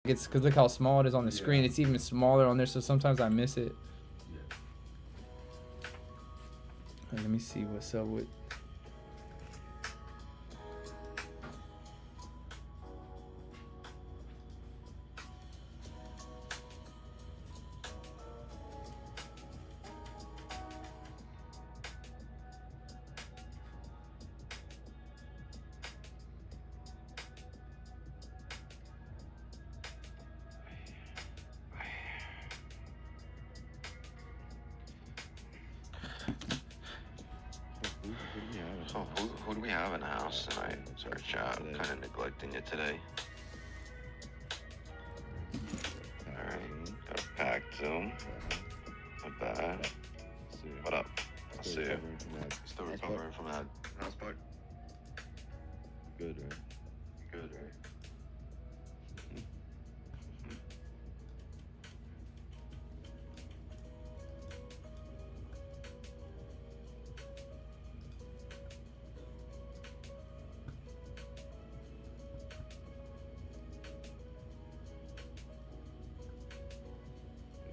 It's because look how small it is on the screen. It's even smaller on there, so sometimes I miss it. Let me see what's up with. So who do we have in the house tonight? Sorry, chat. I'm kind of neglecting you today. Alright, got a pack Zoom. Not bad. What up? I see you. Still recovering from that house party. Good, right? Good, right?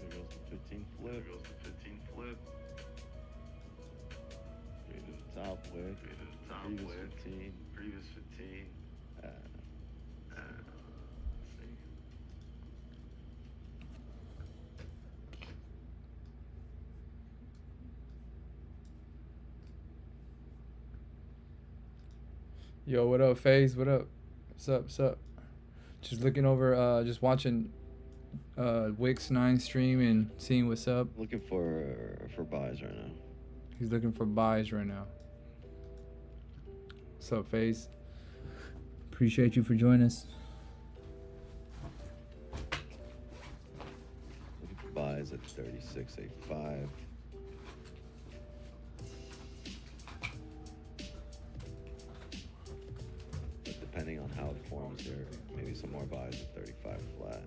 There goes the 15 flip. There goes the 15 flip. Straight to the top wick. Straight to the top Previous wick. 15. Previous 15. Yo, what up, FaZe? What up? What's up? What's up? Just looking over, just watching Wix 9 stream and seeing what's up. Looking for buys right now. He's looking for buys right now. What's up, FaZe? Appreciate you for joining us. Looking for buys at 36.85. But depending on how it forms there, maybe some more buys at 35 flat.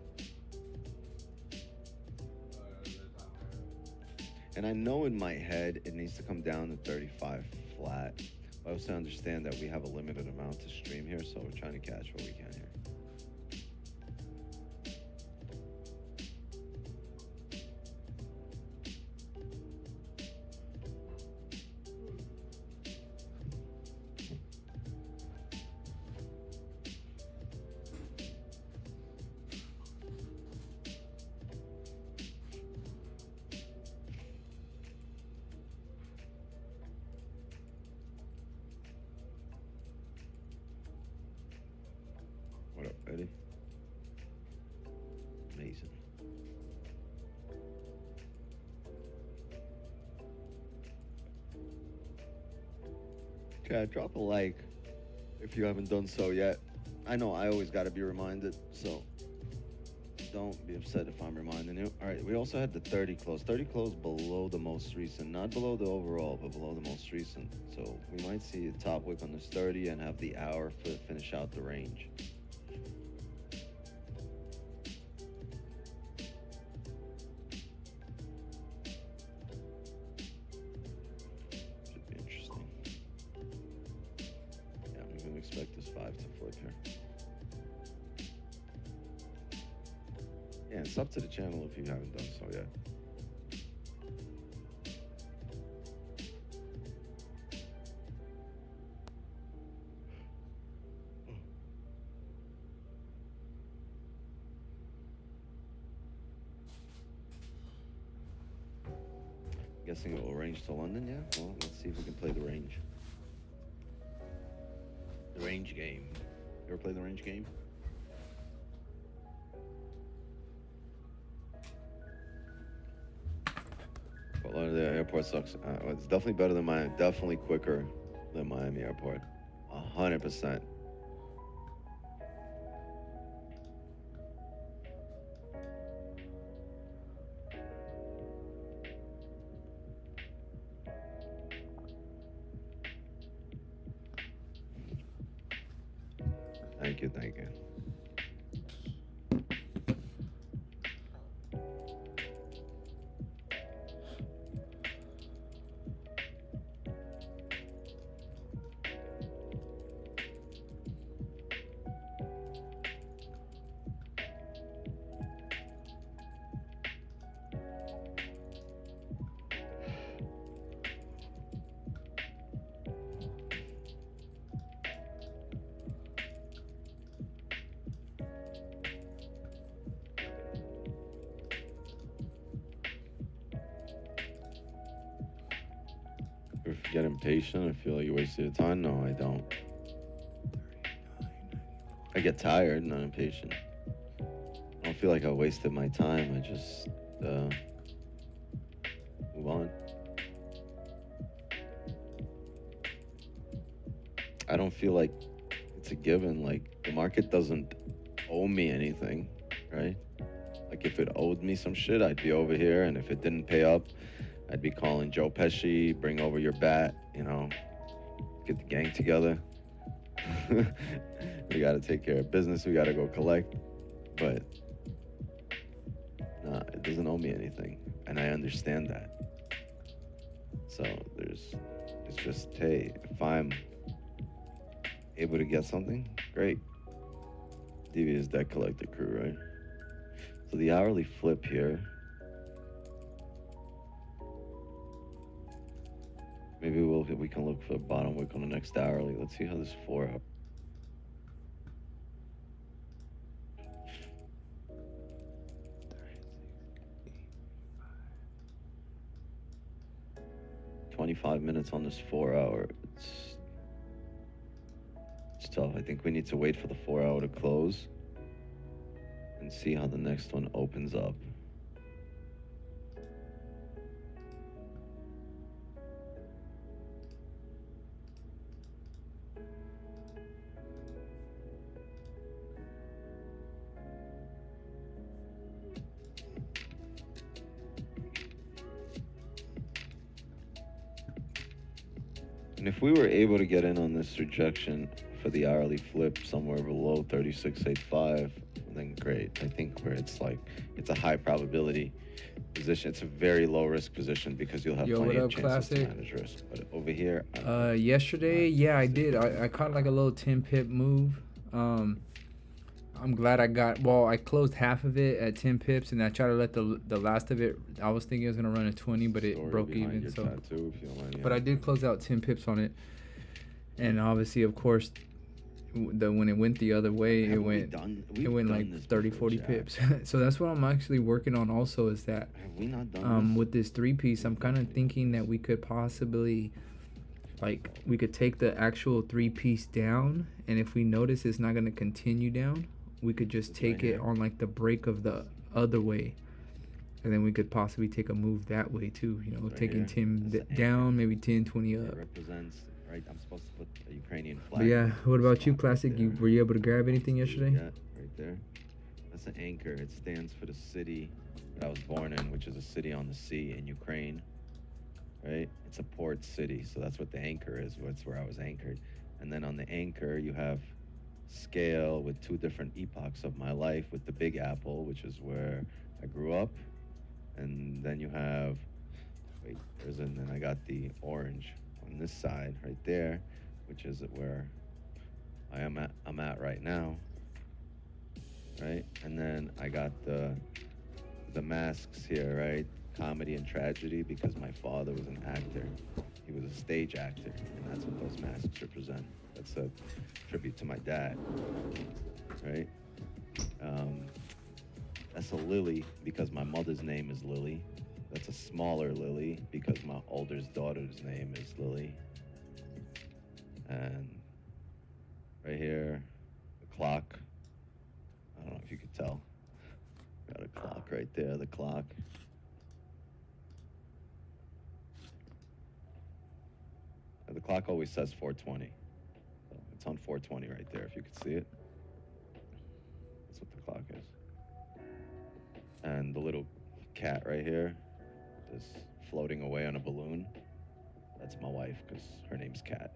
And I know in my head it needs to come down to 35 flat. But I also understand that we have a limited amount to stream here, so we're trying to catch what we can here. What up, Eddie? Mason. Okay, drop a like if you haven't done so yet. I know I always got to be reminded, so don't be upset if I'm reminding you. All right, we also had the 30 close. 30 close below the most recent, not below the overall, but below the most recent. So we might see a top wick on this 30 and have the hour finish out the range. Should be interesting. Yeah, we can expect this 5 to flip here. Yeah, and sub to the channel if you haven't done so yet. Guessing it will range to London, yeah? Well, let's see if we can play the range. The range game. You ever play the range game? But London, the airport sucks. Well, it's definitely better than Miami. Definitely quicker than Miami Airport. 100%. Thank you, thank you. Get impatient. I feel like you wasted your time. No, I don't. I get tired, not impatient. I don't feel like I wasted my time. I just move on. I don't feel like it's a given. Like the market doesn't owe me anything, right? Like if it owed me some shit, I'd be over here, and if it didn't pay up, I'd be calling Joe Pesci, bring over your bat, get the gang together. We got to take care of business. We got to go collect. But nah, it doesn't owe me anything, and I understand that. So it's just, hey, if I'm able to get something, great. Devious debt collector crew, right? So the hourly flip here. Maybe we can look for a bottom wick on the next hourly. Let's see how this 4 up. $25 on this 4 hour. It's tough. I think we need to wait for the 4 hour to close and see how the next one opens up. And if we were able to get in on this rejection for the hourly flip somewhere below 36.85, then great. I think where it's a high probability position. It's a very low risk position because you'll have Yo, plenty what of up, chances Classic? to manage risk. But over here, Yesterday, yeah, I did. I caught like a little 10 pip move. I'm glad I closed half of it at 10 pips, and I tried to let the last of it. I was thinking it was gonna run a 20, but it story broke behind even. your So, tattoo, if you don't mind me but I asking. did close out 10 pips on it, and obviously, of course, when it went the other way, it went like 30, 40 pips. So that's what I'm actually working on. Also, is that Have we not done this? with this 3-piece, I'm kind of thinking that we could possibly, like, we could take the actual 3-piece down, and if we notice it's not going to continue down, we could just It's take right it here. on like the break of the other way, and then we could possibly take a move that way too, Right taking here. 10 That's the down, anchor. maybe 10, 20 It up. represents, right? I'm supposed to put a Ukrainian flag. But yeah, next to what the about you, spot Classic? right there. Were you able to grab anything That's yesterday? Yeah, right there. That's an anchor. It stands for the city that I was born in, which is a city on the sea in Ukraine, right? It's a port city, so that's what the anchor is. That's where I was anchored. And then on the anchor, you have scale with 2 different epochs of my life, with the Big Apple, which is where I grew up, and then you have, and then I got the orange on this side right there, which is where I'm at right now, right? And then I got the masks here, right? Comedy and tragedy, because my father was an actor. He was a stage actor, and that's what those masks represent. That's a tribute to my dad, right? That's a lily because my mother's name is Lily. That's a smaller Lily because my oldest daughter's name is Lily. And right here, the clock. I don't know if you could tell. Got a clock right there, the clock. And the clock always says 420. So it's on 420 right there, if you could see it. That's what the clock is. And the little cat right here is floating away on a balloon. That's my wife, because her name's Cat.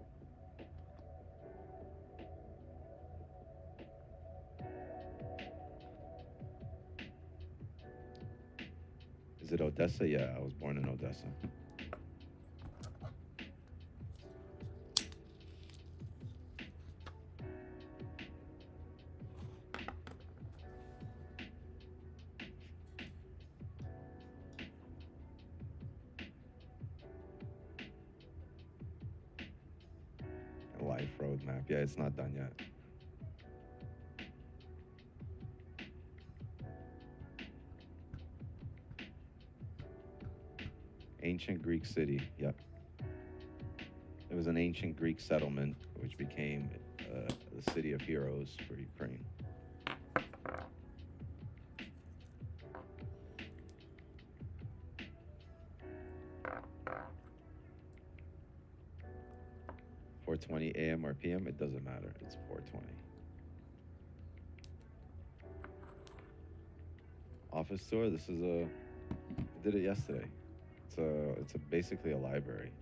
Is it Odessa? Yeah, I was born in Odessa. Life roadmap. Yeah, it's not done yet. Ancient Greek city. Yep. It was an ancient Greek settlement which became the city of heroes for Ukraine. $4:20 a.m. or p.m. It doesn't matter. It's 4:20. Office tour. This is I did it yesterday. It's basically a library.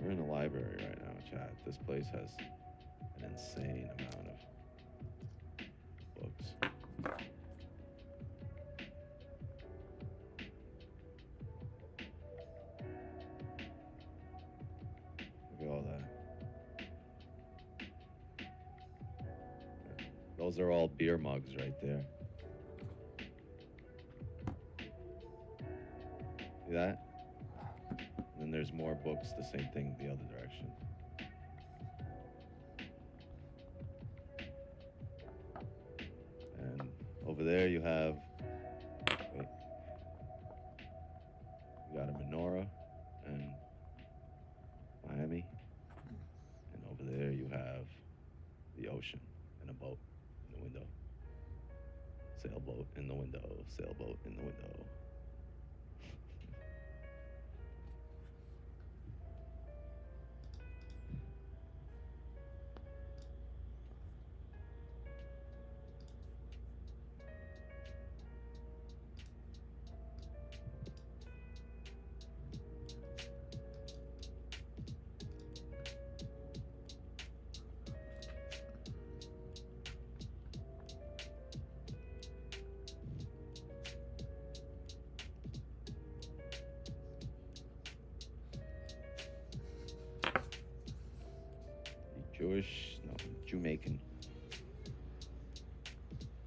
We're in a library right now, chat. This place has an insane amount of books. Look at all that. Those are all beer mugs right there. See that? And then there's more books, the same thing the other direction. And over there you have, wait, you got a menorah and Miami. And over there you have the ocean and a boat in the window. Sailboat in the window, sailboat in the window. Jewish, no, Jamaican.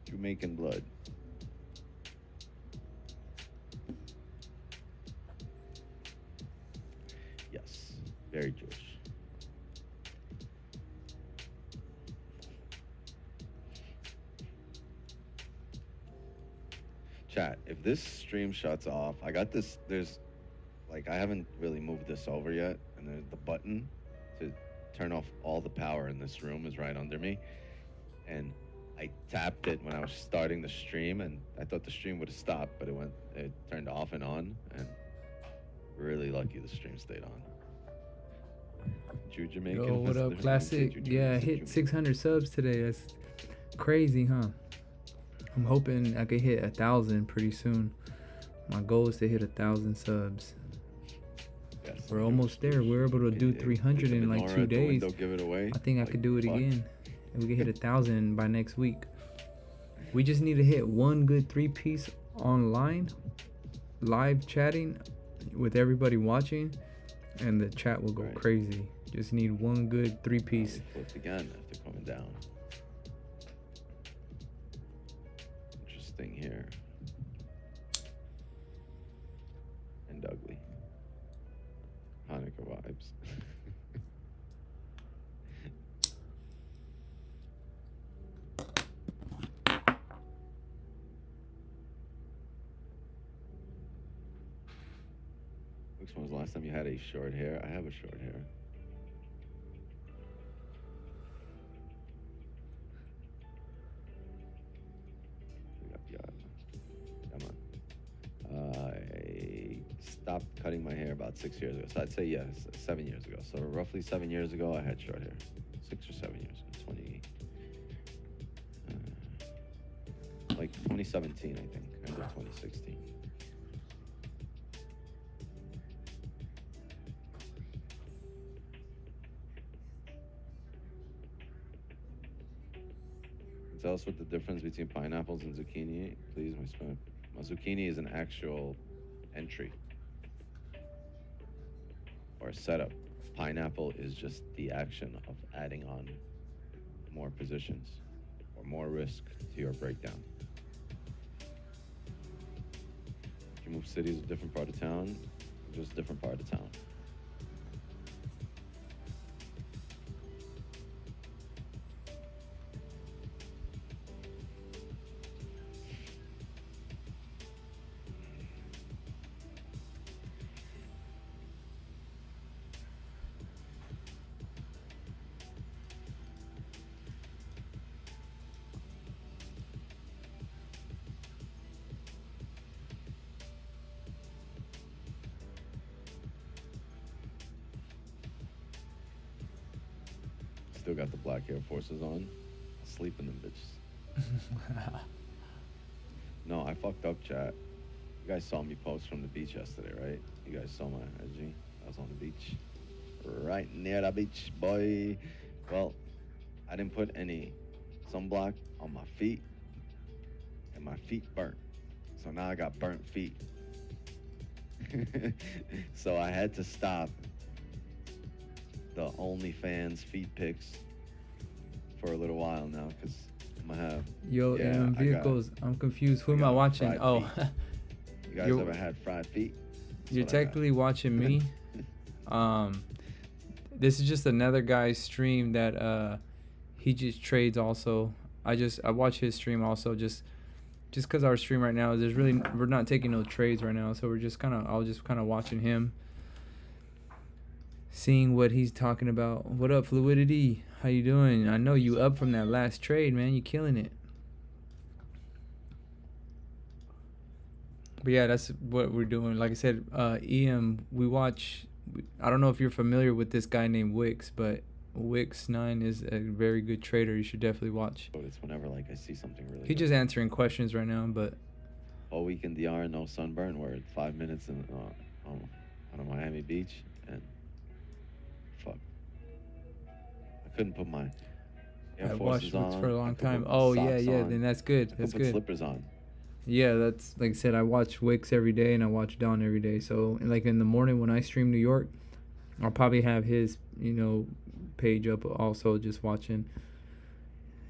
Jamaican blood. Yes, very Jewish. Chat, if this stream shuts off, I got this, I haven't really moved this over yet, and the button to turn off all the power in this room is right under me. And I tapped it when I was starting the stream, and I thought the stream would have stopped, but it turned off and on, and really lucky the stream stayed on. Jew Jamaican. Yo, what up, Classic? Yeah, I hit 600 subs today. That's crazy, huh? I'm hoping I could hit 1,000 pretty soon. My goal is to hit 1,000 subs. Yes, we're almost there. We're able to do 300 in like 2 days. Give it away. I think I could do it again. And we can hit 1,000 by next week. We just need to hit one good 3-piece online, live chatting with everybody watching, and the chat will go crazy. Just need one good 3-piece. Flipped again after coming down. Interesting here. And ugly. Hanukkah vibes. When was the last time you had a short hair? I have a short hair. Come on. I stopped cutting my hair about 6 years ago. So I'd say yes, 7 years ago. So roughly 7 years ago, I had short hair. 6 or 7 years. 2017, I think. End of 2016. Tell us what the difference between pineapples and zucchini, please, my spoon. My zucchini is an actual entry or setup. Pineapple is just the action of adding on more positions or more risk to your breakdown. If you move cities, a different part of town, just a different part of town. still got the black Air Forces on. I'll sleep in them bitches. No, I fucked up, chat. You guys saw me post from the beach yesterday, right? You guys saw my IG. I was on the beach. Right near the beach, boy. Well, I didn't put any sunblock on my feet, and my feet burnt. So now I got burnt feet. So I had to stop the OnlyFans feet pics for a little while now, because I'm gonna have. Yo, Yeah, AM vehicles. I'm confused. Who am I got watching? fried Oh, feet. You guys ever had fried feet? That's you're what I got. technically watching me. This is just another guy's stream that he just trades also. I watch his stream also just because our stream right now is we're not taking no trades right now, so we're just I'll just watching him, seeing what he's talking about. What up, Fluidity? How you doing? I know you up from that last trade, man. You killing it. But yeah, that's what we're doing. Like I said, EM, we watch. I don't know if you're familiar with this guy named Wix, but Wix9 is a very good trader. You should definitely watch. It's whenever like I see something really. He's good. just answering questions right now, but All week in DR, no sunburn. We're at 5 minutes on a Miami Beach, and fuck, I couldn't put my Air I've watched Forces Wix on. for a I long couldn't time. put my Oh yeah, socks yeah. on. Then that's good. I That's couldn't put good. slippers on. Yeah, that's like I said. I watch Wix every day, and I watch Don every day. So, like in the morning when I stream New York, I'll probably have his, page up also, just watching.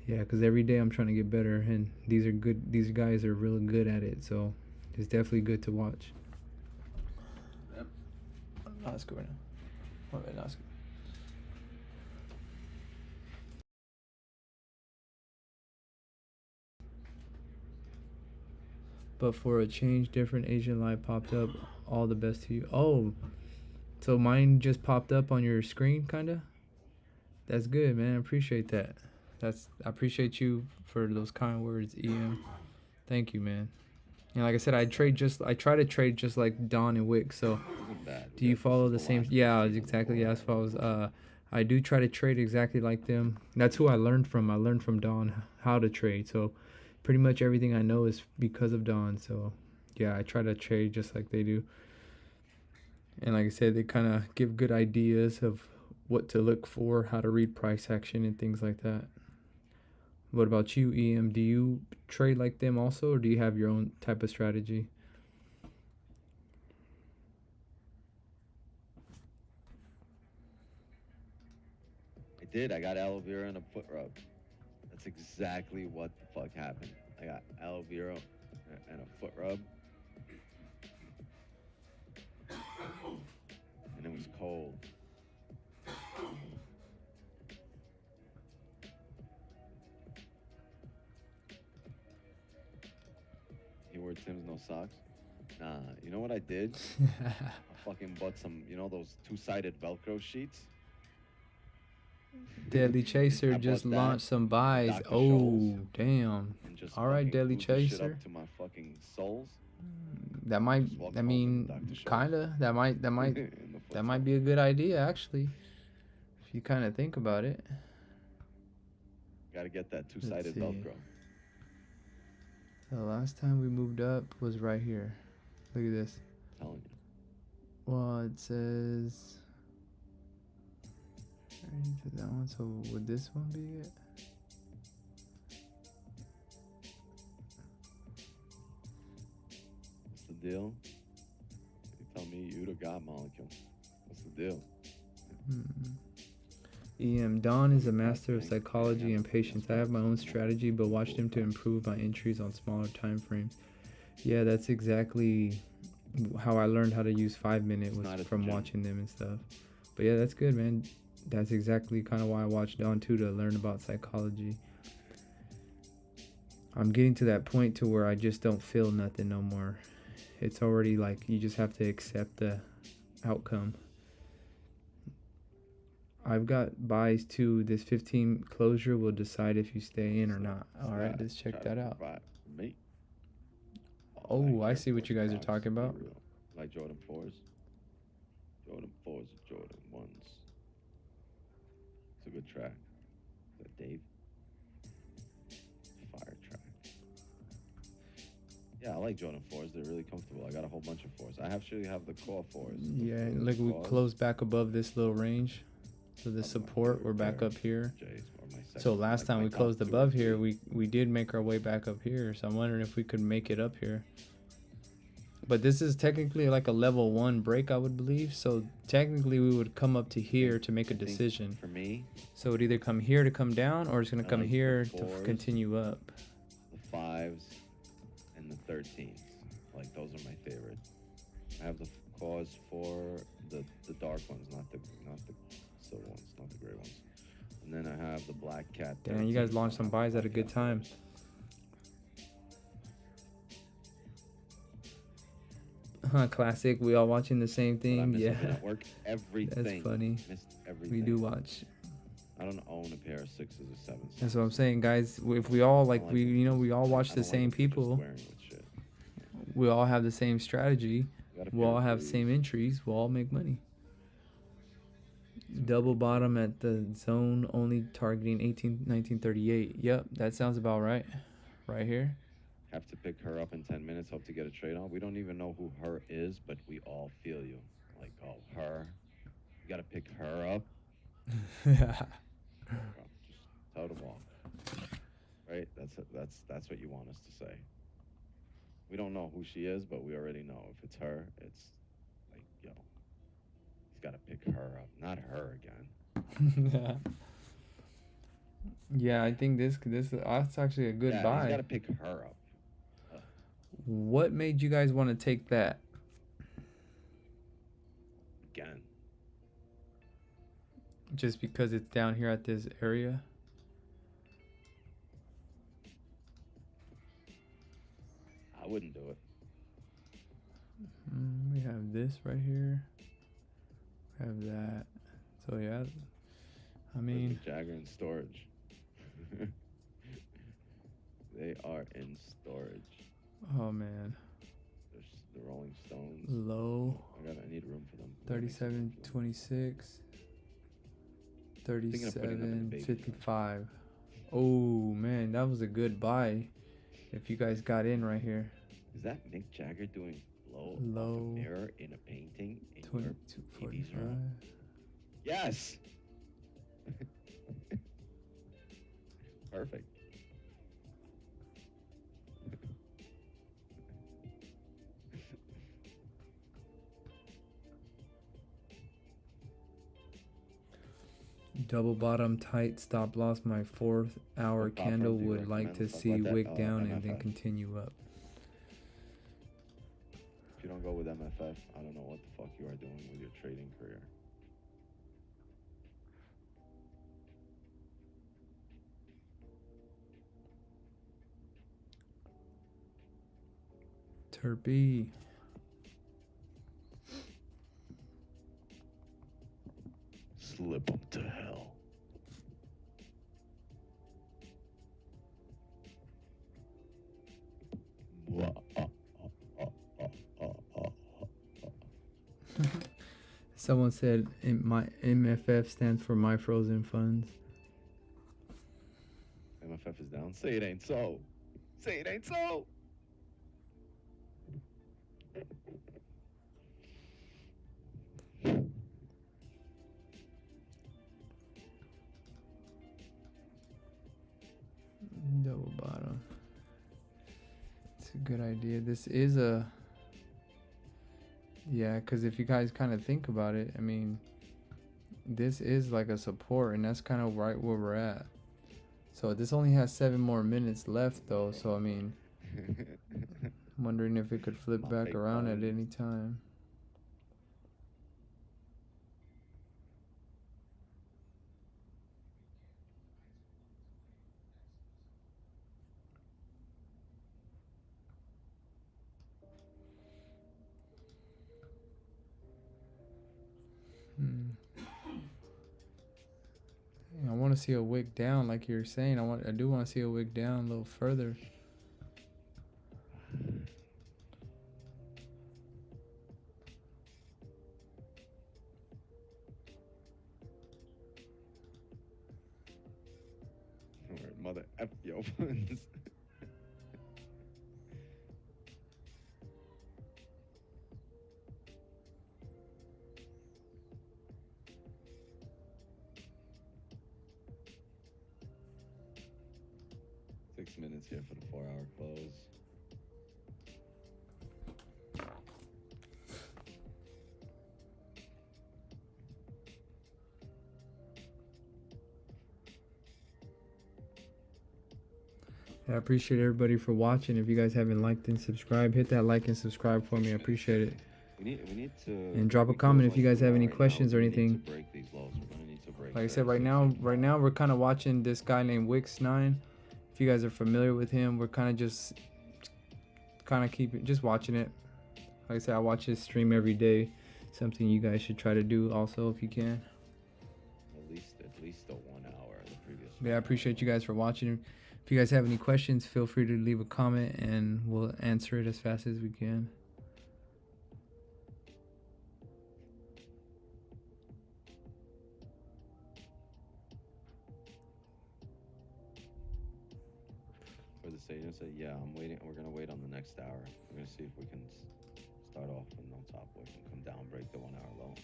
Yeah, because every day I'm trying to get better, and these are good. These guys are really good at it, so it's definitely good to watch. Yep. No, that's good right now. Okay, that's good. But for a change, different Asian live popped up. All the best to you. Oh, so mine just popped up on your screen, kinda. That's good, man. I appreciate that. I appreciate you for those kind words, EM. Thank you, man. And like I said, I try to trade just like Don and Wick. So, do you follow the same? Yeah, exactly. Yeah, as far as I do try to trade exactly like them. That's who I learned from. I learned from Don how to trade. So, pretty much everything I know is because of Don. So, yeah, I try to trade just like they do. And like I said, they kind of give good ideas of what to look for, how to read price action, and things like that. What about you, EM? Do you trade like them also, or do you have your own type of strategy? I did. I got aloe vera and a foot rub. That's exactly what the fuck happened. I got aloe vera and a foot rub. And it was cold. You wear Tim's no socks? Nah, you know what I did? I fucking bought some, those two-sided Velcro sheets? Deadly Chaser I just bought that launched some buys. Dr. Oh, Scholl's damn. and just All right, fucking Deadly glued the shit Chaser. up to my fucking soles. That might, Just walk I home mean, with Dr. Scholl's. kinda. That might, In the that might be a good idea actually, if you kind of think about it. Gotta get that two-sided see. Velcro. The last time we moved up was right here. Look at this. Telling you. Well, it says into that one. So would this one be it? What's the deal? You tell me you the God molecule. What's the deal? EM Don is a master of psychology and patience. I have my own strategy, but watched him to improve my entries on smaller time frames. Yeah, that's exactly how I learned how to use 5-minute was from watching them and stuff. But yeah, that's good, man. That's exactly kind of why I watched Don too, to learn about psychology. I'm getting to that point to where I just don't feel nothing no more. It's already like you just have to accept the outcome. I've got buys too. This 15 closure will decide if you stay in or not. All right, let's check that out. Oh, I see what you guys are talking about. Like Jordan 4s. Jordan 4s or Jordan 1s. It's a good track. that Dave? Fire track. Yeah, I like Jordan 4s. They're really comfortable. I got a whole bunch of 4s. I actually have the core 4s. Yeah, and look, we closed back above this little range. So the support, we're back up here. So last time we closed above here, we did make our way back up here. So I'm wondering if we could make it up here. But this is technically like a level 1 break, I would believe. So technically we would come up to here to make a decision. For me, so it would either come here to come down, or it's going to come here to continue up. The 5s and the 13s. Like, those are my favorite. I have the cause for the dark ones, not the silver ones, not the gray ones. And then I have the black cat. Damn, you guys launched some buys at a good time. Classic. We all watching the same thing. Yeah. Network, everything. That's funny. Missed everything. We do watch. I don't own a pair of 6s or 7s. That's what I'm saying, guys. If we all we all watch the same people. We all have the same strategy. We all have the same entries. We'll all make money. Double bottom at the zone, only targeting 1938. Yep, that sounds about right. Right here. Have to pick her up in 10 minutes. Hope to get a trade on. We don't even know who her is, but we all feel you. Like, oh, her. You got to pick her up. Yeah. Just toe to wall. Right? That's what you want us to say. We don't know who she is, but we already know. If it's her, it's like, yo, he's got to pick her up, not her again. Yeah, I think that's actually a good buy. He's got to pick her up. What made you guys want to take that? Again. Just because it's down here at this area? I wouldn't do it. We have this right here. We have that. So yeah, I mean, Jagger in storage. They are in storage. Oh man. There's the Rolling Stones. Low. I need room for them. 37.26. 37.55. Oh man, that was a good buy. If you guys got in right here. Is that Mick Jagger doing low mirror in a painting in 22.45? Yes. Perfect. Double bottom tight stop loss. My 4th hour candle would like to see wick down and then continue up. If you don't go with MFF, I don't know what the fuck you are doing with your trading career. Terpy. Slip them to hell. Someone said my MFF stands for my frozen funds. MFF is down. Say it ain't so. Say it ain't so. Double bottom. It's a good idea. This is a... Yeah, because if you guys kind of think about it, I mean, this is like a support, and that's kind of right where we're at. So this only has 7 more minutes left, though. So, I mean, I'm wondering if it could flip back around at any time. I want to see a wick down, like you're saying. I do want to see a wick down a little further. mother F yo funds. Minutes here for the 4-hour close. I appreciate everybody for watching. If you guys haven't liked and subscribed, hit that like and subscribe for me. I appreciate it. We need to. And drop a comment if you guys have any questions or anything. Like I said, right now we're kind of watching this guy named Wix9. If you guys are familiar with him, we're kind of just just watching it. Like I said, I watch his stream every day. Something you guys should try to do also if you can. At least the 1 hour the previous. Yeah, I appreciate you guys for watching. If you guys have any questions, feel free to leave a comment and we'll answer it as fast as we can. For the stadium said, yeah, I'm waiting. We're gonna wait on the next hour. We're gonna see if we can start off with no top wick and come down, break the 1 hour low.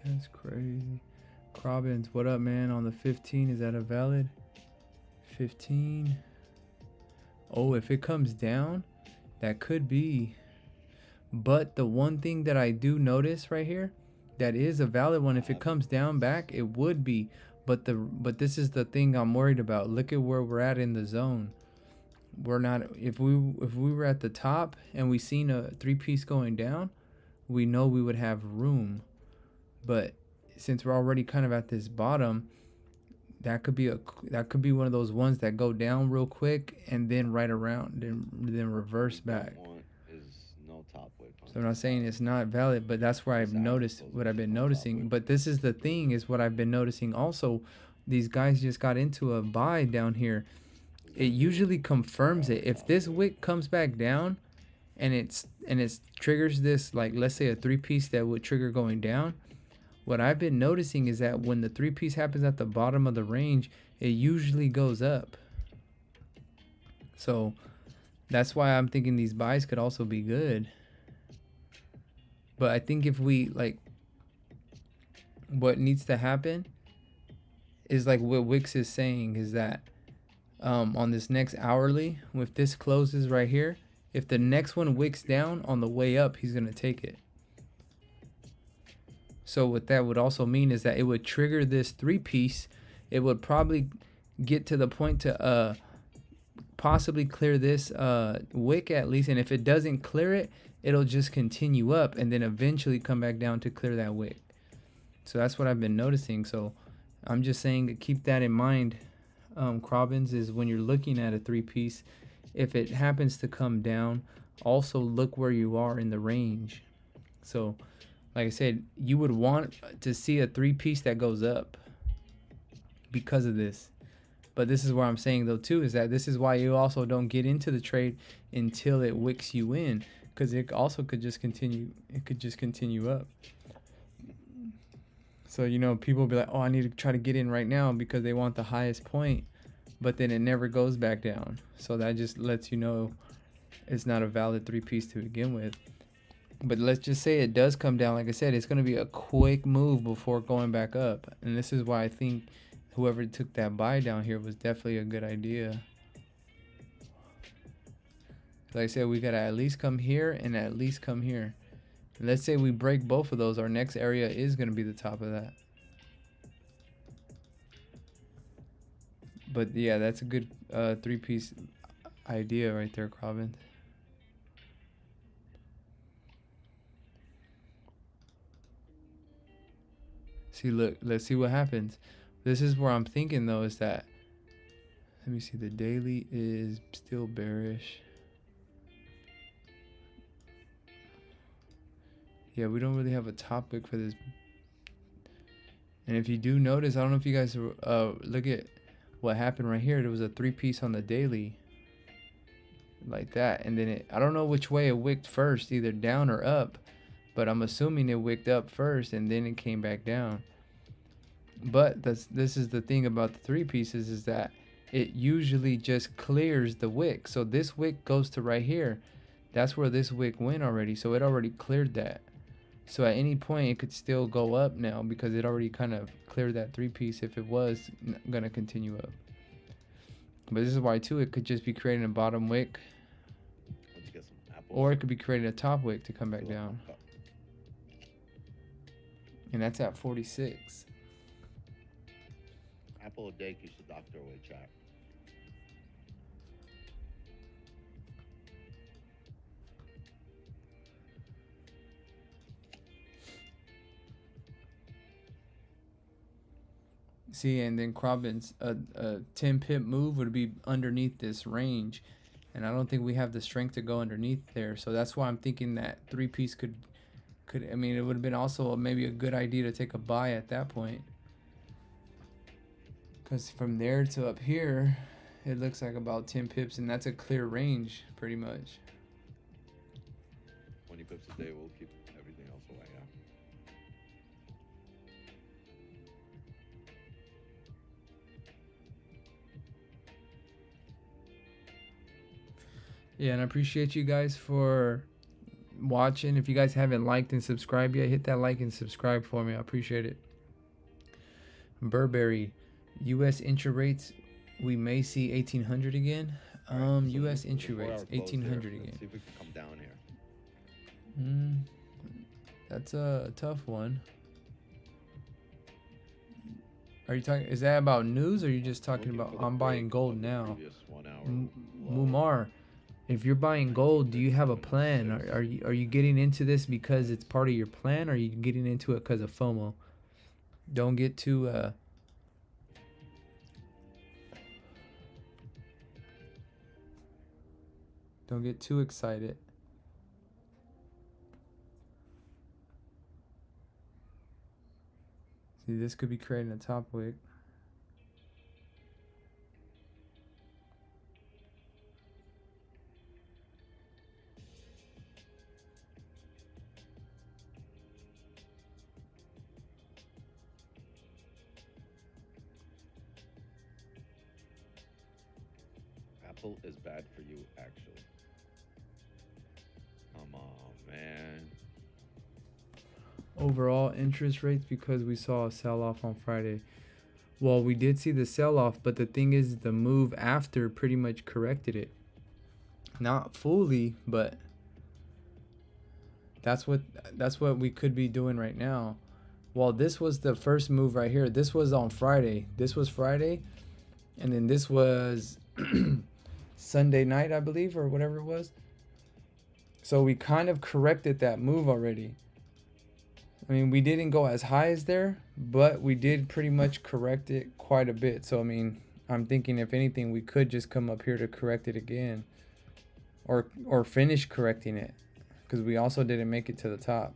That's crazy. Crobbins, what up, man? On the 15, is that a valid 15? Oh, if it comes down, that could be. But the one thing that I do notice right here, that is a valid one. If it comes down back, it would be. But this is the thing I'm worried about. Look at where we're at in the zone. We're not. If we were at the top and we seen a 3-piece going down, we know we would have room. But since we're already kind of at this bottom, that could be one of those ones that go down real quick and then right around, then reverse back. So I'm not saying it's not valid, but that's where I've noticed what I've been noticing. But this is the thing, is what I've been noticing also. These guys just got into a buy down here. It usually confirms it. If this wick comes back down and it triggers this, like let's say a 3-piece that would trigger going down, what I've been noticing is that when the 3-piece happens at the bottom of the range, it usually goes up. So that's why I'm thinking these buys could also be good. But I think if we, like, what needs to happen is like what Wix is saying, is that on this next hourly, if this closes right here, if the next one wicks down on the way up, he's going to take it. So what that would also mean is that it would trigger this 3-piece. It would probably get to the point to possibly clear this wick at least. And if it doesn't clear it, it'll just continue up and then eventually come back down to clear that wick. So that's what I've been noticing. So I'm just saying to keep that in mind. Crobbins, is when you're looking at a 3-piece, if it happens to come down, also look where you are in the range. So like I said, you would want to see a 3-piece that goes up because of this. But this is where I'm saying though too, is that this is why you also don't get into the trade until it wicks you in, because it also could just continue. It could just continue up. So, you know, people will be like, oh, I need to try to get in right now because they want the highest point, but then it never goes back down. So that just lets you know it's not a valid 3-piece to begin with. But let's just say it does come down. Like I said, it's going to be a quick move before going back up. And this is why I think whoever took that buy down here was definitely a good idea. Like I said, we got to at least come here and at least come here. Let's say we break both of those. Our next area is going to be the top of that. But yeah, that's a good 3-piece idea right there, Crobbins. See, look, let's see what happens. This is where I'm thinking though, is that, let me see, the daily is still bearish. Yeah, we don't really have a topic for this. And if you do notice, I don't know if you guys look at what happened right here. There was a 3-piece on the daily. like that, and then I don't know which way it wicked first, either down or up, but I'm assuming it wicked up first and then it came back down. But this is the thing about the three pieces, is that it usually just clears the wick. So this wick goes to right here. That's where this wick went already, so it already cleared that. So at any point it could still go up now because it already kind of cleared that three piece if it was gonna continue up. But this is why too, it could just be creating a bottom wick, Let's get some apples. or it could be creating a top wick to come back down. And that's at 46. Apple a day keeps the doctor away, chat. See, and then Crobbin's a 10 pip move would be underneath this range, and I don't think we have the strength to go underneath there. So that's why I'm thinking that three piece could I mean, it would have been also maybe a good idea to take a buy at that point, because from there to up here it looks like about 10 pips, and that's a clear range pretty much. 20 pips a day will keep everything else away, Yeah, and I appreciate you guys for watching. If you guys haven't liked and subscribed yet, hit that like and subscribe for me. I appreciate it. Burberry, U.S. entry rates, we may see 1800 again. Alright, so U.S. the entry 4 hour rates, close 1800 there. again. Let's see if we can come down here. That's a tough one. Are you talking? Is that about news, or are you just talking Looking about for the I'm buying break gold of the now? previous 1 hour low. Mumar, if you're buying gold, do you have a plan? Are you getting into this because it's part of your plan, or are you getting into it because of FOMO? Don't get too don't get too excited. See, this could be creating a top wick. Apple is bad for you, actually. Come on, man. Overall interest rates, because we saw a sell-off on Friday. Well, we did see the sell-off, but the thing is, the move after pretty much corrected it. Not fully, but that's what we could be doing right now. Well, this was the first move right here. This was on Friday. This was Friday, and then this was Sunday night, I believe, or whatever it was. So we kind of corrected that move already. I mean, we didn't go as high as there, but we did pretty much correct it quite a bit. So, I mean, I'm thinking if anything, we could just come up here to correct it again, or finish correcting it, because we also didn't make it to the top.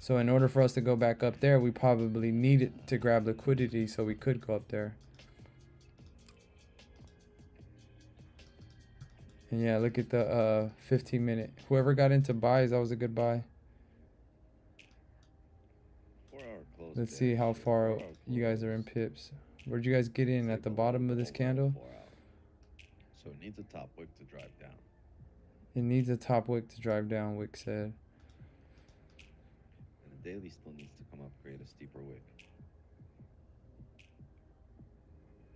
So in order for us to go back up there, we probably needed to grab liquidity so we could go up there. And yeah, look at the 15-minute. Whoever got into buys, that was a good buy. 4 hour close. Let's there. see how far 4 hour you guys are in close. pips. Where'd you guys get in? At the bottom of this candle? 4 hour. So it needs a top wick to drive down. It needs a top wick to drive down, Wick said. And the daily still needs to come up, create a steeper wick.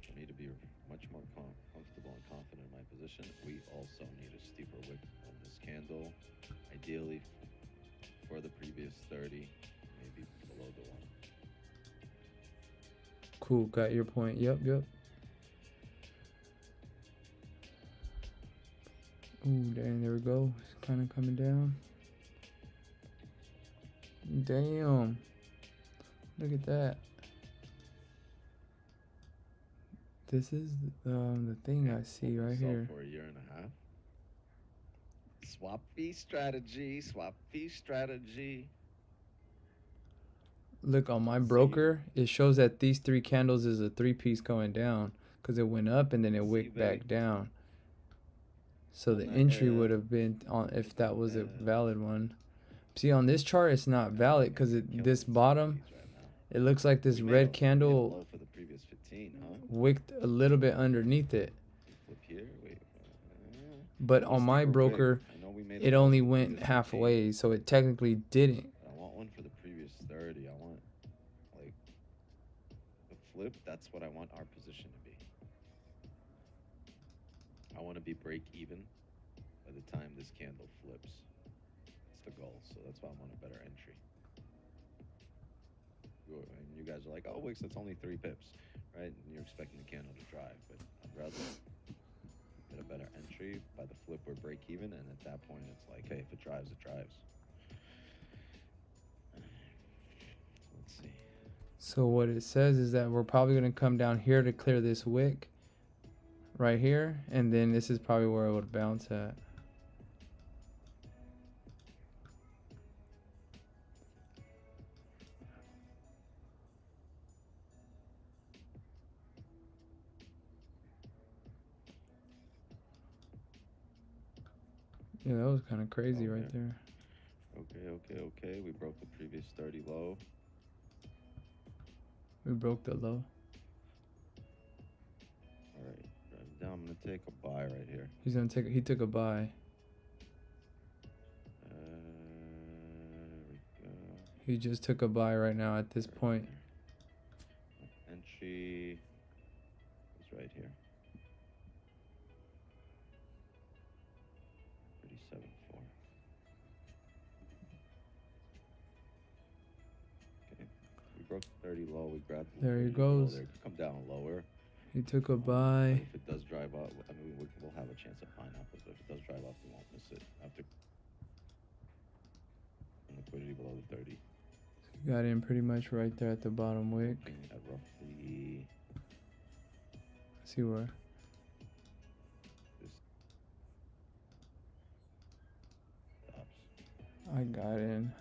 For me to be much more comfortable and confident in my position, we also need a steeper wick on this candle. Ideally for the previous 30, maybe below the one. Cool, got your point. Yep. Ooh, dang, there we go. It's kind of coming down. Damn. Look at that. This is the thing I see right Sell here. for a year and a half. Swap fee strategy, swap fee strategy. Look, on my broker, it shows that these three candles is a three-piece going down because it went up and then it wicked back down. So the that entry area. would have been on if that was a Yeah. valid one. See, on this chart, it's not valid because Killing this some bottom, trades right now. it looks like this We made a red candle low for the previous 15, huh? wicked a little bit underneath it. We flip here. Wait. But I want a on my steeper wick. broker, I know we made a it low only for the went previous 15, halfway, so it technically didn't. but I want one for the previous 30. I want like the flip. That's what I want our position to be. I want to be break even by the time this candle flips. That's the goal. So that's why I want a better entry. And you guys are like, oh, Wix, that's only 3 pips, right? And you're expecting the candle to drive, but I'd rather get a better entry. By the flip, we're break even, and at that point, it's like, hey, if it drives, it drives. Let's see. So what it says is that we're probably going to come down here to clear this wick right here, and then this is probably where it would bounce at. Yeah, that was kind of crazy right there. Okay. We broke the previous 30 low. We broke the low. All right, now I'm gonna take a buy right here. He took a buy. There we go. He just took a buy right now at this point. Entry is right here. 37.4. Okay, we broke 30 low. We grabbed. There he goes. There. Come down lower. He took a buy. If it does drive up, I mean, we'll have a chance at pineapples. But if it does drive up, we won't miss it. After liquidity below the 30. Got in pretty much right there at the bottom wick. At roughly. Let's see where. This stops.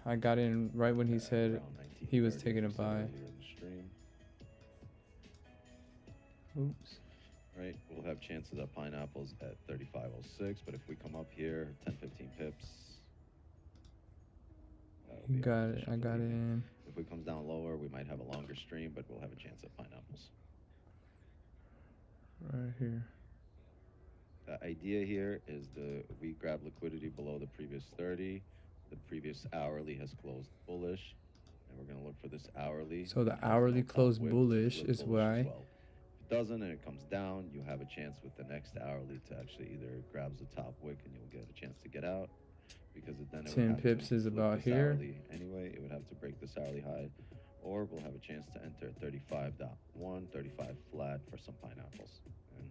I got in right when he said he was taking a buy. Oops. Right, we'll have chances at pineapples at 35.06, but if we come up here 10-15 pips, You got it. I got it in. If it comes down lower, we might have a longer stream, but we'll have a chance at pineapples. Right here. The idea here is we grab liquidity below the previous 30. The previous hourly has closed bullish, and we're going to look for this hourly. So the hourly closed bullish is why. Well. If it doesn't and it comes down, you have a chance with the next hourly to actually either grabs the top wick and you'll get a chance to get out. Because then it 10 pips is about here. Anyway, it would have to break this hourly high, or we'll have a chance to enter 35.1, 35 flat for some pineapples. And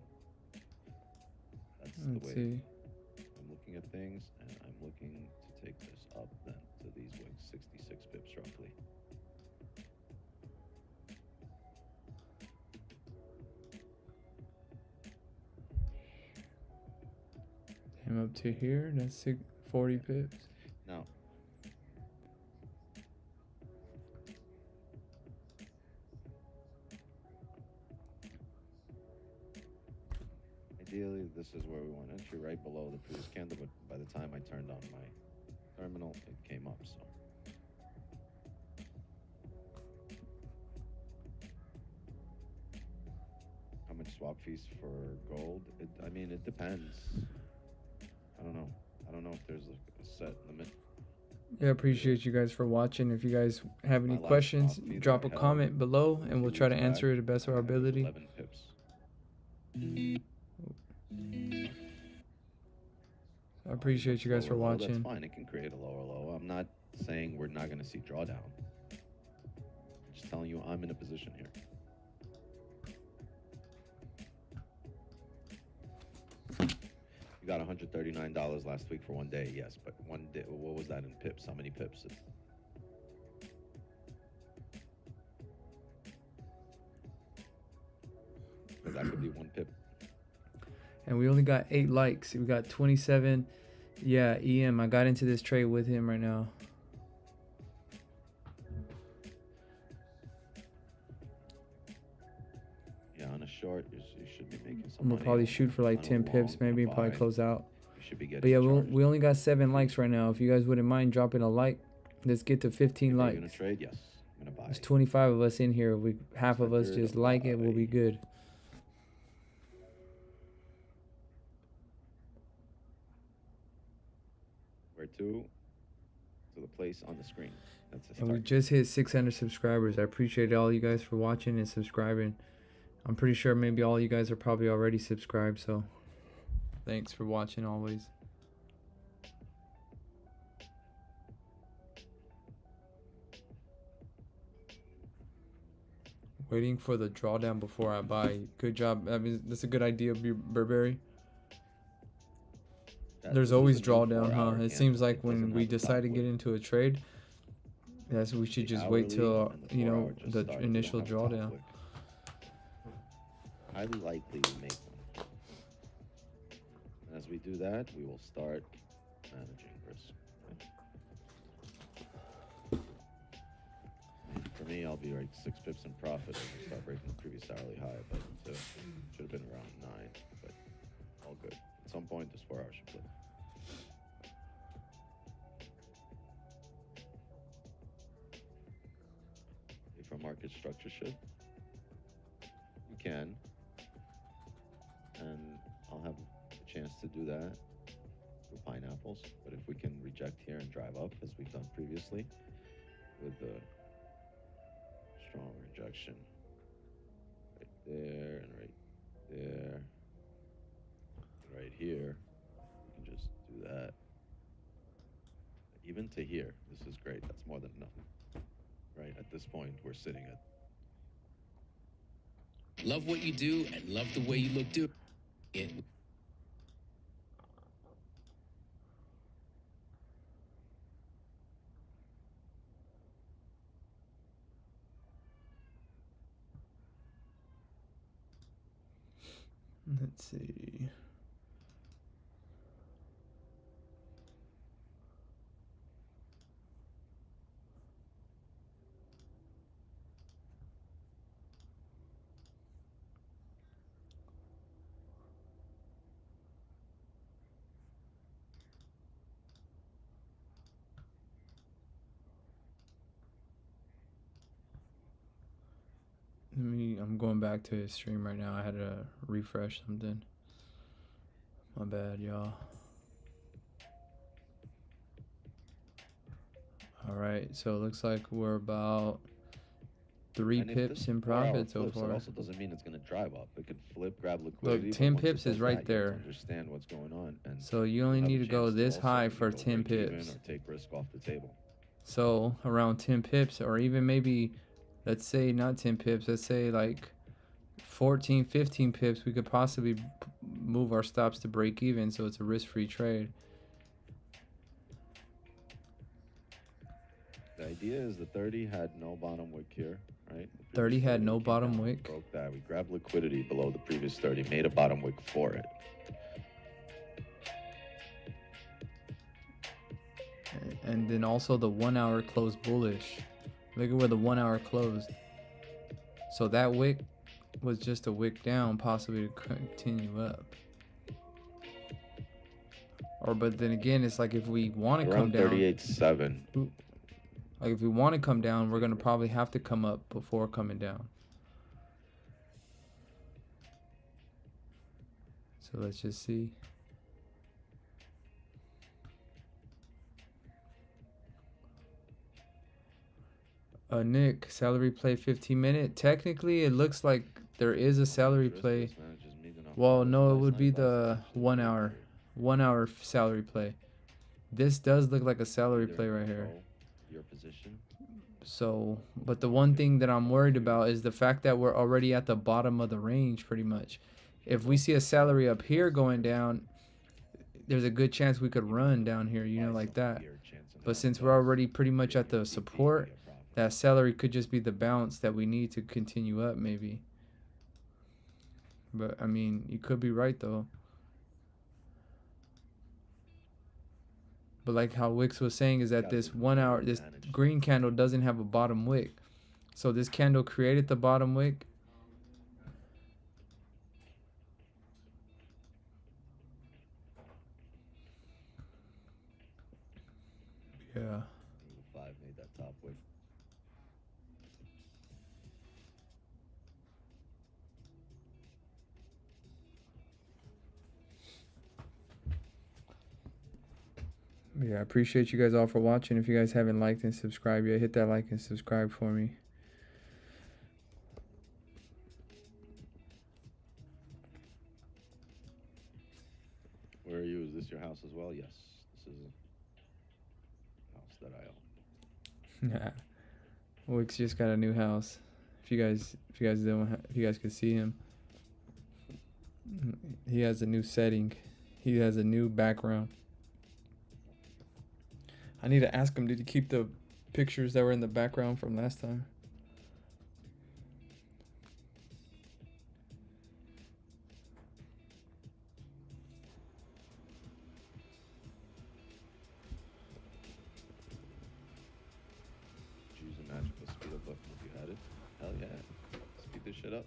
that's the way I'm looking at things, and I'm looking to take this up then to these wicks, 66 pips roughly. Came up to here. That's 40 pips. Now, ideally, this is where we want entry, right below the previous candle, but by the time I turned on my terminal, it came up, so. How much swap fees for gold? I mean, it depends. I don't know. I don't know if there's a set limit. Yeah, appreciate you guys for watching. If you guys have any questions, drop a comment below and we'll try to answer it to the best of our ability. 11 pips. I appreciate you guys for watching. That's fine. It can create a lower low. I'm not saying we're not going to see drawdown. I'm just telling you I'm in a position here. You got $139 last week for one day, yes, but one day, what was that in pips? How many pips? Because that could be 1 pip. And we only got 8 likes. We got 27. Yeah, EM. I got into this trade with him right now. Yeah, on a short, you should be making some I'm gonna money probably shoot for like 10 pips, maybe probably close out. We should be getting But yeah, charged. we only got 7 likes right now. If you guys wouldn't mind dropping a like, let's get to 15 Are you gonna likes. trade? Yes. I'm gonna buy. There's 25 of us in here. Half of us just like it, we'll be good. Where to? To the place on the screen. That's the And start. we just hit 600 subscribers. I appreciate all you guys for watching and subscribing. I'm pretty sure maybe all you guys are probably already subscribed, so thanks for watching always. Waiting for the drawdown before I buy. Good job. I mean, that's a good idea, Burberry. There's always drawdown, huh? It seems like when we decide to get into a trade, yes, we should just wait till, you know, the initial drawdown. Highly likely we make one. And as we do that, we will start managing risk. Okay. For me, I'll be like 6 pips in profit when we start breaking the previous hourly high, but should have been around 9, but all good. At some point, this 4 hours should flip. If our market structure should, you can, and I'll have a chance to do that with pineapples. But if we can reject here and drive up, as we've done previously, with the strong rejection right there and right there, and right here, we can just do that. Even to here, this is great. That's more than enough. Right, at this point, we're sitting at. Love what you do and love the way you look do it. Let's see. I'm going back to his stream right now. I had to refresh something. My bad, y'all. Alright, so it looks like we're about 3 pips in profit so far. It also doesn't mean it's going to drive up. It could flip, grab liquidity. Look, 10 pips is right there. Understand what's going on. And so you only need to go this high for 10 pips. Or take risk off the table. So around 10 pips, or even maybe, let's say not 10 pips, let's say like 14, 15 pips, we could possibly move our stops to break even, so it's a risk-free trade. The idea is the 30 had no bottom wick here, right? 30 had no bottom wick. Broke that. We grabbed liquidity below the previous 30, made a bottom wick for it. And then also the 1 hour closed bullish. Look at where the 1 hour closed. So that wick was just a wick down, possibly to continue up. Or but then again, it's like if we want to come down, 38.7. like if we want to come down, we're gonna probably have to come up before coming down. So let's just see. Nick, salary play 15-minute. Technically, it looks like there is a salary play. Well, no, it would be the 1 hour. 1 hour salary play. This does look like a salary play right here. Your position. So, but the one thing that I'm worried about is the fact that we're already at the bottom of the range pretty much. If we see a salary up here going down, there's a good chance we could run down here, you know, like that. But since we're already pretty much at the support, that salary could just be the bounce that we need to continue up maybe. But I mean, you could be right though. But like how Wix was saying is that this 1 hour, this green candle doesn't have a bottom wick. So this candle created the bottom wick. Yeah, I appreciate you guys all for watching. If you guys haven't liked and subscribed yet, hit that like and subscribe for me. Where are you? Is this your house as well? Yes, this is a house that I own. Wix just got a new house. If you guys could see him, he has a new setting. He has a new background. I need to ask him, did he keep the pictures that were in the background from last time? Choose a magical speed up button if you had it. Hell yeah. Speed this shit up.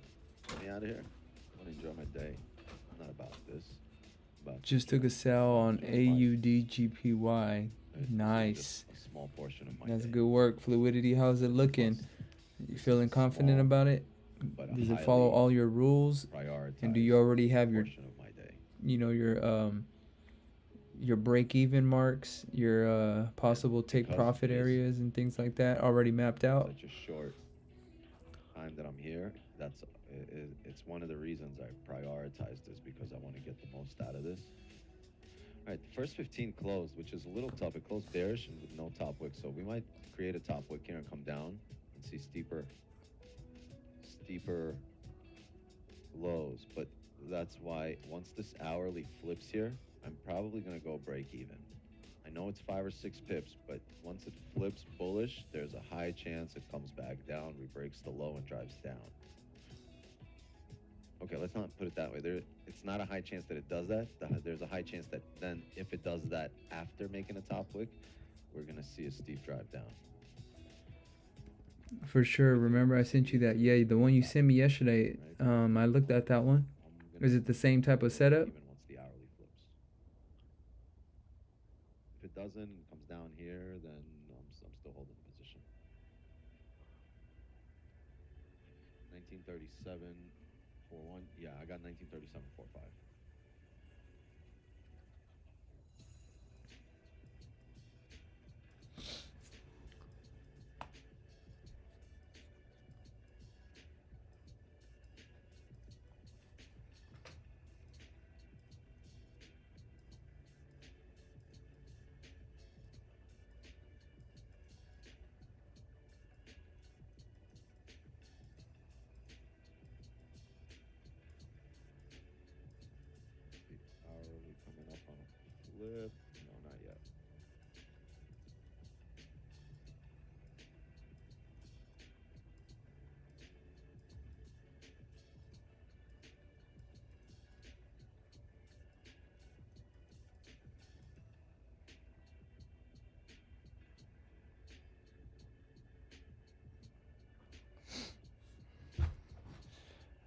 Get me out of here. I want to enjoy my day. I'm not about this. Just took a sell on AUDGPY. Nice. A small portion of my That's day. good work. Fluidity, how's it looking? You feeling confident about it? Does it follow all your rules? And do you already have your, you know, your break-even marks, your possible take profit areas and things like that already mapped out? Such a short time that I'm here. It's one of the reasons I prioritize this, because I want to get the most out of this. All right, the first 15 closed, which is a little tough. It closed bearish and with no top wick, so we might create a top wick here and come down and see steeper lows. But that's why once this hourly flips here, I'm probably going to go break even. I know it's 5 or 6 pips, but once it flips bullish, there's a high chance it comes back down, rebreaks the low, and drives down. Okay, let's not put it that way. It's not a high chance that it does that. There's a high chance that then if it does that after making a top wick, we're going to see a steep drive down. For sure. Remember I sent you that? Yeah, the one you sent me yesterday. I looked at that one. Is it the same type of setup? Even once the hourly flips. If it doesn't and comes down here, then I'm still holding the position. 1937.41. Yeah, I got 1937.45. Hourly coming up on a flip. No, not yet.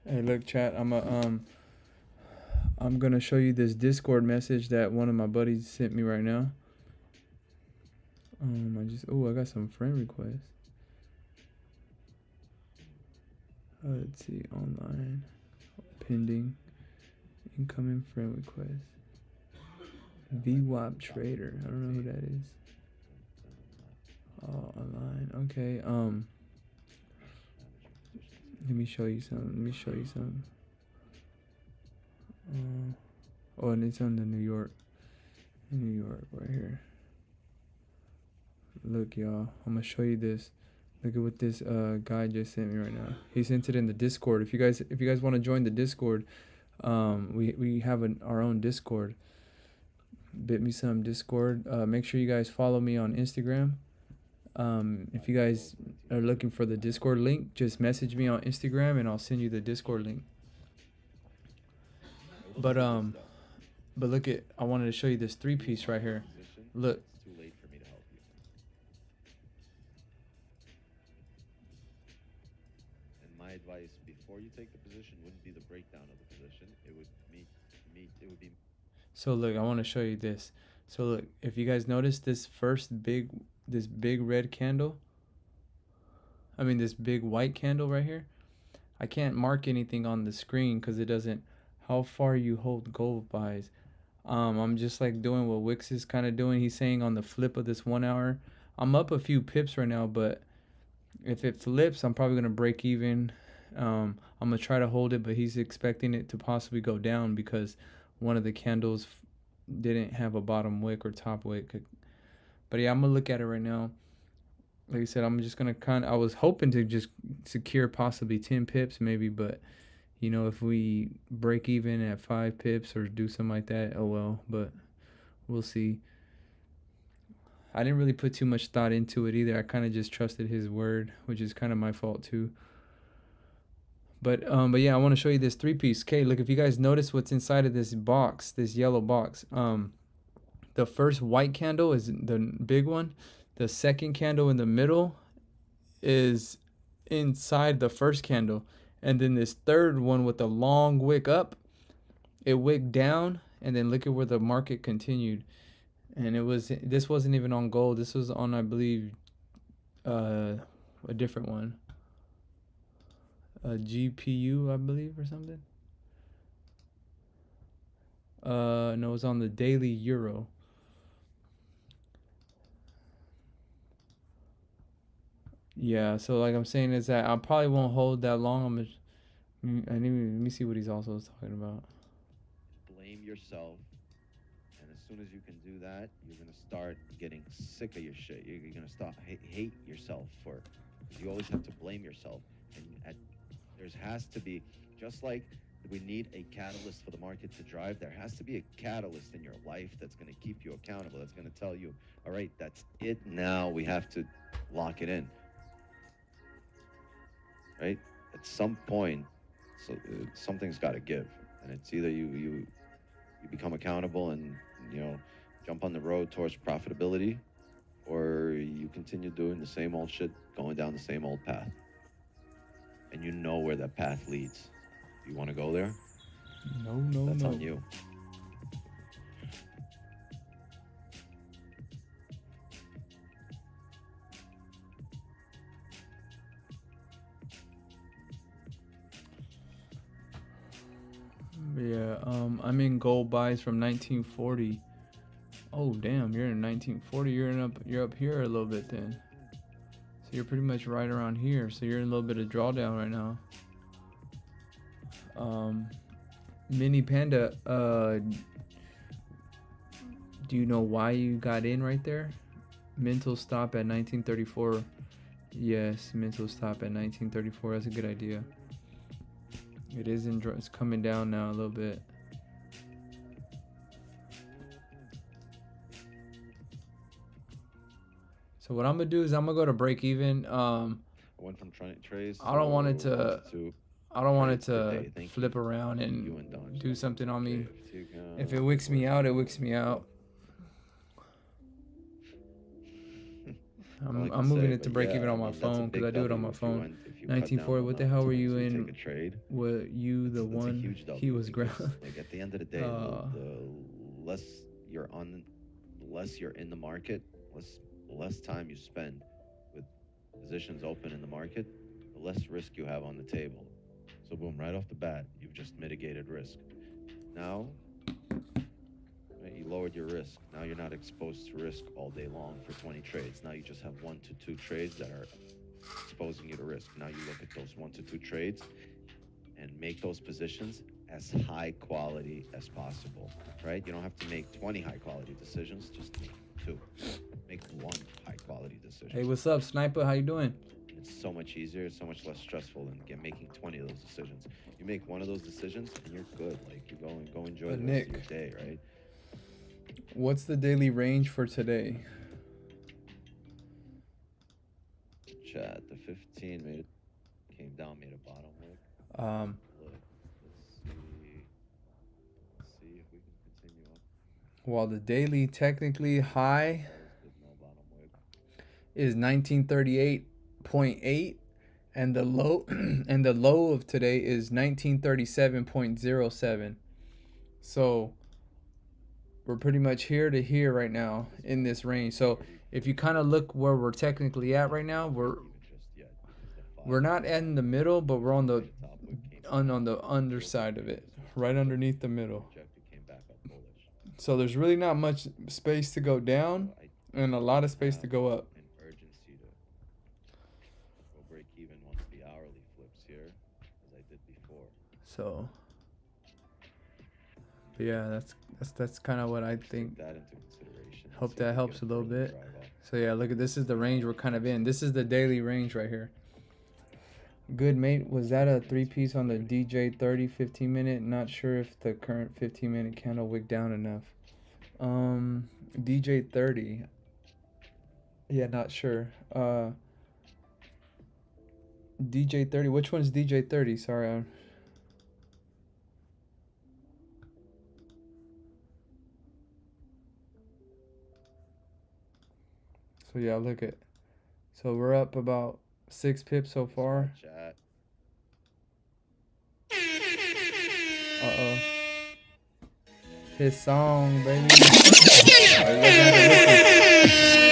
Hey, look, chat. I'm gonna show you this Discord message that one of my buddies sent me right now. I got some friend requests. Let's see, online, pending, incoming friend request. VWAP trader. I don't know who that is. Oh, online. Okay. Let me show you some. Oh, and it's on the New York right here. Look, y'all, I'm gonna show you this. Look at what this guy just sent me right now. He sent it in the Discord. If you guys want to join the Discord, we have our own Discord, bitmesone Discord. Make sure you guys follow me on Instagram. If you guys are looking for the Discord link, just message me on Instagram and I'll send you the Discord link. But look at, I wanted to show you this 3-piece right here. Look. It's too late for me to help you. And my advice before you take the position wouldn't be the breakdown of the position. It would be. So look, I want to show you this. So look, if you guys notice this big red candle, this big white candle right here, I can't mark anything on the screen because it doesn't, how far you hold gold buys. I'm just like doing what Wix is kind of doing. He's saying on the flip of this 1 hour, I'm up a few pips right now, but if it flips, I'm probably gonna break even. I'm gonna try to hold it, but he's expecting it to possibly go down because one of the candles didn't have a bottom wick or top wick. But yeah, I'm gonna look at it right now. Like I said, I'm just gonna I was hoping to just secure possibly 10 pips maybe, but you know, if we break even at 5 pips or do something like that, oh well. But we'll see. I didn't really put too much thought into it either. I kind of just trusted his word, which is kind of my fault too. But yeah, I want to show you this 3-piece. Okay, look, if you guys notice what's inside of this box, this yellow box. The first white candle is the big one. The second candle in the middle is inside the first candle, and then this third one with the long wick up, it wicked down, and then look at where the market continued. And this wasn't even on gold. This was on, I believe, a different one, a GPU, I believe, or something. No, it was on the daily euro. Yeah, so like I'm saying is that I probably won't hold that long. Let me see what he's also talking about. Blame yourself, and as soon as you can do that, you're gonna start getting sick of your shit. You're gonna stop hate yourself for, because you always have to blame yourself. And there has to be, just like we need a catalyst for the market to drive, there has to be a catalyst in your life that's going to keep you accountable, that's going to tell you, all right, that's it, now we have to lock it in, right? At some point, so something's got to give, and it's either you become accountable and, you know, jump on the road towards profitability, or you continue doing the same old shit, going down the same old path. And you know where that path leads. You want to go there? No, That's no. on you. Yeah, I'm in gold buys from 1940. Oh damn, you're in 1940. You're up here a little bit then. So you're pretty much right around here. So you're in a little bit of drawdown right now. Mini Panda, do you know why you got in right there? Mental stop at 1934. Yes, mental stop at 1934. That's a good idea. It is it's coming down now a little bit. So what I'm gonna do is I'm gonna go to break even. I went from trades. I don't want it to. I don't want it to flip around and do something on me. If it wicks me out, it wicks me out. I'm moving it to break even on my phone because I do it on my phone. 1940. What the hell were you in? Were you the one? He was ground. Like at the end of the day, the less you're in the market, less time you spend with positions open in the market, the less risk you have on the table. So boom, right off the bat, you've just mitigated risk. Now, right, you lowered your risk. Now you're not exposed to risk all day long for 20 trades. Now you just have 1 to 2 trades that are exposing you to risk. Now you look at those 1 to 2 trades and make those positions as high quality as possible, right? You don't have to make 20 high quality decisions, just make 2. Make 1 high quality decision. Hey, what's up, Sniper? How you doing? It's so much easier, it's so much less stressful than making 20 of those decisions. You make 1 of those decisions and you're good. Like, you go enjoy the rest of your day, right? What's the daily range for today? Chat, the 15 came down, made a bottom wick. Look, let's see if we can continue up. Well, the daily technically high is 1938.8, and the low of today is 1937.07. So we're pretty much here to here right now in this range. So if you kind of look where we're technically at right now, we're not in the middle, but we're on the underside of it, right underneath the middle. So there's really not much space to go down So I and a lot of space to have go up. an urgency to go break even once the hourly flips here, as I did before. So but yeah, that's kind of what I Just think. take that into consideration. and Hope see if that we helps get a little further bit. drive up. So yeah, look at this is the range we're kind of in. This is the daily range right here. Good mate, was that a 3-piece on the DJ 30 15-minute? Not sure if the current 15-minute candle wicked down enough. DJ 30. Yeah, not sure. DJ 30. Which one's DJ 30? Sorry. So yeah, look at. So we're up about 6 pips so far. Chat. Uh-oh. His song, baby. Alright, you guys have to listen.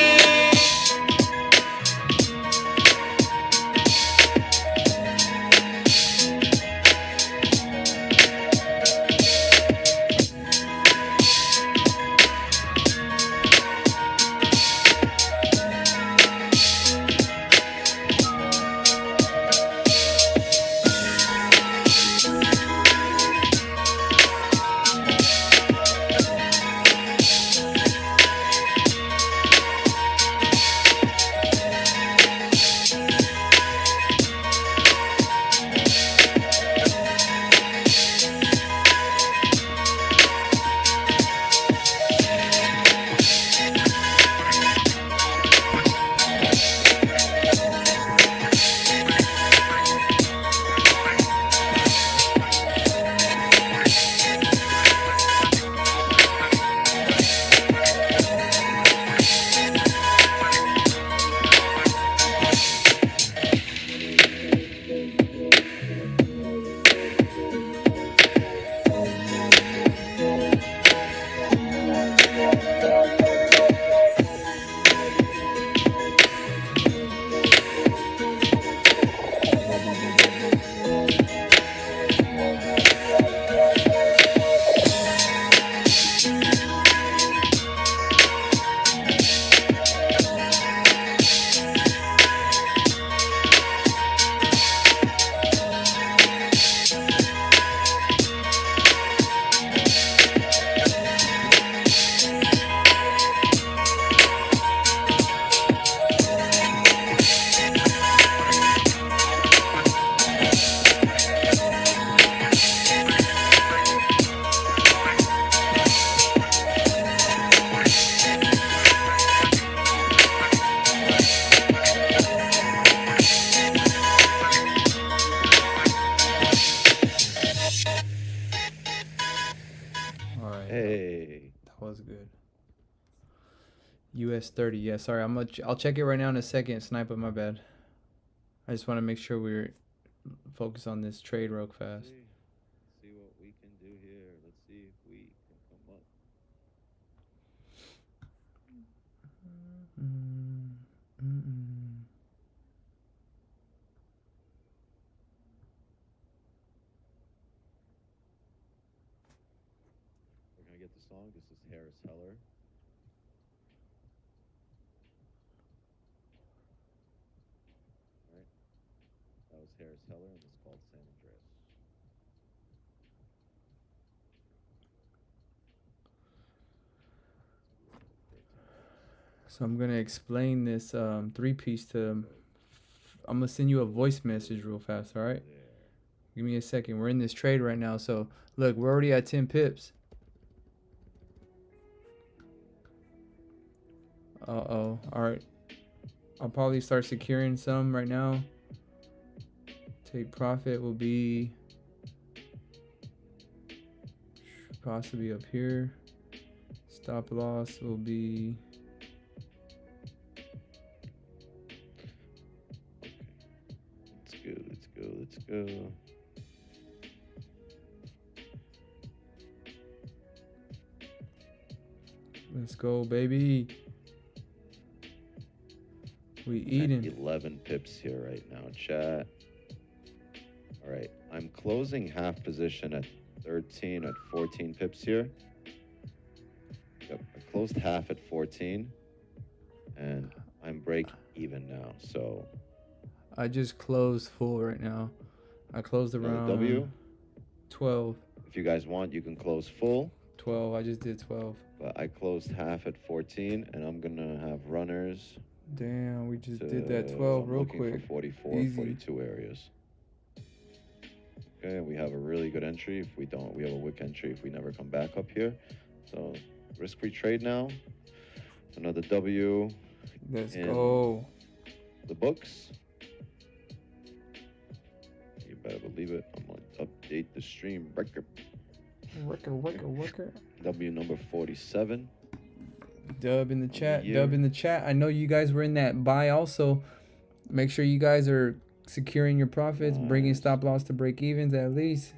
Alright. Hey. That was good. US 30. Yeah, sorry. I'll check it right now in a second. Sniper, my bad. I just want to make sure we're focused on this trade real fast. See what we can do here. Let's see if we can come up. We're gonna get the song. This is Harris Heller. Alright. That was Harris Heller, and it's called San Andreas. So I'm gonna explain this 3-piece to. I'm gonna send you a voice message real fast. All right. Give me a second. We're in this trade right now. So look, we're already at 10 pips. Uh-oh. All right. I'll probably start securing some right now. Take profit will be possibly up here. Stop loss will be. Let's go. Let's go, baby. We eating. 11 pips here right now, chat. All right, I'm closing half position at 13 at 14 pips here. closed half at 14, and I'm break even now. So I just closed full right now. I closed around W. 12. If you guys want, you can close full. 12. I just did 12. But I closed half at 14, and I'm gonna have runners. Damn, we just did that 12 real looking quick. for 44, Easy. 42 areas. Okay, we have a really good entry. If we don't, we have a wick entry if we never come back up here. So risk-free trade now. Another W. Let's in go. the books. You better believe it. I'm gonna update the stream record. Worker. W number 47. Dub in the chat. year. Dub in the chat. I know you guys were in that buy also. Make sure you guys are securing your profits, bringing Nice. stop loss to break evens at least.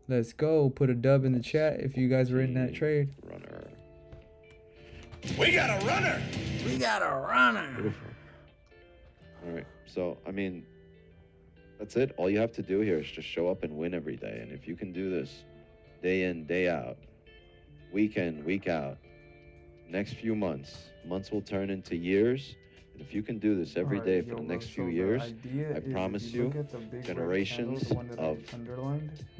Let's go. Put a dub in the chat if you guys were in that trade. Runner. We got a runner. We got a runner. Beautiful. All right. So, I mean, that's it. All you have to do here is just show up and win every day. And if you can do this day in, day out, week in, week out, next few months will turn into years. And if you can do this every day for the next few years, I promise you, generations of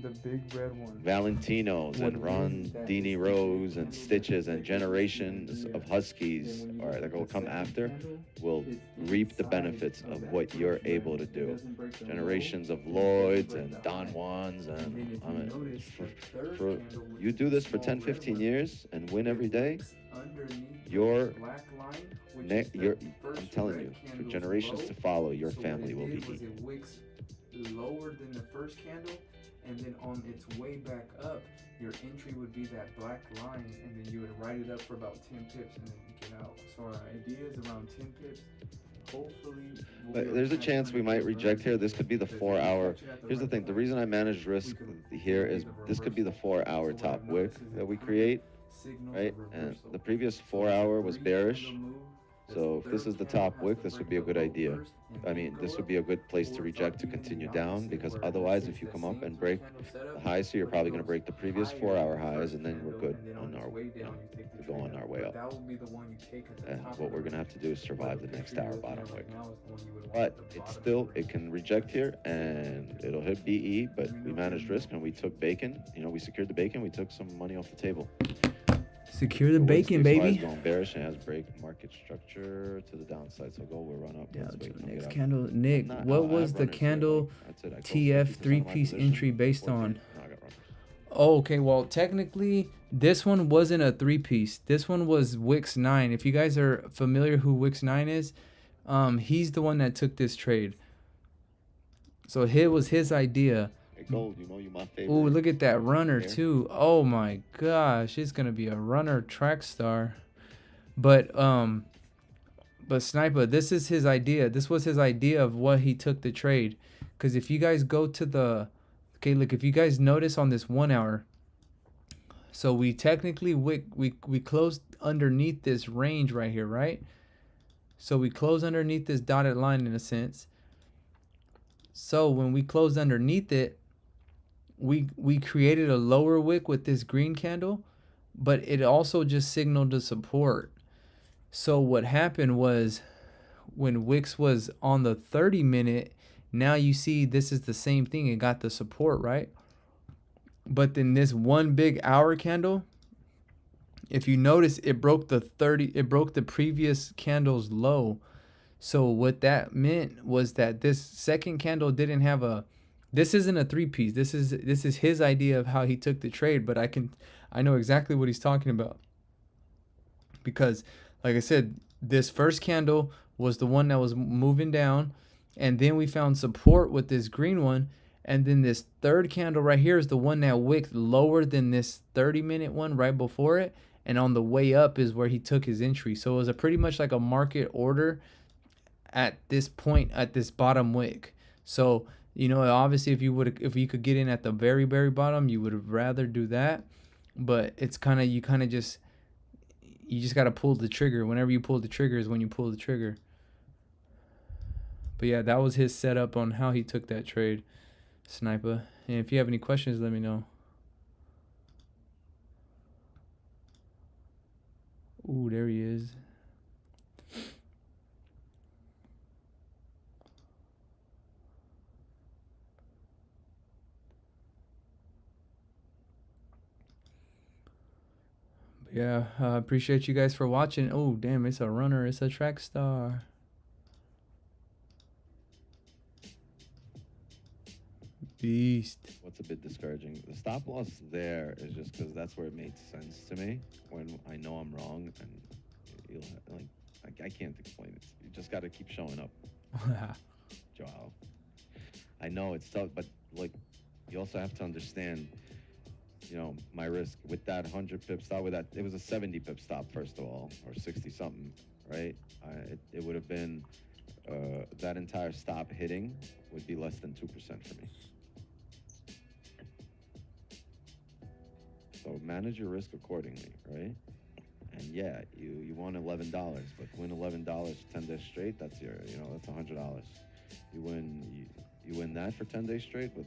the big red one. Valentinos and Rondini Rose and Stitches and generations of Huskies that will come after will reap the benefits of what you're able to do. Generations of Lloyds and Don Juans and for you do this for 10, 15 years and win every day, I'm telling you, for generations to follow, your family will be eaten. Lower than the first candle, and then on its way back up, your entry would be that black line, and then you would write it up for about 10 pips and then get out. So our idea is around 10 pips. Hopefully, but there's a chance we might reject here. This could be the 4-hour. Here's the thing. The reason I manage risk here is this could be the 4-hour top wick that we create, right? And the previous 4-hour was bearish. So if this is the top wick, this would be a good idea. I mean, this would be a good place to reject to continue down, because otherwise, if you come up and break the highs here, you're probably going to break the previous 4-hour highs, and then we're good on our way, to go on our way up. And what we're going to have to do is survive the next hour bottom wick. But it can reject here, and it'll hit BE, but we managed risk, and we took bacon. We secured the bacon. We took some money off the table. Secure the bacon, baby. Going bearish and has break market structure to the downside. So we'll run up. Yeah, next candle. Nick, what was the candle TF 3-piece entry based on? Oh, okay, well, technically, this one wasn't a 3-piece. This one was Wix 9. If you guys are familiar who Wix 9 is, he's the one that took this trade. So it was his idea. Gold, you my favorite. Ooh, look at that runner too. Oh my gosh, it's gonna be a runner track star. But Sniper, this is his idea. This was his idea of what he took the trade. Because if you guys go to the, okay, look, if you guys notice on this 1 hour, so we technically we closed underneath this range right here, right? So we closed underneath this dotted line in a sense. So when we closed underneath it, we created a lower wick with this green candle, but it also just signaled the support. So what happened was when Wix was on the 30-minute, now you see this is the same thing. It got the support, right? But then this one big hour candle, if you notice, it broke the previous candle's low. So what that meant was that this second candle didn't have this isn't a 3-piece. This is his idea of how he took the trade, but I know exactly what he's talking about. Because like I said, this first candle was the one that was moving down, and then we found support with this green one, and then this third candle right here is the one that wicked lower than this 30-minute one right before it, and on the way up is where he took his entry. So it was pretty much like a market order at this point, at this bottom wick. So obviously if you could get in at the very bottom, you would rather do that, but it's you just got to pull the trigger. Whenever you pull the trigger is when you pull the trigger. But yeah, that was his setup on how he took that trade, Sniper. And if you have any questions, let me know. Ooh, there he is. Yeah, appreciate you guys for watching. Oh, damn, it's a runner. It's a track star. Beast. What's a bit discouraging? The stop loss there is just because that's where it made sense to me when I know I'm wrong, and you'll I can't explain it. You just got to keep showing up, Joao. I know it's tough, but like you also have to understand, you know, my risk with that 100 pip stop. With that, it was a 70 pip stop first of all, or 60 something, right? It would have been that entire stop hitting would be less than 2% for me. So manage your risk accordingly, right? And yeah, you won $11, but win $11 10 days straight. That's your, you know, that's $100. You win that for 10 days straight with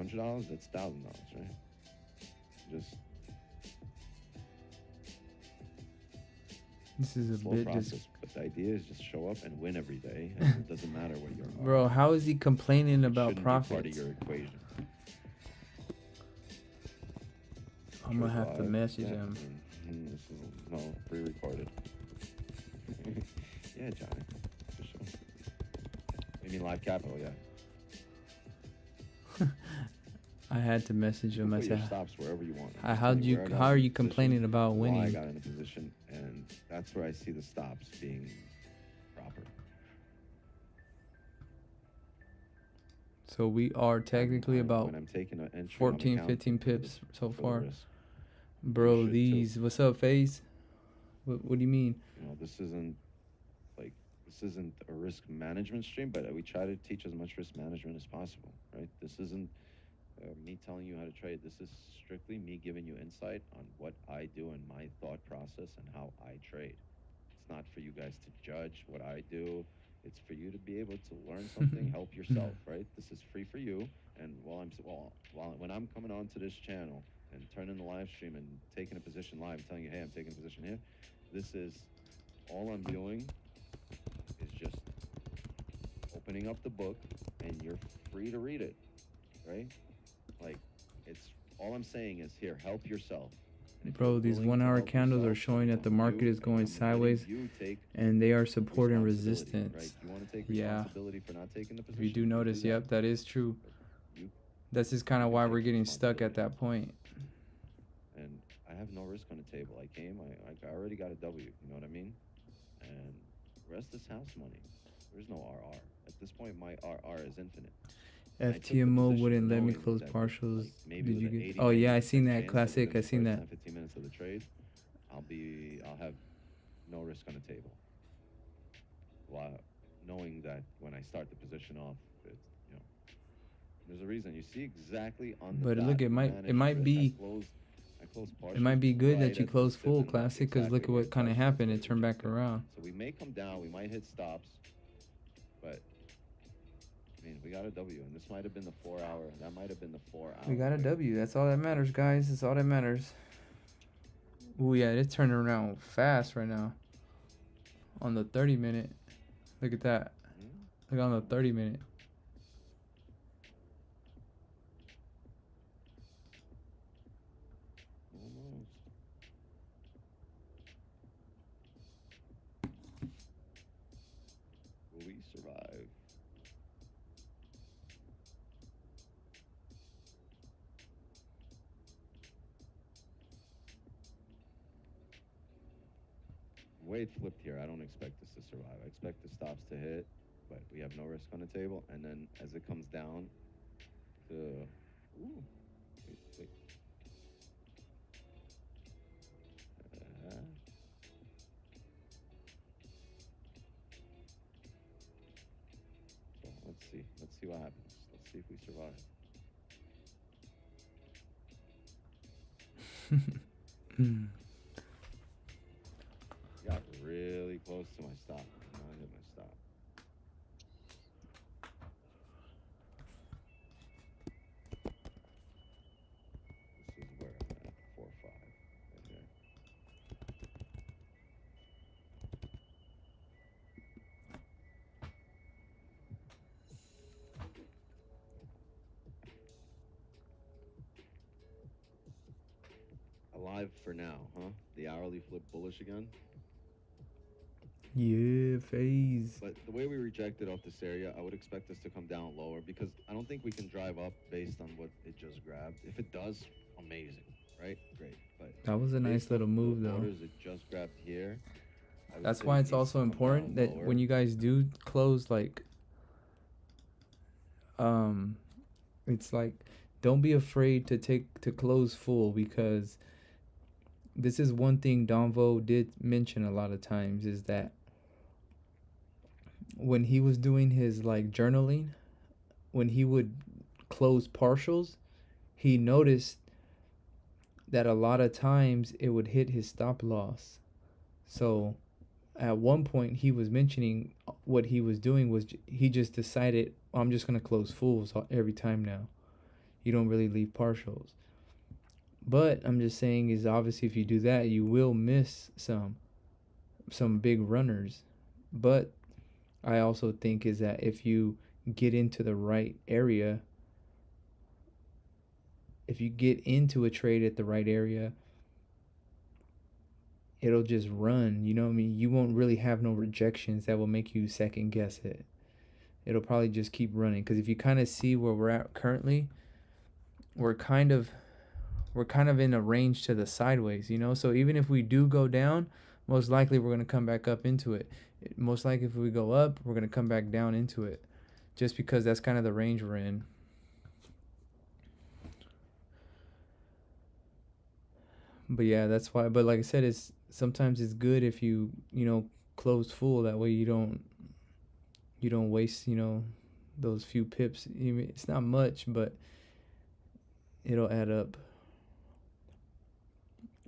$100. That's $1,000, right? Just This is a slow bit process, just. but the idea is just show up and win every day. And it doesn't matter what your Bro, how is he complaining about shouldn't be part of profits? your equation. I'm gonna have to message him. This is no pre-recorded. Yeah, Johnny, for sure. You mean live capital? Yeah. I had to message him. I Put your said, stops wherever you want. how are you position, complaining about why I winning? got in a position, and that's where I see the stops being proper. So we are technically about when I'm taking an entry 14, on 15 pips so for the far. risk. Bro, should these, what's up, FaZe? What do you mean? You know, this isn't a risk management stream, but we try to teach as much risk management as possible, right? This isn't me telling you how to trade. This is strictly me giving you insight on what I do and my thought process and how I trade. It's not for you guys to judge what I do. It's for you to be able to learn something, help yourself, right? This is free for you. And when I'm coming onto this channel and turning the live stream and taking a position live and telling you, hey, I'm taking a position here, this is all I'm doing is just opening up the book, and you're free to read it, right? Like, it's all I'm saying is here, help yourself. Bro, these 1 hour candles are showing that the market is going sideways and they are supporting resistance. Right? You want to take Yeah. responsibility for not taking the position. We do notice, yep, that is true. This is kind of why we're getting stuck at that point. And I have no risk on the table. I came, I already got a W, you know what I mean? And the rest is house money. There's no RR. At this point, my RR is infinite. FTMO wouldn't let me close partials. Did you get? Oh yeah, I seen that classic. I seen that. 15 minutes of the trade, I'll have no risk on the table. While knowing that when I start the position off, it's, you know, there's a reason. You see exactly on the. But dot, look, it might be. I close It might be good right that you at close the full dip, and classic, because look at exactly what kind of where it happened. It touches turned the back dip. around. So we may come down. We might hit stops, but. I mean, we got a W, and this might have been the 4 hour. That might have been the 4 hour. We got a W. That's all that matters, guys. That's all that matters. Oh yeah, it's turning around fast right now. On the 30-minute. Look at that. Look on the 30-minute. Almost. Will we survive? The way it flipped here, I don't expect this to survive. I expect the stops to hit, but we have no risk on the table. And then as it comes down to, ooh, wait. So let's see what happens. Let's see if we survive. Got really close to my stop. Now I hit my stop. This is where I'm at, 4-5, right there. live for now, huh? The hourly flip bullish again. Yeah, phase. But the way we rejected off this area, I would expect us to come down lower because I don't think we can drive up based on what it just grabbed. If it does, amazing, right? Great. But That was a nice based little off move the though. orders it just grabbed here, I would That's say why it it's needs to also come important down that lower. when you guys do close, like, it's like, don't be afraid to close full, because this is one thing Donvo did mention a lot of times, is that when he was doing his like journaling, when he would close partials, he noticed that a lot of times it would hit his stop loss. So at one point he was mentioning what he was doing was he just decided, I'm just going to close fulls every time now. You don't really leave partials. But I'm just saying is obviously if you do that, you will miss some big runners. But I also think is that if you get into the right area, if you get into a trade at the right area, it'll just run. You know what I mean? You won't really have no rejections that will make you second guess it. It'll probably just keep running, because if you kind of see where we're at currently, we're kind of in a range to the sideways, you know? So even if we do go down, most likely we're going to come back up into it. Most likely if we go up, we're going to come back down into it, just because that's kind of the range we're in. But yeah, that's why. But like I said, it's sometimes it's good if you close full. That way you don't waste those few pips. It's not much, but it'll add up.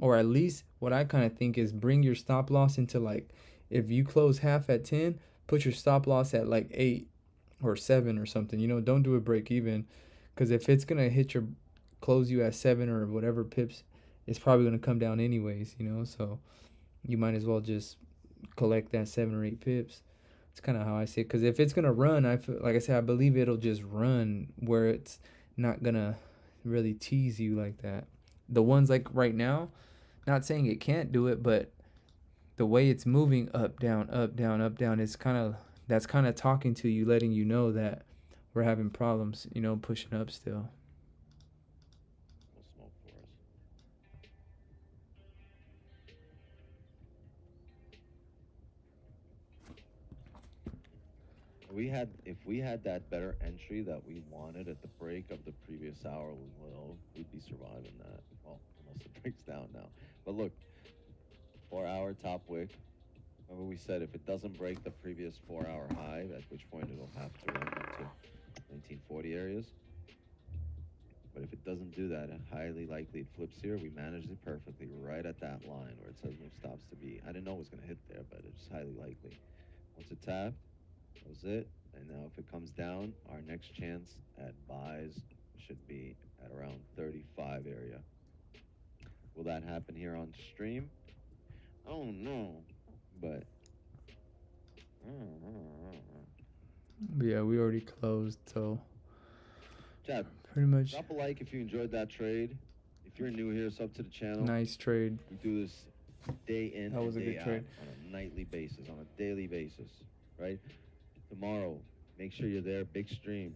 Or at least what I kind of think is bring your stop loss into, like, if you close half at 10, put your stop loss at like 8 or 7 or something. Don't do a break even, because if it's gonna close you at 7 or whatever pips, it's probably gonna come down anyways. So you might as well just collect that 7 or 8 pips. It's kind of how I see it. Because if it's gonna run, I feel, like I said, I believe it'll just run where it's not gonna really tease you like that. The ones like right now, not saying it can't do it, but the way it's moving up, down, up, down, up, down, is that's kind of talking to you, letting you know that we're having problems, pushing up still. No smoke for us. If we had that better entry that we wanted at the break of the previous hourly low, we'd be surviving that. Well, unless it breaks down now. But look, 4-hour top wick. Remember we said if it doesn't break the previous 4-hour high, at which point it'll have to run into 1940 areas. But if it doesn't do that, highly likely it flips here. We managed it perfectly right at that line where it says move stops to be. I didn't know it was going to hit there, but it's highly likely. Once it tapped, that was it. And now if it comes down, our next chance at buys should be at around 35 area. Will that happen here on stream? Oh no, but But yeah, we already closed, so Chad, pretty much drop a like if you enjoyed that trade. If you're new here, sub to the channel. nice trade. We do this day in That was and a day good out trade. on a nightly basis, on a daily basis, right? Tomorrow, make sure you're there. Big stream,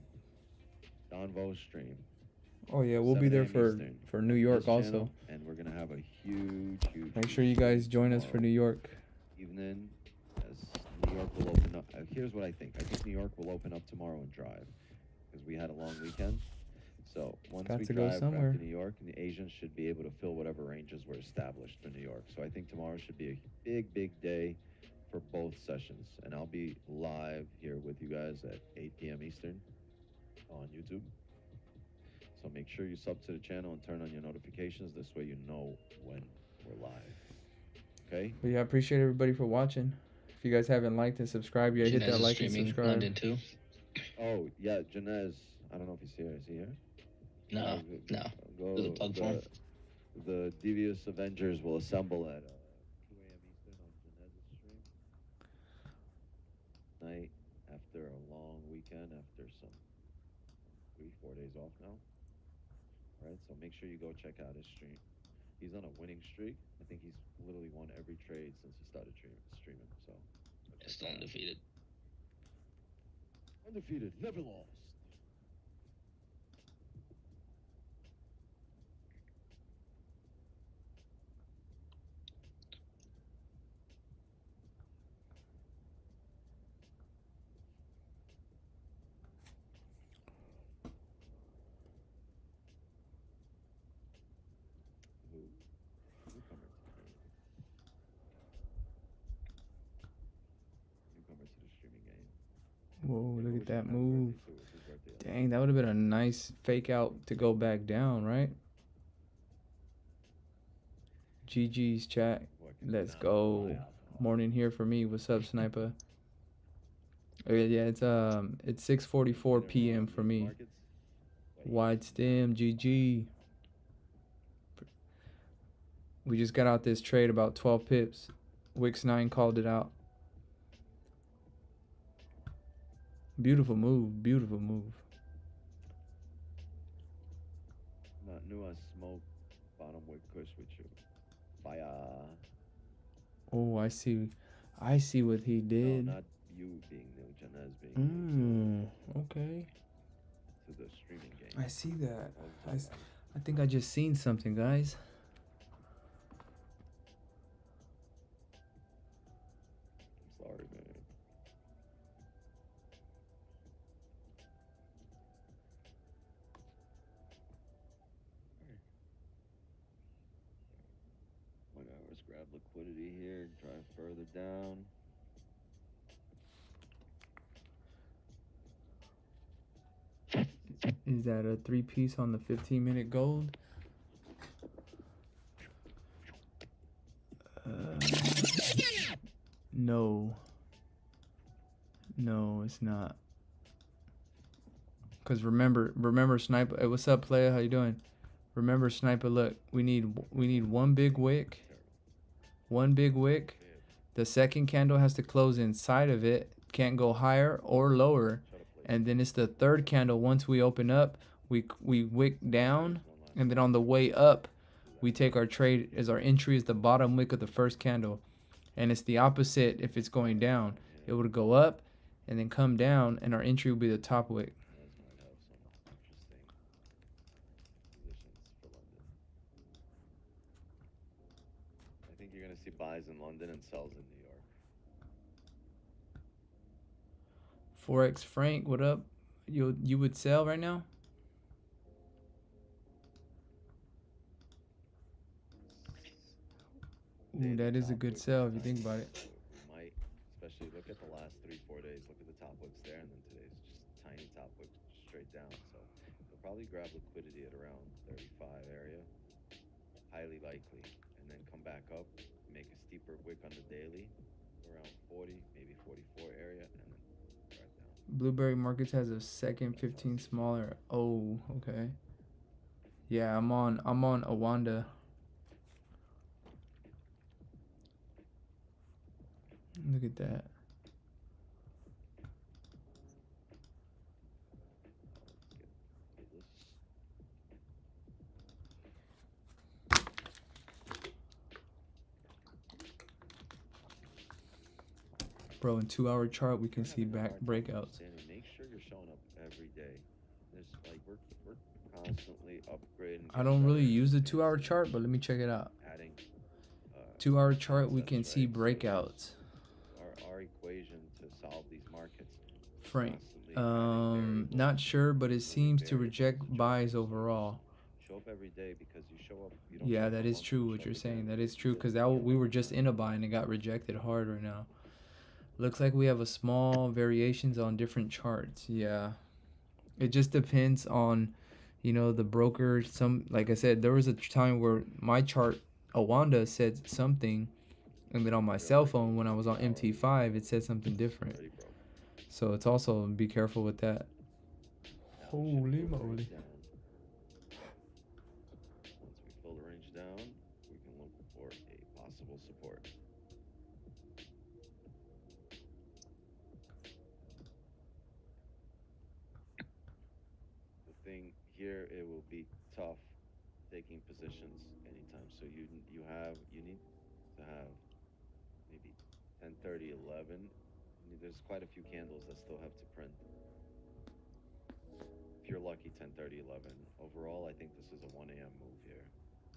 Don Vo's stream. Oh yeah, we'll be 7 there a.m. for Eastern for New on York this also. channel, and we're gonna have a huge. Make sure you guys join us for New York. Evening, as New York will open up. Here's what I think. I think New York will open up tomorrow and drive, because we had a long weekend. So once Got we to go drive back somewhere. to New York, and the Asians should be able to fill whatever ranges were established for New York. So I think tomorrow should be a big, big day for both sessions. And I'll be live here with you guys at 8 p.m. Eastern on YouTube. So make sure you sub to the channel and turn on your notifications. This way you know when we're live. Okay? But yeah, I appreciate everybody for watching. If you guys haven't liked and subscribed yet, hit that Janez is like and streaming subscribe. London too. Oh, yeah, Janez. I don't know if he's here. Is he here? No, no. Go, There's a plug for him. the Devious Avengers will assemble at 2 a.m. Eastern on Janez's stream. Night after a long weekend, after some 3-4 days off now. All right, so make sure you go check out his stream. He's on a winning streak. I think he's literally won every trade since he started streaming. So Still undefeated. undefeated, never lost. Newcomer to the streaming game. Whoa, look at that Happy move. birthday, too. It's his birthday yesterday. Dang, that would have been a nice fake out to go back down, right? GG's chat. Let's go. Morning here for me. What's up, Sniper? Yeah, it's 6:44 p.m. for me. Wide stem, GG. We just got out this trade about 12 pips. Wix 9 called it out. Beautiful move, beautiful move. Not new, I smoke bottom with Kush with you. Fire. Oh, I see what he did. No, not you being new, Janez being new. Okay. To the streaming game. I see that. I think I just seen something, guys. I'm sorry, man. My God, let's grab liquidity here, drive further down. Is that a 3-piece on the 15-minute gold? No. No, it's not. Cause remember, Sniper. Hey, what's up, player? How you doing? Remember, Sniper. Look, we need one big wick. One big wick. The second candle has to close inside of it. Can't go higher or lower. And then it's the third candle. Once we open up, we wick down, and then on the way up, we take our trade as our entry is the bottom wick of the first candle, and it's the opposite if it's going down. It would go up, and then come down, and our entry will be the top wick. I think you're gonna see buys in London and sells in New York. Forex Frank, what up? You would sell right now? Ooh, that is a good sell if you think about it. We might, especially look at the last 3-4 days. Look at the top wicks there, and then today's just tiny top wick straight down. So you'll probably grab liquidity at around 35 area, highly likely, and then come back up, make a steeper wick on the daily, around 40, maybe 44 area, and then right down. Blueberry Markets has a second 15 smaller. Oh, okay. Yeah, I'm on Awanda. Look at that. Bro, in 2-hour chart, we can see back breakouts. Make sure you're showing up every day. There's like we're constantly upgrading. I don't really use the 2-hour chart, but let me check it out. Adding 2-hour chart, we can see breakouts. Our equation to solve these markets. Frank, not sure, but it seems to reject buys overall. Show up every day because you show up. Yeah, that is true what you're saying. That is true because we were just in a buy and it got rejected hard right now. Looks like we have a small variations on different charts. Yeah, it just depends on, the broker. Like I said, there was a time where my chart, Awanda, said something, and then on my cell phone when I was on MT5, it said something different. So it's also be careful with that. Holy moly. Once we fill the range down, we can look for a possible support. The thing here, it will be tough taking positions anytime. So 10:30, 11. There's quite a few candles that still have to print. If you're lucky, 10:30, 11. Overall, I think this is a 1 a.m. move here.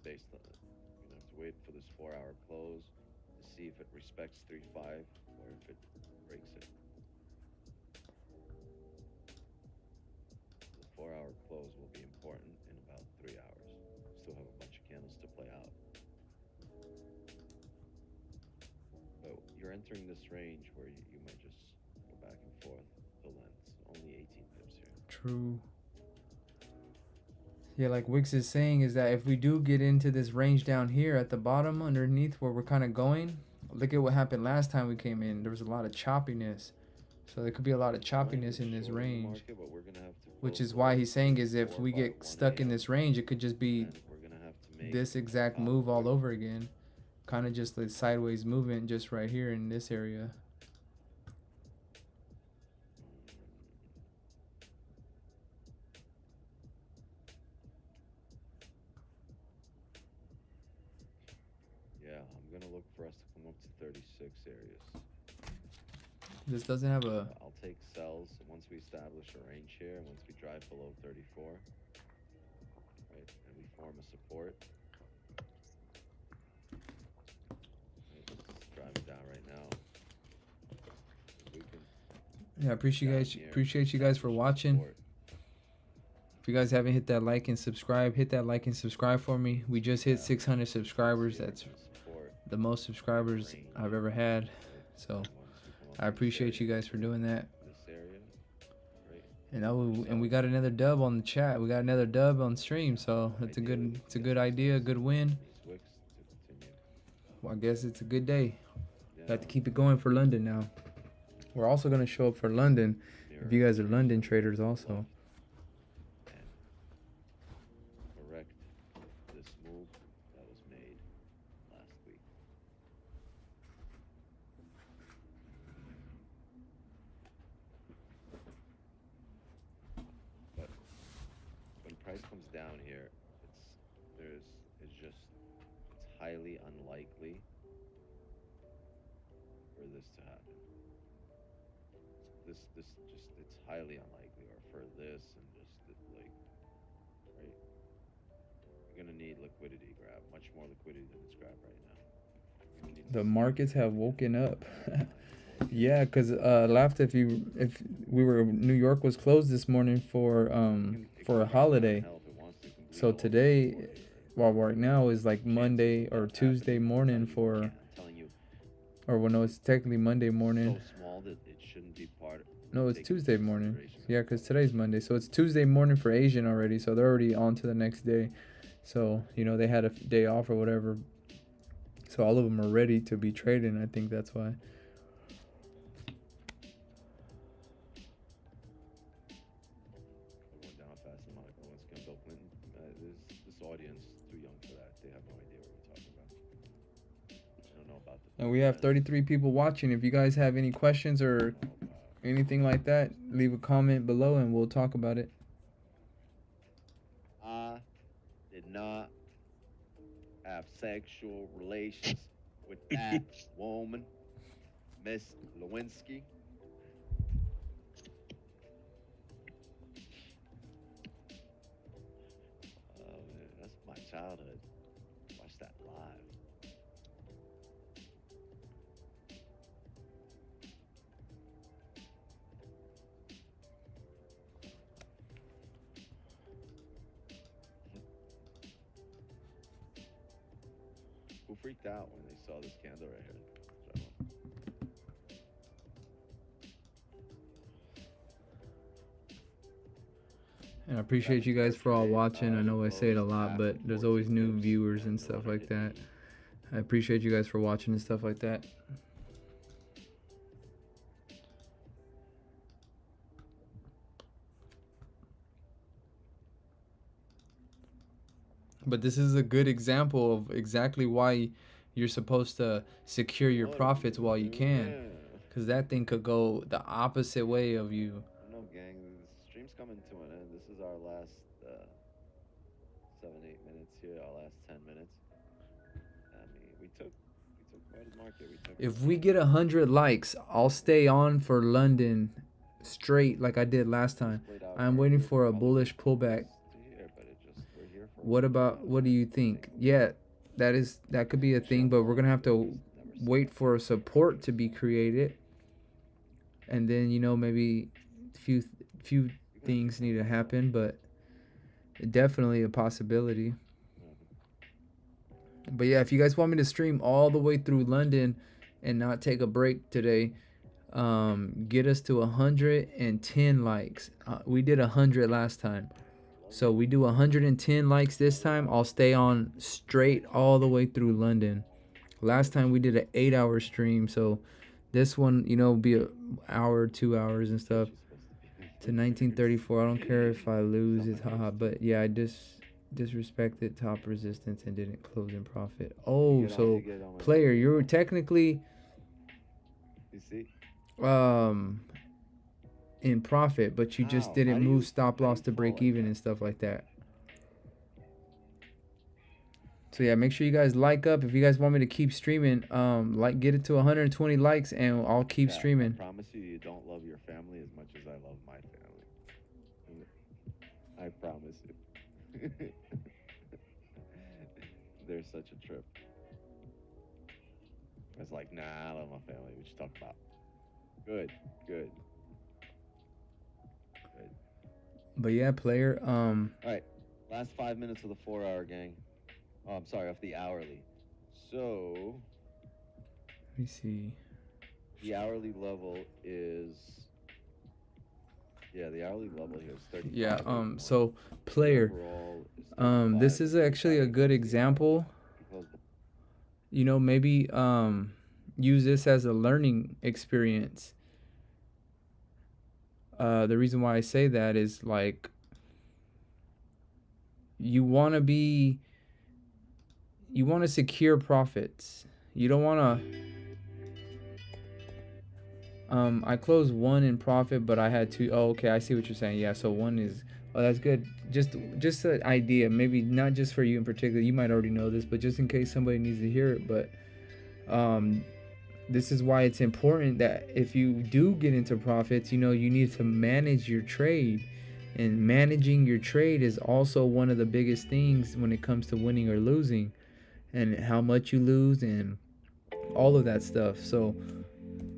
Based on it, you're gonna have to wait for this 4-hour close to see if it respects 3.5 or if it breaks it. The 4-hour close will be important in about 3 hours. Still have a bunch of candles to play out. But you're entering this range where you might just go back and forth till then. It's only 18 pips here. True. Yeah, like Wix is saying, is that if we do get into this range down here at the bottom underneath where we're kind of going, look at what happened last time we came in. There was a lot of choppiness. So there could be a lot of choppiness in this range. Which is why he's saying is if we get stuck in this range, it could just be this exact move all over again. Kind of just the sideways movement just right here in this area. Yeah, I'm gonna look for us to come up to 36 areas. This doesn't have a... I'll take sells once we establish a range here, and once we drive below 34, right, and we form a support. Right, it's driving down right now. We can. Yeah, appreciate you guys for watching. Support. If you guys haven't hit that like and subscribe, hit that like and subscribe for me. We just hit 600 subscribers. That's the most subscribers I've ever had. So I appreciate you guys for doing that. And we got another dub on the chat. We got another dub on stream, so it's a good idea, a good win. Well, I guess it's a good day. Got to keep it going for London now. We're also gonna show up for London if you guys are London traders also. Correct this move that was made last week. But when price comes down here, it's highly unlikely for this to happen. It's highly unlikely, or for this and just like, right? You're gonna need liquidity grab, much more liquidity than this grab right now. The markets have woken up. Yeah, because laughed if we were New York was closed this morning for a holiday. So today, well, right now is like Monday or Tuesday morning for, or well, no, it's technically Monday morning. No, it's Tuesday morning. Yeah, because today's Monday, so it's Tuesday morning for Asian already. So they're already on to the next day. So you know they had a day off or whatever. So all of them are ready to be trading. I think that's why. This audience too young for that. They have no idea what we're talking about. I don't know about the. And we have 33 people watching. If you guys have any questions or anything like that, leave a comment below and we'll talk about it. I did not have sexual relations with that woman, Miss Lewinsky. Oh man, that's my childhood. Watch that live. Who freaked out when they saw this candle right here? And I appreciate you guys for all watching. I know I say it a lot, but there's always new viewers and stuff like that. I appreciate you guys for watching and stuff like that. But this is a good example of exactly why you're supposed to secure your profits while you can. Because that thing could go the opposite way of you. No, gang, the stream's coming to an end. This is our last 7-8 minutes here, our last 10 minutes. I mean, we took If we get 100 likes, I'll stay on for London straight like I did last time. I'm waiting for a bullish pullback. What do you think? Yeah, that could be a thing, but we're gonna have to wait for support to be created, and then maybe few things need to happen, but definitely a possibility. But yeah, if you guys want me to stream all the way through London and not take a break today, get us to 110 likes. We did 100 last time, so we do 110 likes this time. I'll stay on straight all the way through London. Last time we did an 8-hour stream, so this one will be an hour, 2 hours and stuff. To 1934. I don't care if I lose, it's haha. But yeah, I disrespected top resistance and didn't close in profit. Oh, so player, you're technically in profit, but you just didn't move stop loss to break even and stuff like that. So yeah, make sure you guys like up. If you guys want me to keep streaming, get it to 120 likes and I'll keep streaming. I promise you don't love your family as much as I love my family. I promise you. There's such a trip. It's like, nah, I love my family. What you talk about? Good. But yeah, player. All right, last 5 minutes of the 4-hour, gang. Oh, I'm sorry, of the hourly. So, let me see. The hourly level is. Yeah, the hourly level here is 30. Yeah. So player. This is actually a good example. Maybe use this as a learning experience. The reason why I say that is like you want to secure profits. You don't want to. I closed one in profit, but I had two. Oh, okay, I see what you're saying. Yeah, so one is. Oh, that's good. Just an idea. Maybe not just for you in particular. You might already know this, but just in case somebody needs to hear it. But this is why it's important that if you do get into profits, you need to manage your trade. And managing your trade is also one of the biggest things when it comes to winning or losing, and how much you lose and all of that stuff. So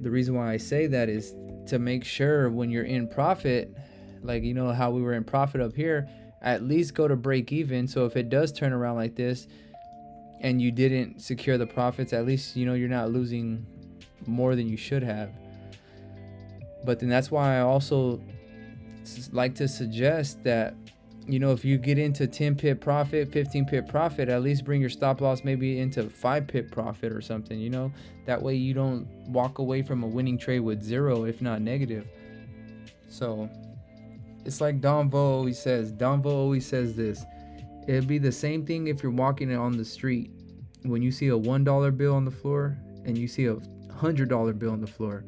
the reason why I say that is to make sure when you're in profit, like how we were in profit up here, at least go to break even. So if it does turn around like this and you didn't secure the profits, at least you're not losing more than you should have. But then that's why I also like to suggest that if you get into 10 pip profit, 15 pip profit, at least bring your stop loss maybe into 5 pip profit or something. That way you don't walk away from a winning trade with zero, if not negative. So it's like Donvo always says. Donvo always says this. It'd be the same thing if you're walking on the street. When you see a $1 bill on the floor and you see a $100 bill on the floor,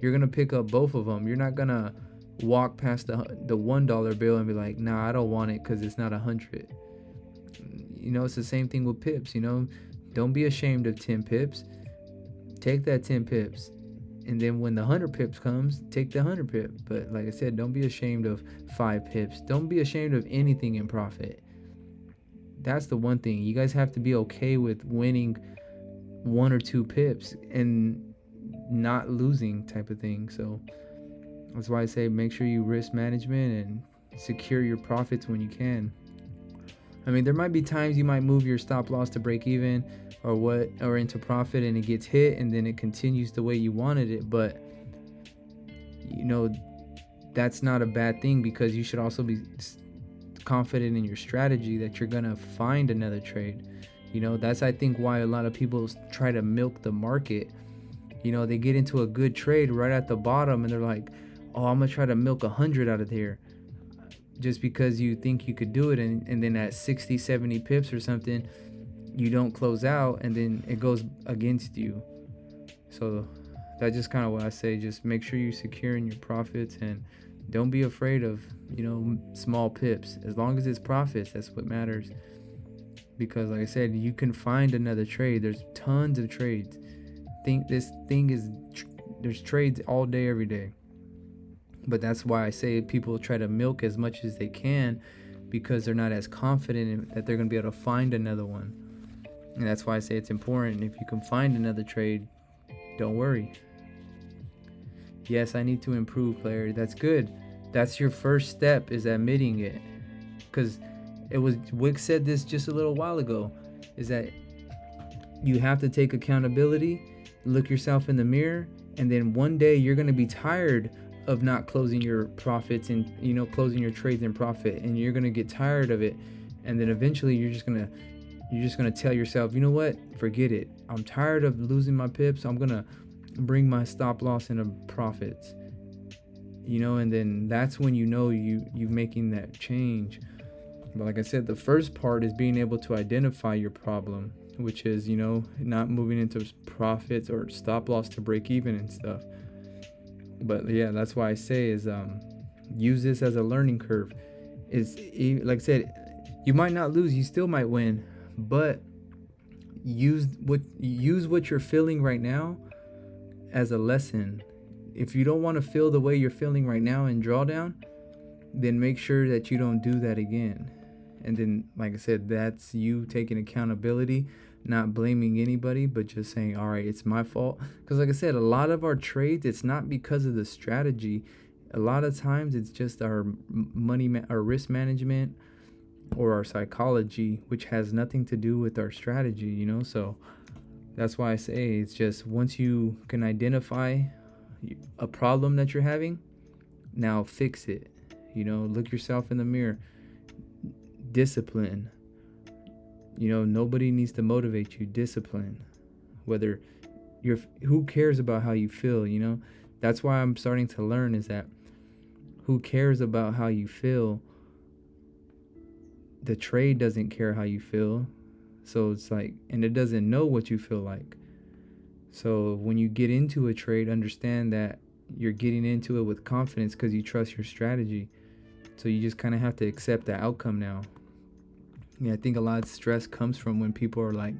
you're gonna pick up both of them. You're not gonna walk past the $1 bill and be like, nah, I don't want it because it's not 100. It's the same thing with pips. Don't be ashamed of 10 pips. Take that 10 pips, and then when the 100 pips comes, take the 100 pip. But like I said, don't be ashamed of 5 pips. Don't be ashamed of anything in profit. That's the one thing. You guys have to be okay with winning 1 or 2 pips and not losing, type of thing. So that's why I say make sure you risk management and secure your profits when you can. I mean, there might be times you might move your stop loss to break even or into profit and it gets hit and then it continues the way you wanted it. But that's not a bad thing, because you should also be confident in your strategy that you're gonna find another trade. That's I think why a lot of people try to milk the market. They get into a good trade right at the bottom and they're like, oh, I'm gonna try to milk 100 out of here, just because you think you could do it, and then at 60, 70 pips or something, you don't close out and then it goes against you. So that's just kind of what I say. Just make sure you're securing your profits and don't be afraid of small pips. As long as it's profits, that's what matters. because like I said, you can find another trade. There's tons of trades. There's trades all day, every day. But that's why I say people try to milk as much as they can, because they're not as confident that they're going to be able to find another one. And that's why I say it's important. If you can find another trade, don't worry. Yes, I need to improve, player. That's good. That's your first step, is admitting it. Because Wick said this just a little while ago, is that you have to take accountability, look yourself in the mirror, and then one day you're going to be tired of not closing your profits and, you know, closing your trades in profit, and you're going to get tired of it. And then eventually you're just going to tell yourself, you know what, forget it. I'm tired of losing my pips. I'm going to bring my stop loss into profits, you know, and then that's when you know you making that change. But like I said, the first part is being able to identify your problem, which is, you know, not moving into profits or stop loss to break even and stuff. But yeah, that's why I say is use this as a learning curve. Is like I said, you might not lose, you still might win, but use what you're feeling right now as a lesson. If you don't want to feel the way you're feeling right now in drawdown, then make sure that you don't do that again. And then, like I said, that's you taking accountability, not blaming anybody, but just saying, all right, it's my fault. Because like I said, a lot of our trades, it's not because of the strategy. A lot of times it's just our our risk management or our psychology, which has nothing to do with our strategy, you know? So that's why I say it's just, once you can identify a problem that you're having, now fix it. You know, look yourself in the mirror. Discipline. You know, nobody needs to motivate you. Discipline. Whether who cares about how you feel, you know? That's why I'm starting to learn, is that who cares about how you feel? The trade doesn't care how you feel. So it's like, and it doesn't know what you feel like. So when you get into a trade, understand that you're getting into it with confidence because you trust your strategy. So you just kind of have to accept the outcome now. Yeah, I think a lot of stress comes from when people are like,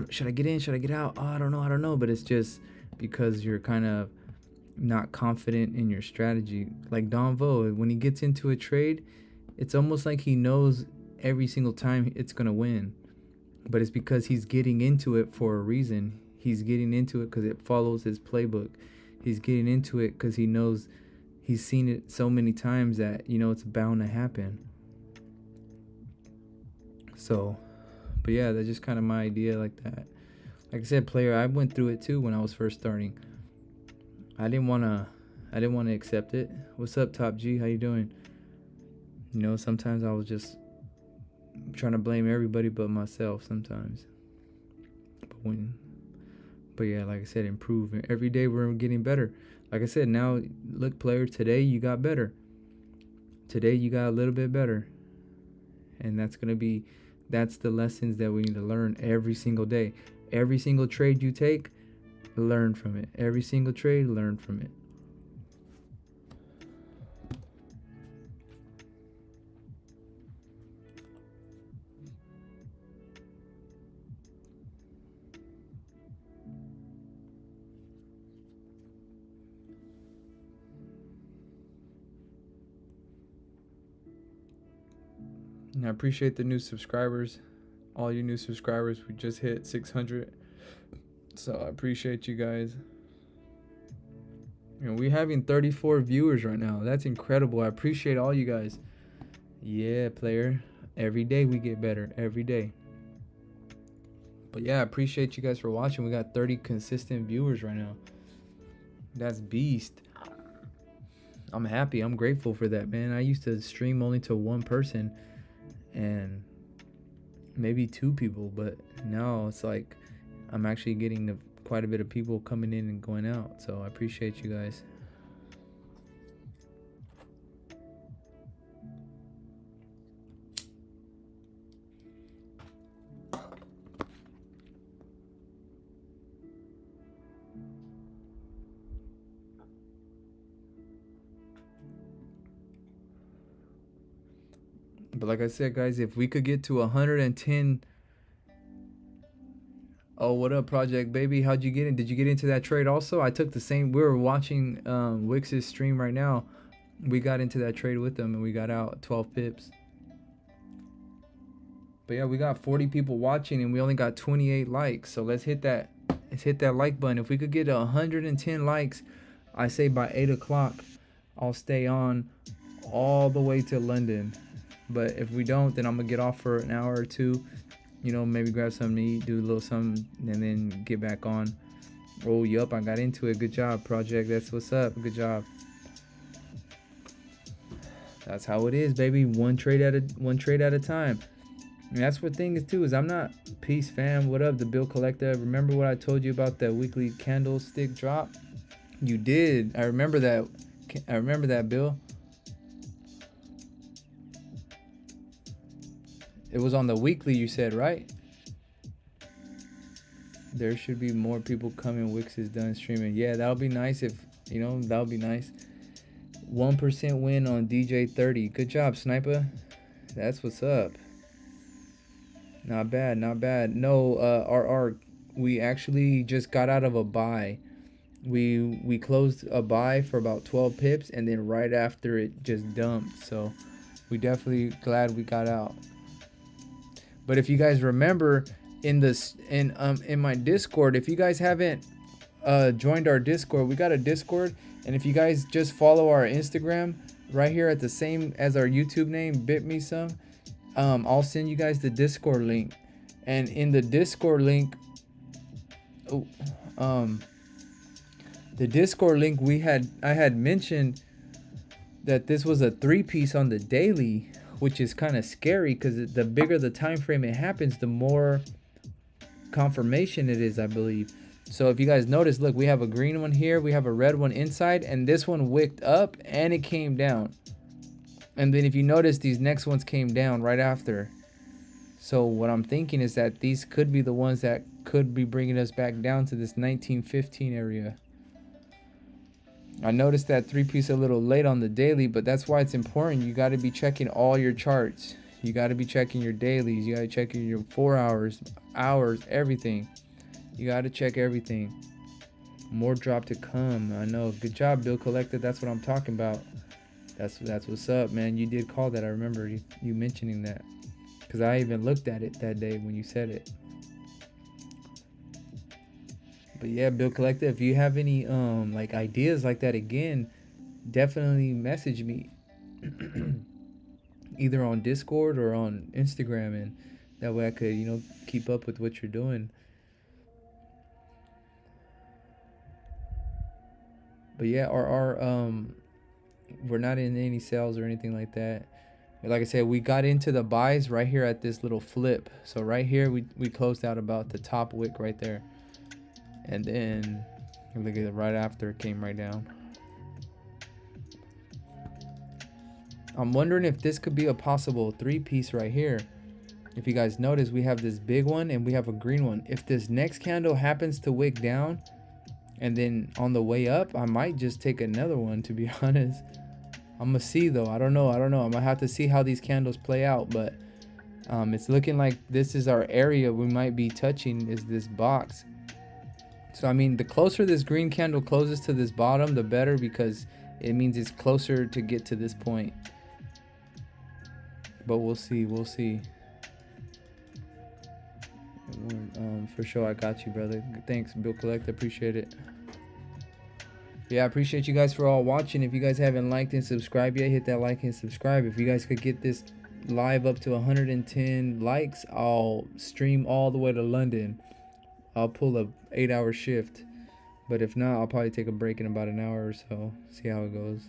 should I get in? Should I get out? I don't know. But it's just because you're kind of not confident in your strategy. Like Don Vo, when he gets into a trade, it's almost like he knows every single time it's going to win. But it's because he's getting into it for a reason. He's getting into it because it follows his playbook. He's getting into it because he knows, he's seen it so many times that, you know, it's bound to happen. So, but yeah, that's just kind of my idea like that. Like I said, player, I went through it too when I was first starting. I didn't want to accept it. What's up, Top G? How you doing? You know, sometimes I was just trying to blame everybody but myself sometimes. But yeah, like I said, improve. Every day we're getting better. Like I said, now look, player, today you got better. Today you got a little bit better. And that's the lessons that we need to learn every single day. Every single trade you take, learn from it. Every single trade, learn from it. And I appreciate the new subscribers. All you new subscribers. We just hit 600. So I appreciate you guys. You know, we're having 34 viewers right now. That's incredible. I appreciate all you guys. Yeah, player. Every day we get better. Every day. But yeah, I appreciate you guys for watching. We got 30 consistent viewers right now. That's beast. I'm happy. I'm grateful for that, man. I used to stream only to one person and maybe two people, but now it's like I'm actually getting quite a bit of people coming in and going out. So I appreciate you guys. But like I said, guys, if we could get to 110. Oh, what up, Project Baby? How'd you get in? Did you get into that trade also? I took the same. We were watching Wix's stream right now. We got into that trade with them and we got out at 12 pips. But yeah, we got 40 people watching and we only got 28 likes. So let's hit that. Let's hit that like button. If we could get 110 likes, I say by 8 o'clock, I'll stay on all the way to London. But if we don't, then I'm gonna get off for an hour or two. You know, maybe grab something to eat, do a little something, and then get back on. Oh, yup, I got into it. Good job, Project. That's what's up. Good job. That's how it is, baby. One trade at a time. And that's what thing is too. Is I'm not peace, fam. What up, the bill collector? Remember what I told you about the weekly candlestick drop? You did. I remember that. I remember that, Bill. It was on the weekly, you said, right? There should be more people coming. Wix is done streaming. Yeah, that would be nice if, you know, that would be nice. 1% win on DJ 30. Good job, Sniper. That's what's up. Not bad, not bad. No, RR, we actually just got out of a buy. We closed a buy for about 12 pips, and then right after it just dumped. So we definitely glad we got out. But if you guys remember in my Discord, if you guys haven't joined our Discord, we got a Discord, and if you guys just follow our Instagram right here at the same as our YouTube name, bitmesone, I'll send you guys the Discord link. And in the Discord link, the Discord link I had mentioned that this was a 3-piece on the daily, which is kind of scary because the bigger the time frame it happens, the more confirmation it is, I believe. So if you guys notice, look, we have a green one here, we have a red one inside, and this one wicked up and it came down. And then if you notice, these next ones came down right after. So what I'm thinking is that these could be the ones that could be bringing us back down to this 1915 area. I noticed that 3-piece a little late on the daily, but that's why it's important. You got to be checking all your charts. You got to be checking your dailies. You got to check your 4 hours, everything. You got to check everything. More drop to come. I know. Good job, Bill Collector. That's what I'm talking about. That's what's up, man. You did call that. I remember you mentioning that, because I even looked at it that day when you said it. But yeah, Bill Collector, if you have any like ideas like that again, definitely message me either on Discord or on Instagram, and that way I could, you know, keep up with what you're doing. But yeah, we're not in any sales or anything like that. Like I said, we got into the buys right here at this little flip. So right here we closed out about the top wick right there. And then look at it, right after it came right down. I'm wondering if this could be a possible 3-piece right here. If you guys notice, we have this big one and we have a green one. If this next candle happens to wick down and then on the way up, I might just take another one, to be honest. I'm gonna see though. I don't know. I'm gonna have to see how these candles play out, but it's looking like this is our area we might be touching, is this box. So I mean, the closer this green candle closes to this bottom, the better, because it means it's closer to get to this point. But we'll see. For sure, I got you, brother. Thanks, Bill Collector. Appreciate it. Yeah, I appreciate you guys for all watching. If you guys haven't liked and subscribed yet, hit that like and subscribe. If you guys could get this live up to 110 likes, I'll stream all the way to London. I'll pull a 8-hour shift, but if not, I'll probably take a break in about an hour or so, see how it goes.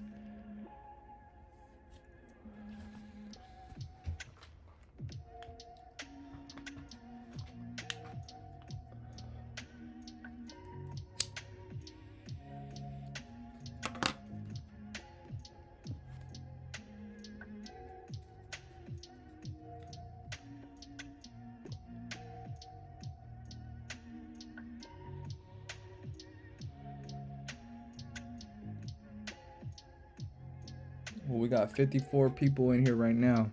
Well, we got 54 people in here right now.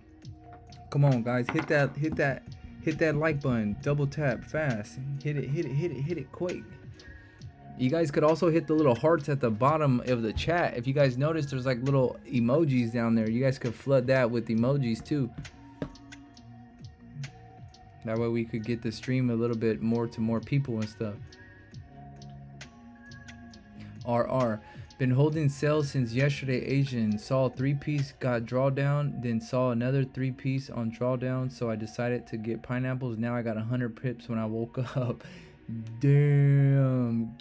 Come on, guys, hit that like button. Double tap fast. Hit it quick. You guys could also hit the little hearts at the bottom of the chat. If you guys notice, there's like little emojis down there. You guys could flood that with emojis too. That way we could get the stream a little bit more to more people and stuff. RR. Been holding sales since yesterday. Asian. Saw a 3-piece, got drawdown, then saw another 3-piece on drawdown, so I decided to get pineapples. Now I got 100 pips when I woke up. Damn.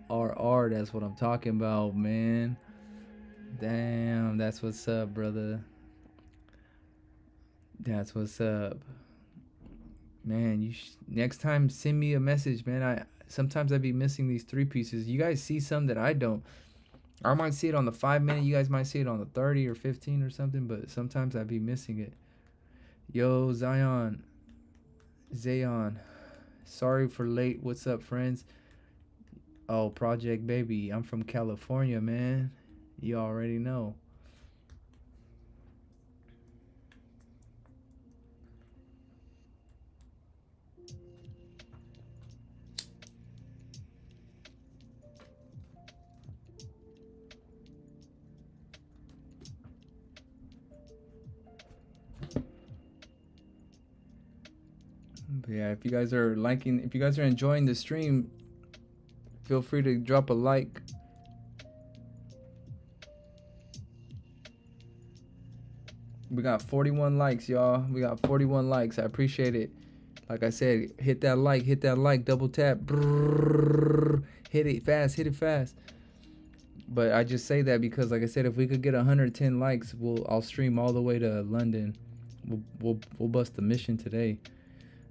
RR, that's what I'm talking about, man. Damn, that's what's up, brother. That's what's up. Man, you next time send me a message, man. Sometimes I be missing these 3 pieces. You guys see some that I don't. I might see it on the 5-minute. You guys might see it on the 30 or 15 or something, but sometimes I be missing it. Yo, Zion. Sorry for late. What's up, friends? Oh, Project Baby. I'm from California, man. You already know. But yeah, if you guys are enjoying the stream, feel free to drop a like. We got 41 likes, y'all. We got 41 likes. I appreciate it. Like I said, hit that like, double tap. Brrr, hit it fast. But I just say that because, like I said, if we could get 110 likes, I'll stream all the way to London. We'll bust the mission today.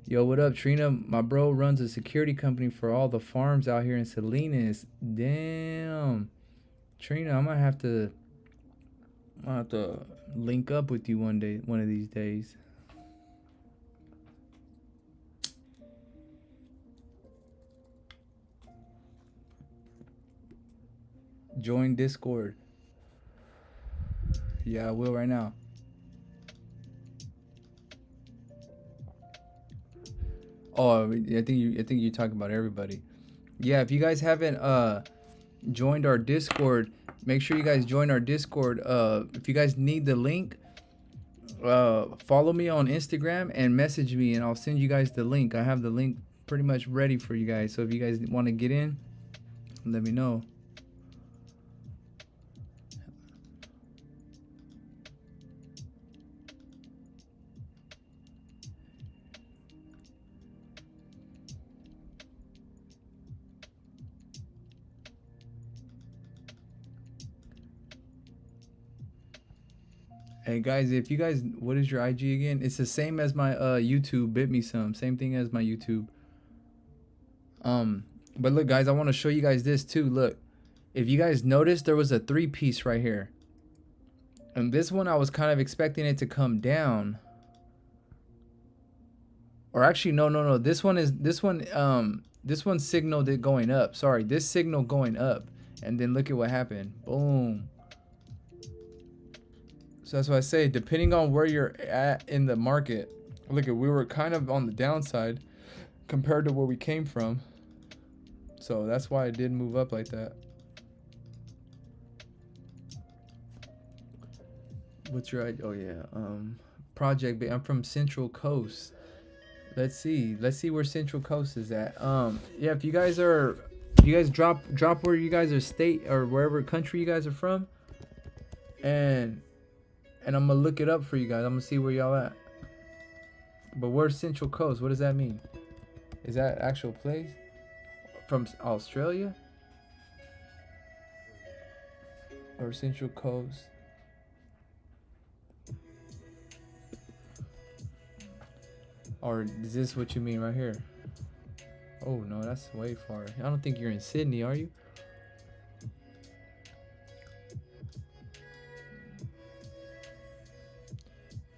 Yo, what up, Trina? My bro runs a security company for all the farms out here in Salinas. Damn. Trina, I might have to link up with you one of these days. Join Discord. Yeah, I will right now. Oh, I think you're talking about everybody. Yeah, if you guys haven't joined our Discord, make sure you guys join our Discord. If you guys need the link, follow me on Instagram and message me, and I'll send you guys the link. I have the link pretty much ready for you guys. So if you guys want to get in, let me know. Hey guys, if you guys, what is your IG again? It's the same as my YouTube, bitmesone. Same thing as my YouTube. But look guys, I want to show you guys this too. Look, if you guys noticed, there was a 3-piece right here. And this one I was kind of expecting it to come down. Or actually no. This one signaled it going up. Sorry, this signal going up. And then look at what happened. Boom. So that's why I say, depending on where you're at in the market, look at, we were kind of on the downside compared to where we came from. So that's why it did move up like that. What's your idea? Oh yeah, Project. I'm from Central Coast. Let's see where Central Coast is at. Yeah, if you guys drop where you guys are state or wherever country you guys are from, and I'm gonna look it up for you guys. I'm gonna see where y'all at. But where's Central Coast? What does that mean? Is that actual place? From Australia? Or Central Coast? Or is this what you mean right here? Oh no, that's way far. I don't think you're in Sydney, are you?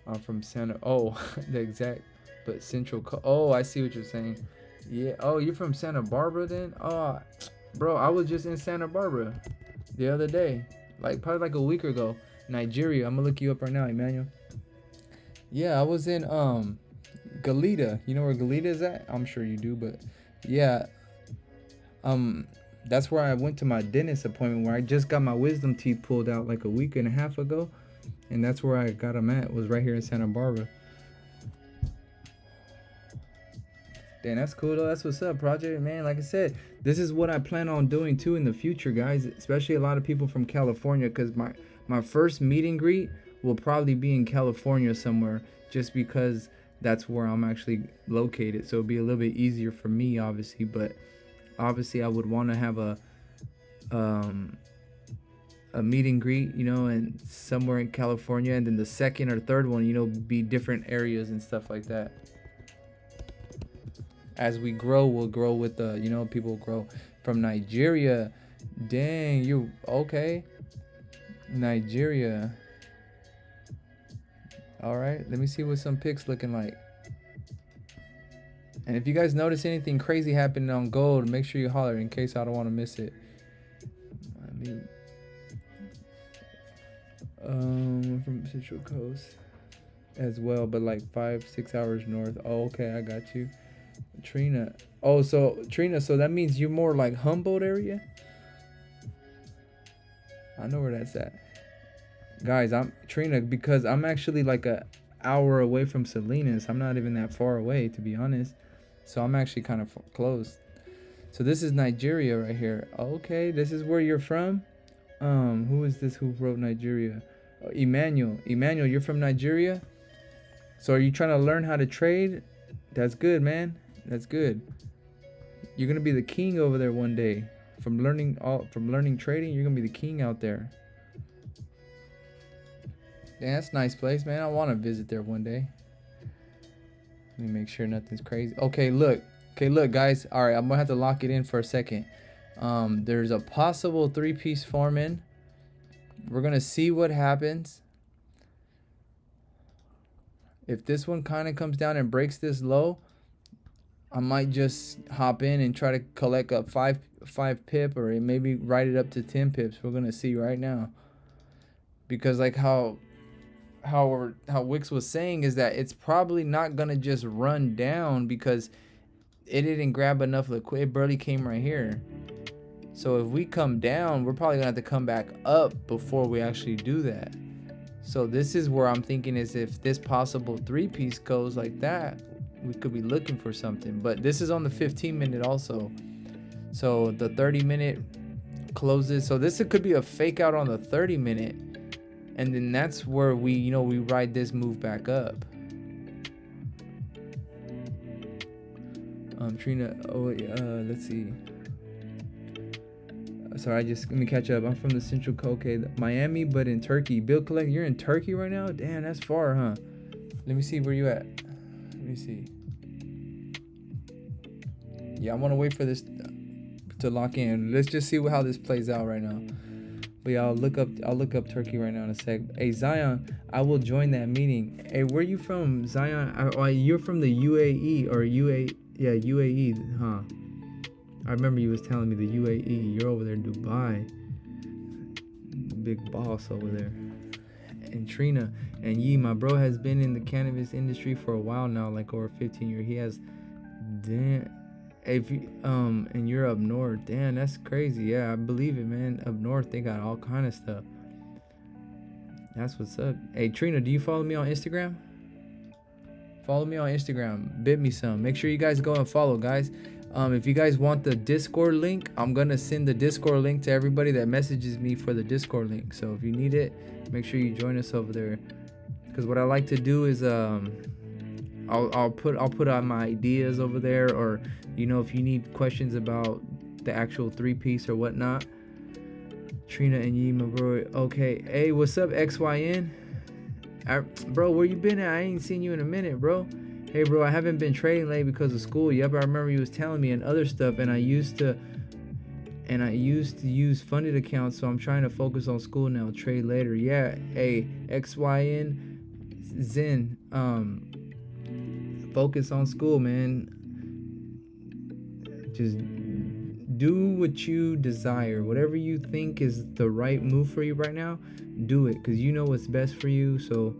I'm from Santa. Oh, the exact, but Central. Oh, I see what you're saying. Yeah. Oh, you're from Santa Barbara then? Oh, bro, I was just in Santa Barbara the other day, probably like a week ago. Nigeria. I'm gonna look you up right now, Emmanuel. Yeah, I was in Galita. You know where Galita is at? I'm sure you do, but yeah, um, that's where I went to my dentist appointment where I just got my wisdom teeth pulled out like a week and a half ago, and that's where I got them at. Was right here in Santa Barbara. Damn, that's cool though. That's what's up, Project, man. Like I said, this is what I plan on doing too in the future, guys. Especially a lot of people from California, because my first meet and greet will probably be in California somewhere, just because that's where I'm actually located. So it'll be a little bit easier for me, obviously. But obviously, I would want to have um a meet and greet, you know, and somewhere in California, and then the second or third one, you know, be different areas and stuff like that. As we grow, we'll grow with the, you know, people grow from Nigeria. Dang, you okay? Nigeria. All right, let me see what some pics looking like. And if you guys notice anything crazy happening on gold, make sure you holler in case I don't want to miss it. I mean, from Central Coast as well, but like 5-6 hours north. Oh, okay, I got you. Trina. Oh, so Trina, so that means you're more like Humboldt area? I know where that's at. Guys, I'm Trina because I'm actually like a hour away from Salinas. I'm not even that far away, to be honest. So I'm actually kind of close. So this is Nigeria right here. Okay, this is where you're from? Who is this who wrote Nigeria? Oh, Emmanuel. Emmanuel, you're from Nigeria? So are you trying to learn how to trade? That's good, man. That's good. You're gonna be the king over there one day. From learning trading, you're gonna be the king out there. Damn, that's a nice place, man. I want to visit there one day. Let me make sure nothing's crazy. Okay, look, guys. All right, I'm gonna have to lock it in for a second. There's a possible 3-piece forming. We're gonna see what happens. If this one kind of comes down and breaks this low, I might just hop in and try to collect up 5 pip, or maybe write it up to 10 pips. We're gonna see right now, because like how Wix was saying is that it's probably not gonna just run down because it didn't grab enough liquid. It barely came right here. So if we come down, we're probably gonna have to come back up before we actually do that. So this is where I'm thinking is if this possible 3-piece goes like that, we could be looking for something. But this is on the 15-minute also. So the 30-minute closes. So this could be a fake out on the 30-minute. And then that's where we, you know, we ride this move back up. Trina, let's see. Sorry, let me catch up. I'm from the Central Coast, okay, Miami, but in Turkey. Bill Collect, you're in Turkey right now? Damn, that's far, huh? Let me see where you at. Let me see. Yeah, I want to wait for this to lock in. Let's just see how this plays out right now. But yeah, I'll look up Turkey right now in a sec. Hey Zion, I will join that meeting. Hey, where you from, Zion? You're from the UAE or UAE? Yeah, UAE, huh? I remember you was telling me the UAE. You're over there in Dubai. Big boss over there. And Trina and Yee, my bro has been in the cannabis industry for a while now, like over 15 years. He has, damn. If you, and you're up north, damn, that's crazy. Yeah, I believe it, man. Up north, they got all kind of stuff. That's what's up. Hey, Trina, do you follow me on Instagram? Follow me on Instagram, bitmesone. Make sure you guys go and follow, guys. If you guys want the Discord link, I'm gonna send the Discord link to everybody that messages me for the Discord link. So if you need it, make sure you join us over there. Because what I like to do is I'll put out my ideas over there, or you know, if you need questions about the actual 3-piece or whatnot. Trina and Yee, my bro. Okay, hey, what's up, XYN? Bro, where you been at? I ain't seen you in a minute, bro. Hey, bro, I haven't been trading late because of school. Yep, I remember you was telling me and other stuff, and I used to use funded accounts, so I'm trying to focus on school now. Trade later. Yeah. Hey, XYN Zen. Focus on school, man. Just do what you desire. Whatever you think is the right move for you right now, do it, because you know what's best for you. So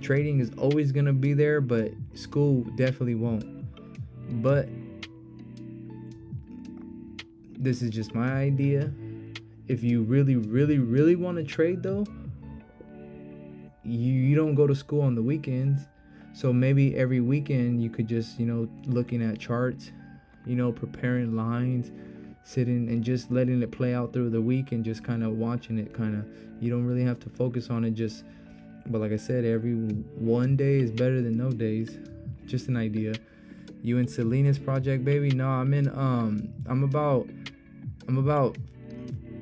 trading is always gonna be there, but school definitely won't. But this is just my idea. If you really, really, really want to trade though, you don't go to school on the weekends. So maybe every weekend you could just, looking at charts, preparing lines, sitting and just letting it play out through the week and just kind of watching it you don't really have to focus on it but like I said, every one day is better than no days. Just an idea. You in Selena's project, baby? No, I'm about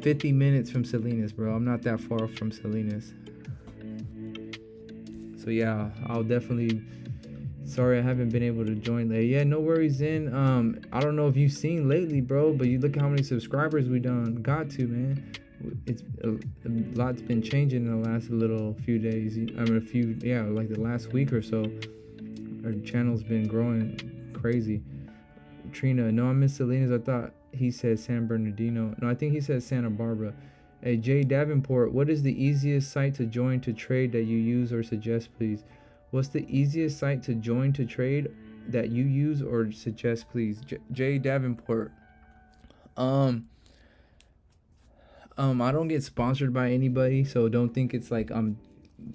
50 minutes from Selena's, bro. I'm not that far from Selena's. So yeah, I'll definitely. Sorry, I haven't been able to join late. Yeah, no worries. I don't know if you've seen lately, bro, but you look how many subscribers we done. Got to, man. It's a lot's been changing in the last little few days. Like the last week or so. Our channel's been growing crazy. Trina, no, I'm in Salinas. I thought he said San Bernardino. No, I think he said Santa Barbara. Hey, Jay Davenport, what is the easiest site to join to trade that you use or suggest, please? What's the easiest site to join to trade that you use or suggest, please? Jay Davenport. I don't get sponsored by anybody, so don't think it's like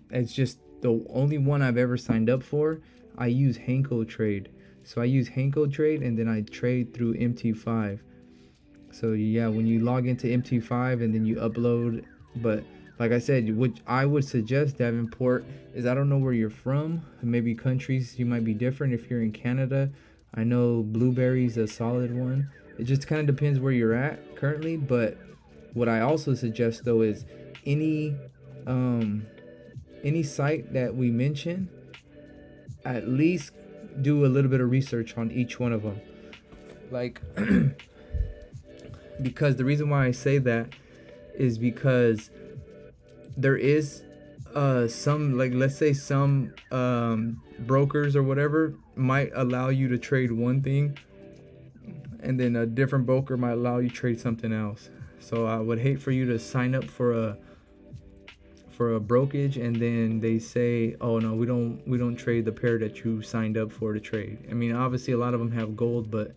it's just the only one I've ever signed up for. I use Henko Trade. So I use Henko Trade and then I trade through MT5. So yeah, when you log into MT5 and then you upload, but like I said, what I would suggest, Davenport, is I don't know where you're from. Maybe countries you might be different. If you're in Canada, I know Blueberry's a solid one. It just kind of depends where you're at currently. But what I also suggest though is any site that we mention, at least do a little bit of research on each one of them. Like, because the reason why I say that is because there is some, like, let's say some brokers or whatever might allow you to trade one thing, and then a different broker might allow you to trade something else. So I would hate for you to sign up for a brokerage and then they say, oh no, we don't trade the pair that you signed up for to trade. I mean, obviously a lot of them have gold, but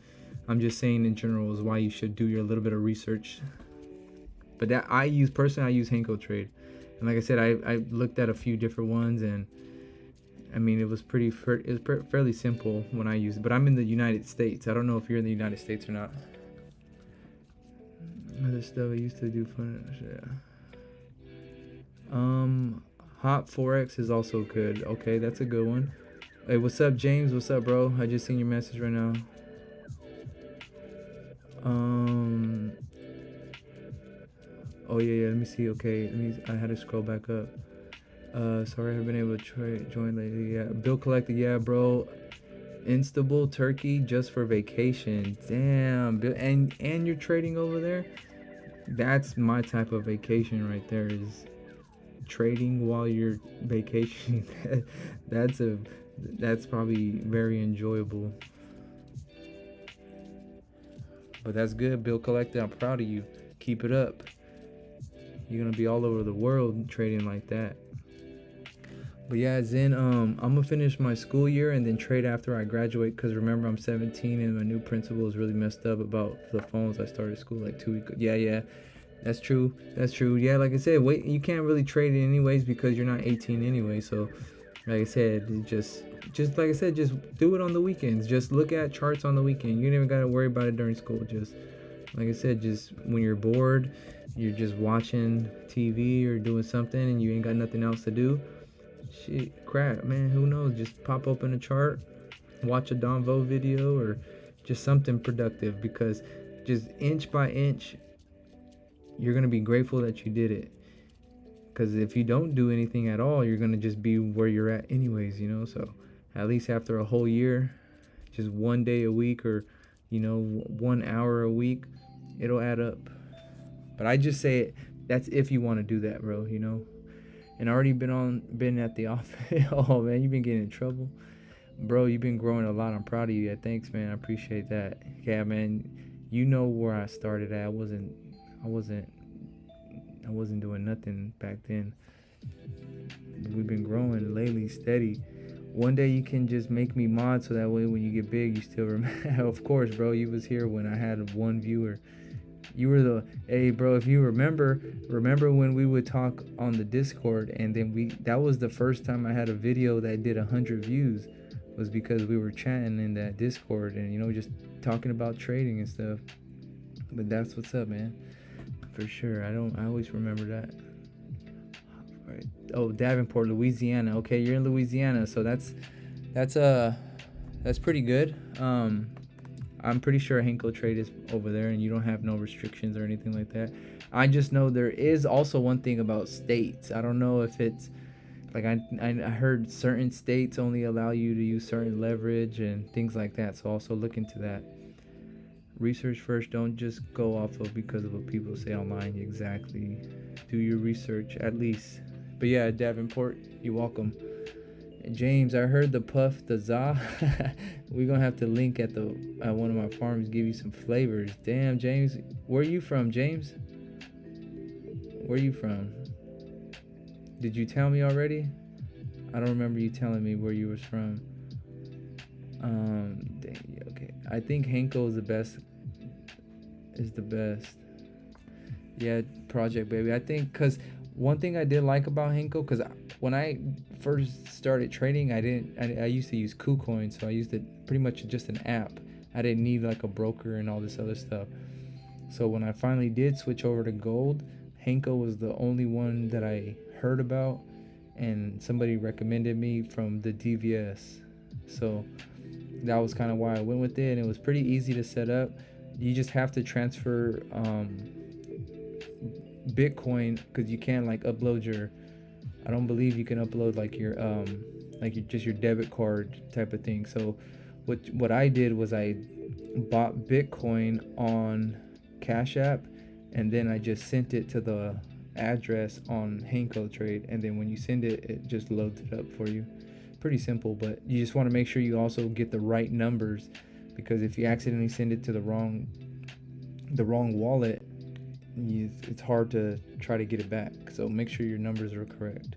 I'm just saying in general is why you should do your little bit of research. But that I use Henko Trade, and like I said, I looked at a few different ones, and I mean it was fairly simple when I used it. But I'm in the United States. I don't know if you're in the United States or not. Other stuff I used to do fun. Yeah. Hot Forex is also good. Okay, that's a good one. Hey, what's up, James? What's up, bro? I just seen your message right now. Oh yeah. Let me see. Okay, I had to scroll back up. Sorry, I haven't been able to join lately. Yeah, Bill collected. Yeah, bro. Instable Turkey just for vacation. Damn, Bill, and you're trading over there. That's my type of vacation right there. Is trading while you're vacationing. That's probably very enjoyable. But that's good, Bill Collector. I'm proud of you. Keep it up. You're gonna be all over the world trading like that. But yeah, Zen, I'm gonna finish my school year and then trade after I graduate, because remember I'm 17 and my new principal is really messed up about the phones. I started school like 2 weeks ago. Yeah. That's true. Yeah, like I said, wait, you can't really trade it anyways because you're not 18 anyway. So, like I said, just like I said, just do it on the weekends. Just look at charts on the weekend. You don't even gotta worry about it during school. Just like I said, just when you're bored, you're just watching TV or doing something, and you ain't got nothing else to do. Shit, crap, man. Who knows? Just pop open a chart, watch a Donvo video, or just something productive. Because just inch by inch, you're going to be grateful that you did it. Because if you don't do anything at all, you're going to just be where you're at anyways, So at least after a whole year, just 1 day a week, or 1 hour a week, it'll add up. But I just say it, that's if you want to do that, bro, And I already been at the office. Oh man, you've been getting in trouble, bro. You've been growing a lot. I'm proud of you. Yeah, thanks, man. I appreciate that. Yeah, man. You know where I started at. I wasn't doing nothing back then. we've been growing lately, steady. One day you can just make me mod so that way when you get big, you still remember. Of course, bro. You was here when I had 1 viewer. You were the, hey, bro. If you remember when we would talk on the Discord, and then that was the first time I had a video that did 100 views, was because we were chatting in that Discord and just talking about trading and stuff. But that's what's up, man. For sure. I always remember that. All right. Oh, Davenport, Louisiana. Okay, you're in Louisiana, so that's pretty good. I'm pretty sure Henko Trade is over there, and you don't have no restrictions or anything like that. I just know there is also one thing about states. I don't know if it's like I heard certain states only allow you to use certain leverage and things like that. So also look into that. Research first. Don't just go off of because of what people say online. Exactly. Do your research at least. But yeah, Davenport, you're welcome. James, I heard the puff, the za. We're gonna have to link at one of my farms, give you some flavors. Damn, James, where are you from, James? Where are you from? Did you tell me already? I don't remember you telling me where you was from. Dang, okay. I think Henko is the best. Yeah, project baby. I think because one thing I did like about Henko, because when I first started trading, I used to use KuCoin, so I used it pretty much just an app. I didn't need like a broker and all this other stuff. So when I finally did switch over to gold, Henko was the only one that I heard about, and somebody recommended me from the DVS. So that was kind of why I went with it, and it was pretty easy to set up. You just have to transfer Bitcoin, because you can't like upload your, I don't believe you can upload like your just your debit card type of thing. So what I did was I bought Bitcoin on Cash App, and then I just sent it to the address on Henko Trade, and then when you send it, it just loads it up for you. Pretty simple, but you just want to make sure you also get the right numbers, because if you accidentally send it to the wrong wallet, it's hard to try to get it back. So make sure your numbers are correct.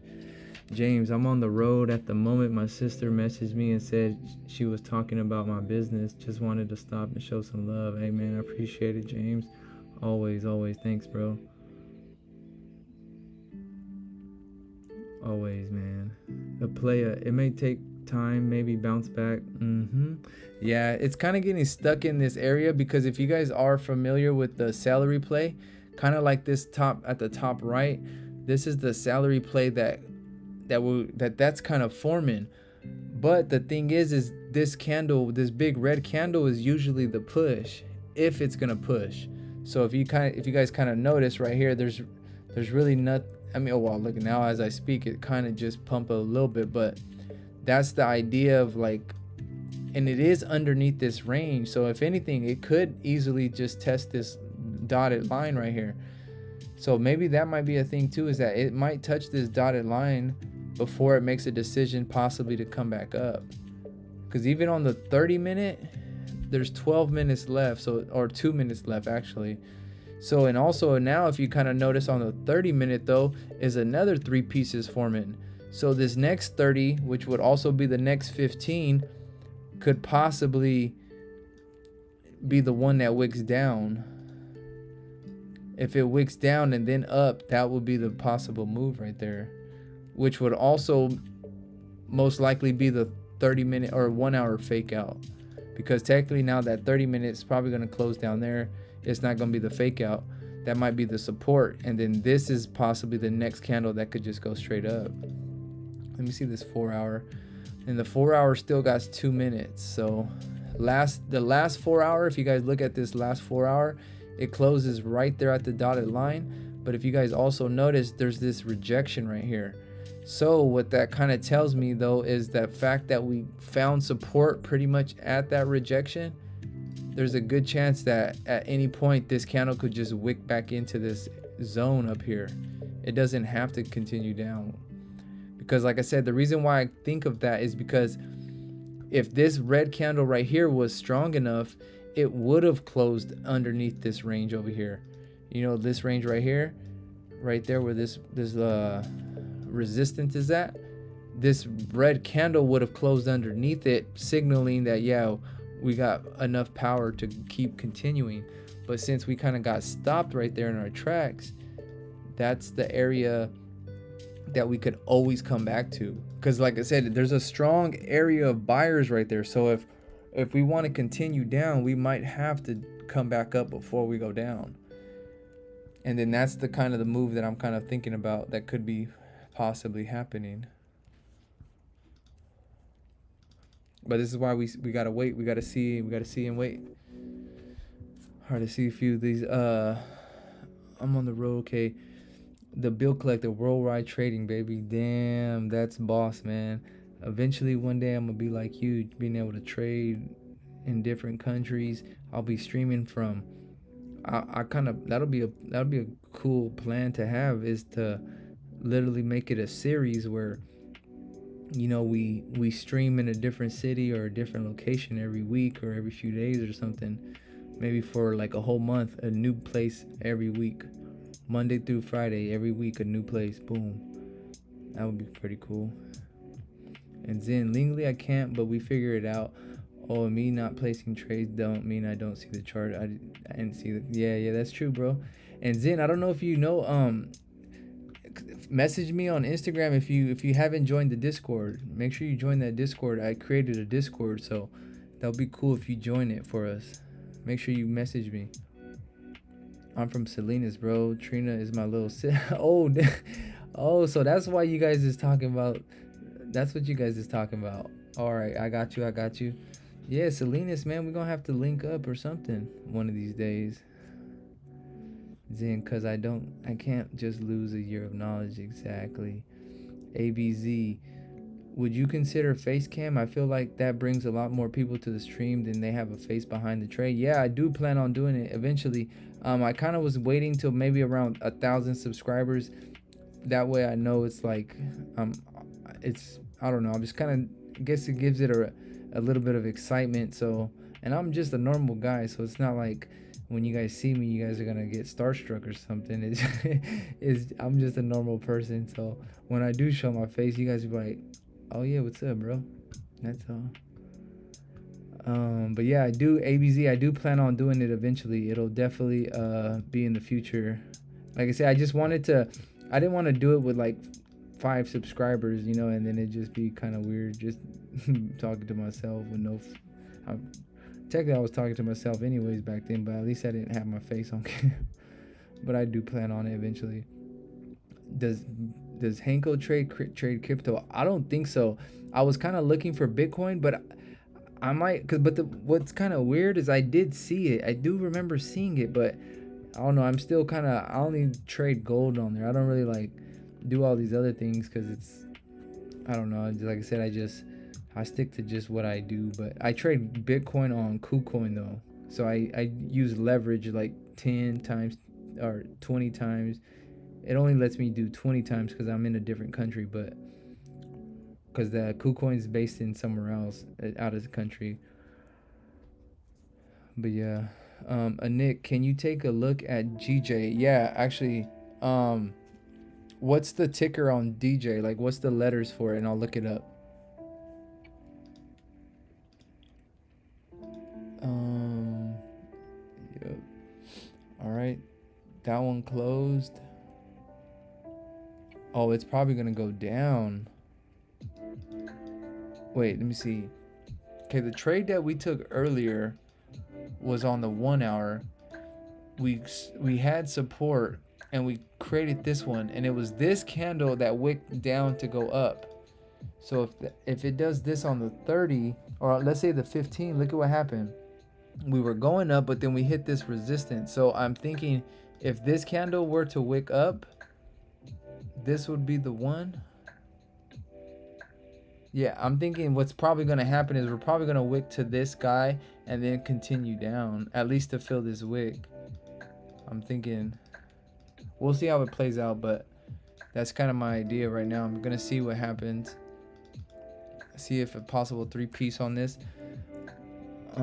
James, I'm on the road at the moment. My sister messaged me and said she was talking about my business. Just wanted to stop and show some love. Hey man, I appreciate it, James. Always. Thanks, bro. Always, man. The player, it may take time, maybe bounce back. Yeah, it's kind of getting stuck in this area, because if you guys are familiar with the salary play, kind of like this at the top right, this is the salary play that's kind of forming. But the thing is this candle, this big red candle, is usually the push, if it's gonna push. So if you guys kind of notice right here, there's really not, I mean, oh well, look now as I speak, it kind of just pump a little bit, but that's the idea of like, and it is underneath this range. So if anything, it could easily just test this dotted line right here. So maybe that might be a thing too, is that it might touch this dotted line before it makes a decision possibly to come back up. Because even on the 30-minute, there's 12 minutes left, so, or 2 minutes left actually. So, and also now if you kind of notice on the 30-minute though, is another 3 pieces forming. So this next 30, which would also be the next 15, could possibly be the one that wicks down. If it wicks down and then up, that would be the possible move right there, which would also most likely be the 30-minute or 1 hour fake out, because technically now that 30 minutes is probably going to close down there. It's not going to be the fake out. That might be the support, and then this is possibly the next candle that could just go straight up. Let me see this 4 hour, and the 4 hour still got 2 minutes. So the last 4 hour, if you guys look at this last 4 hour, it closes right there at the dotted line. But if you guys also notice, there's this rejection right here. So what that kind of tells me though is that fact that we found support pretty much at that rejection, there's a good chance that at any point this candle could just wick back into this zone up here. It doesn't have to continue down, because like I said, the reason why I think of that is because if this red candle right here was strong enough, it would have closed underneath this range over here. You know, this range right here, right there where this resistance is at, this red candle would have closed underneath it, signaling that, yeah, we got enough power to keep continuing. But since we kind of got stopped right there in our tracks, that's the area that we could always come back to. Because like I said, there's a strong area of buyers right there. So if we want to continue down, we might have to come back up before we go down. And then that's the kind of the move that I'm kind of thinking about that could be possibly happening. But this is why we gotta wait. We gotta see and wait. Hard to see a few of these. I'm on the road. Okay, the bill collector, worldwide trading, baby. Damn, that's boss, man. Eventually, one day I'm gonna be like you, being able to trade in different countries. I'll be streaming from. I kind of that'll be a cool plan to have, is to literally make it a series where, you know, we stream in a different city or a different location every week or every few days or something. Maybe for like a whole month, a new place every week, Monday through Friday, every week a new place. Boom, that would be pretty cool. And then legally I can't, but we figure it out. Oh, me not placing trades don't mean I don't see the chart. I didn't see the. Yeah, that's true, bro. And Zen, I don't know if you know, message me on Instagram if you haven't joined the Discord. Make sure you join that Discord. I created a Discord, so that'll be cool if you join it for us. Make sure you message me. I'm from Salinas, bro. Trina is my little oh, so that's why you guys is talking about. That's what you guys is talking about. All right, I got you. Yeah, Salinas, man, we're gonna have to link up or something one of these days. Zen, cause I can't just lose a year of knowledge. Exactly. ABZ, would you consider face cam? I feel like that brings a lot more people to the stream than they have a face behind the trade. Yeah, I do plan on doing it eventually. I kind of was waiting till maybe around 1,000 subscribers. That way I know it's like, I don't know. I'm just kind of, I guess it gives it a little bit of excitement. So, and I'm just a normal guy, so it's not like when you guys see me, you guys are gonna get starstruck or something. I'm just a normal person. So when I do show my face, you guys will be like, oh yeah, what's up, bro? That's all. But yeah, I do plan on doing it eventually. It'll definitely be in the future. Like I said, I didn't want to do it with like 5 subscribers, you know, and then it just be kind of weird just talking to myself with no. Technically, I was talking to myself anyways back then, but at least I didn't have my face on camera. But I do plan on it eventually. Does Hanko trade crypto? I don't think so. I was kind of looking for Bitcoin, but I might. What's kind of weird is I did see it. I do remember seeing it, but I don't know. I'm still kind of. I only trade gold on there. I don't really like do all these other things because it's. I don't know. Like I said, I stick to just what I do, but I trade Bitcoin on KuCoin though. So I use leverage like 10 times or 20 times. It only lets me do 20 times because I'm in a different country, but because the KuCoin is based in somewhere else out of the country. But yeah, Nick, can you take a look at GJ? Yeah, actually, what's the ticker on DJ? Like, what's the letters for it? And I'll look it up. Yep. All right, that one closed. Oh, it's probably gonna go down. Wait, let me see. Okay, the trade that we took earlier was on the 1 hour. We had support and we created this one, and it was this candle that wicked down to go up. So if it does this on the 30, or let's say the 15, look at what happened. We were going up, but then we hit this resistance. So I'm thinking if this candle were to wick up, this would be the one. Yeah, I'm thinking what's probably going to happen is we're probably going to wick to this guy and then continue down, at least to fill this wick. I'm thinking we'll see how it plays out, but that's kind of my idea right now. I'm going to see what happens. See if a possible 3-piece on this. I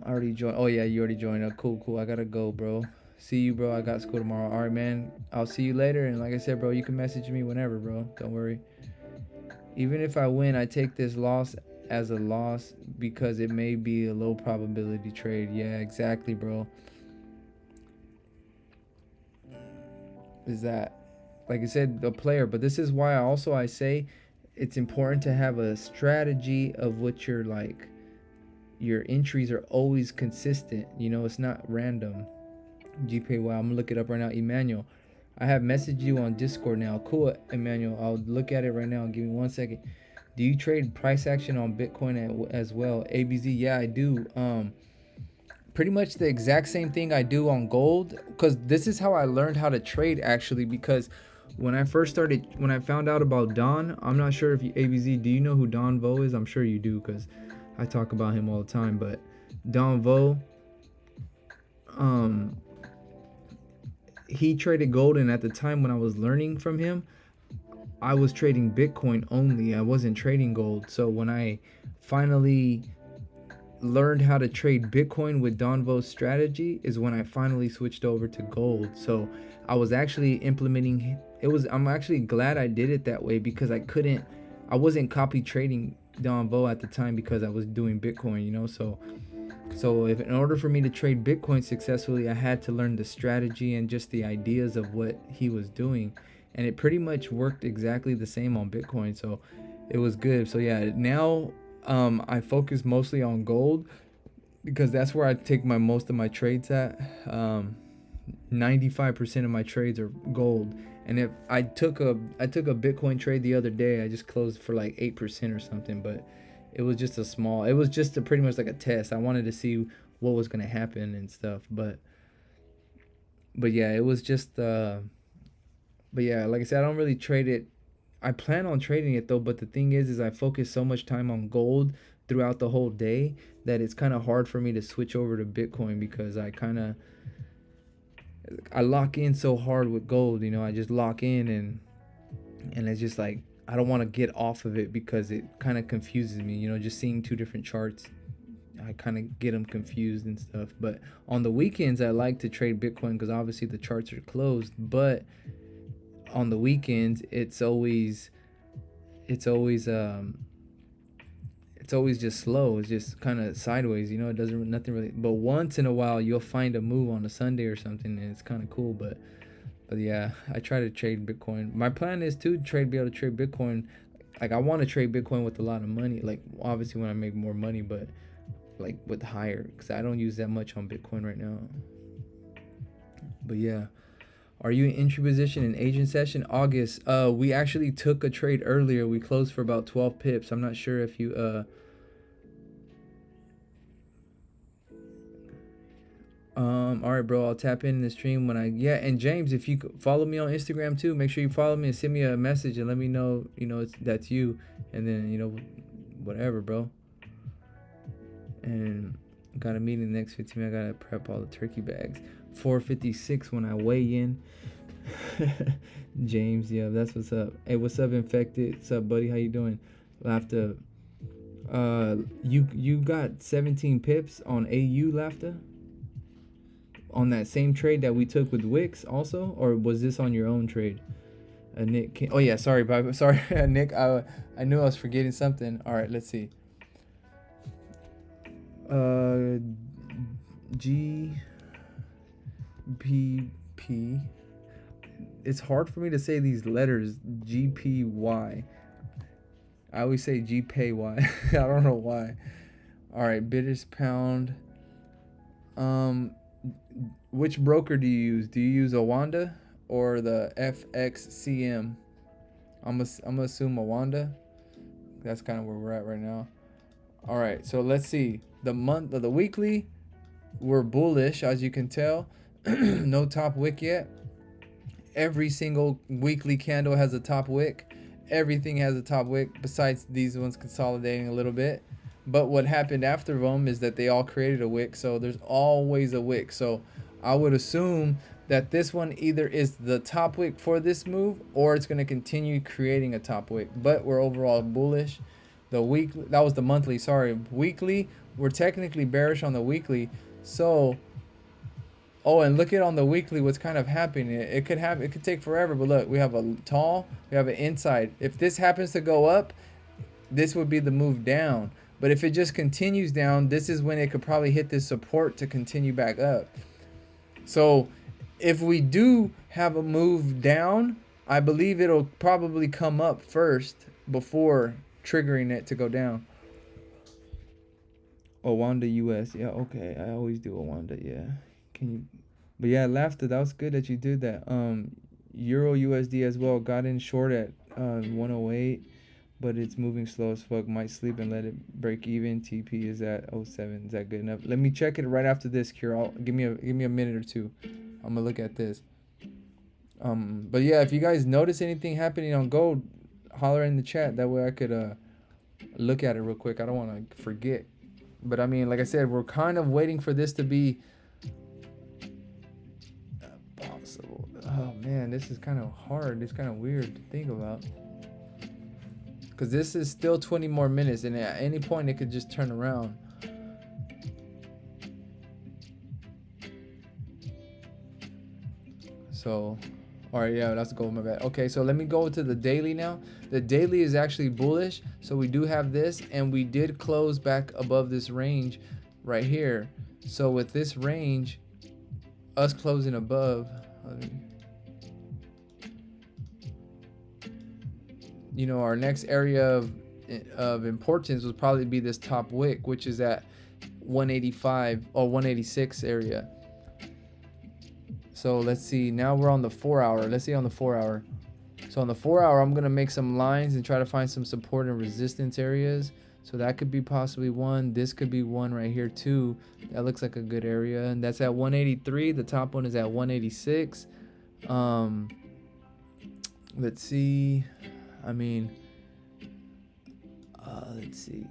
already joined. Oh yeah, you already joined up. Cool. I gotta go, bro. See you, bro. I got school tomorrow. All right, man. I'll see you later. And like I said, bro, you can message me whenever, bro. Don't worry. Even if I win, I take this loss as a loss because it may be a low probability trade. Yeah, exactly, bro. Is that, like I said, the player. But this is why I say it's important to have a strategy of what you're like. Your entries are always consistent. You know, it's not random. GPay, wow, I'm gonna look it up right now. Emmanuel, I have messaged you on Discord now. Cool, Emmanuel. I'll look at it right now. Give me 1 second. Do you trade price action on Bitcoin as well? ABZ, yeah, I do. Pretty much the exact same thing I do on gold, because this is how I learned how to trade actually. Because when I found out about Don, I'm not sure if you, ABZ, do you know who Don Vo is? I'm sure you do, because I talk about him all the time. But Don Vo, he traded gold, and at the time when I was learning from him, I was trading Bitcoin only. I wasn't trading gold. So when I finally learned how to trade Bitcoin with Don Vo's strategy is when I finally switched over to gold. So I was actually implementing I'm actually glad I did it that way, because I wasn't copy trading Don Vo at the time because I was doing Bitcoin, you know. So if in order for me to trade Bitcoin successfully, I had to learn the strategy and just the ideas of what he was doing. And it pretty much worked exactly the same on Bitcoin. So it was good. So yeah, now I focus mostly on gold because that's where I take most of my trades at. 95% of my trades are gold. And if I took a Bitcoin trade the other day, I just closed for like 8% or something, but it was just pretty much like a test. I wanted to see what was going to happen and stuff, but yeah, it was just but yeah, like I said, I don't really trade it. I plan on trading it though, but the thing is I focus so much time on gold throughout the whole day that it's kind of hard for me to switch over to Bitcoin, because I lock in so hard with gold, you know. I just lock in, and it's just like I don't want to get off of it because it kind of confuses me, you know, just seeing two different charts. I kind of get them confused and stuff. But on the weekends, I like to trade Bitcoin because obviously the charts are closed, but on the weekends it's always just slow. It's just kind of sideways, you know. It doesn't nothing really, but once in a while you'll find a move on a Sunday or something, and it's kind of cool. But yeah, I try to trade Bitcoin. My plan is to be able to trade Bitcoin. Like I want to trade Bitcoin with a lot of money, like obviously when I make more money, but like with higher, because I don't use that much on Bitcoin right now. But yeah, are you in entry position in agent session? August, we actually took a trade earlier. We closed for about 12 pips. I'm not sure if you all right, bro, I'll tap in the stream when and James, if you follow me on Instagram too, make sure you follow me and send me a message and let me know, you know, that's you, and then, you know, whatever, bro. And got a meeting the next 15 minutes. I gotta prep all the turkey bags. 4:56 when I weigh in. James, yeah, that's what's up. Hey, what's up, Infected? What's up, buddy? How you doing? Lafta. You got 17 pips on AU, Lafta? On that same trade that we took with Wix also, or was this on your own trade? Nick, oh yeah, sorry, Nick. I knew I was forgetting something. All right, let's see. GPP. It's hard for me to say these letters. GPY. I always say GPY. I don't know why. All right, British pound. Which broker do you use? Do you use Awanda or the FXCM? I'm gonna assume Awanda. That's kind of where we're at right now. All right, so let's see. The weekly, we're bullish, as you can tell. No top wick yet. Every single weekly candle has a top wick. Everything has a top wick besides these ones consolidating a little bit. But what happened after them is that they all created a wick, so there's always a wick. So I would assume that this one either is the top wick for this move, or it's going to continue creating a top wick. But we're overall bullish. The weekly, that was the monthly, sorry. Weekly, we're technically bearish on the weekly. So Oh, and look at on the weekly what's kind of happening. It could have, it could take forever, but look, we have a tall, we have an inside. If this happens to go up, this would be the move down. But if it just continues down, this is when it could probably hit this support to continue back up. So if we do have a move down, I believe it'll probably come up first before triggering it to go down. Owanda US. Yeah, okay. I always do Owanda, yeah. Can you, but yeah, Laughter, that was good that you did that. Euro USD as well. Got in short at 108, but it's moving slow as fuck. Might sleep and let it break even. TP is at 07. Is that good enough? Let me check it right after this, Cure. Give me a minute or two. I'm gonna look at this. But yeah, if you guys notice anything happening on gold, holler in the chat. That way I could look at it real quick. I don't want to forget. But I mean, like I said, we're kind of waiting for this to be possible. Oh man, this is kind of hard. It's kind of weird to think about. Because this is still 20 more minutes, and at any point it could just turn around. So, all right, yeah, let's go. My bad. Okay, so let me go to the daily now. The daily is actually bullish, so we do have this, and we did close back above this range right here. So with this range, us closing above, you know, our next area of importance would probably be this top wick, which is at 185 or 186 area. So let's see, now we're on the 4 hour. Let's see on the 4 hour. So on the 4 hour, I'm gonna make some lines and try to find some support and resistance areas. So that could be possibly one. This could be one right here too. That looks like a good area, and that's at 183. The top one is at 186. Let's see. I mean, let's see.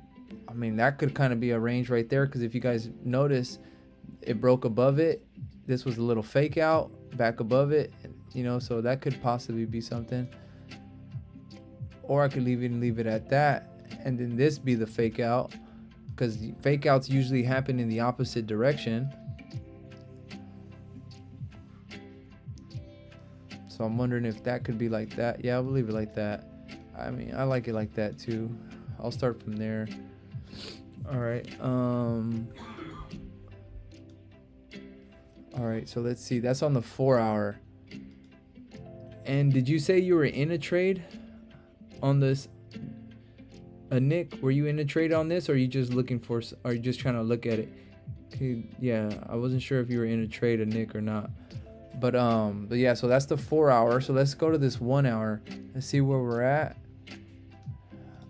I mean, that could kind of be a range right there, because if you guys notice, it broke above it. This was a little fake out back above it, you know, so that could possibly be something. Or I could leave it at that, and then this be the fake out, because fake outs usually happen in the opposite direction. So I'm wondering if that could be like that. Yeah, I'll leave it like that. I mean, I like it like that too. I'll start from there. All right. All right, so let's see. That's on the 4 hour. And did you say you were in a trade on this? Nick, were you in a trade on this, or are you just looking for? Are you just trying to look at it? Okay, yeah, I wasn't sure if you were in a trade, Nick, or not. But yeah, so that's the 4 hour. So let's go to this 1 hour. Let's see where we're at.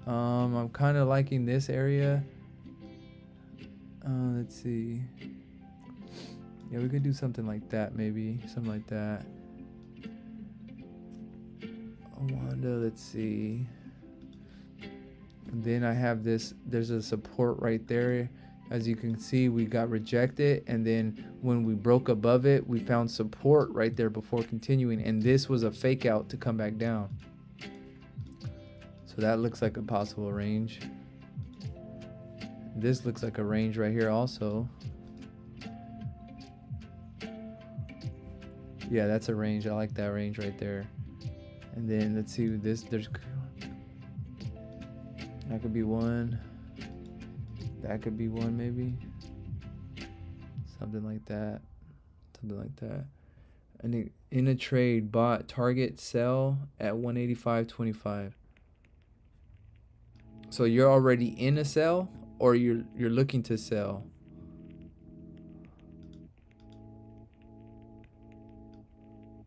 I'm kind of liking this area. Let's see. Yeah, we could do something like that, maybe. Something like that. Wanda, let's see. And then I have this, there's a support right there. As you can see, we got rejected, and then when we broke above it, we found support right there before continuing, and this was a fake out to come back down. So that looks like a possible range. This looks like a range right here also. Yeah, that's a range. I like that range right there. And then let's see this. There's, that could be one. That could be one, maybe. Something like that. Something like that. And in a trade, bought target sell at 185.25. So you're already in a sell, or you're looking to sell?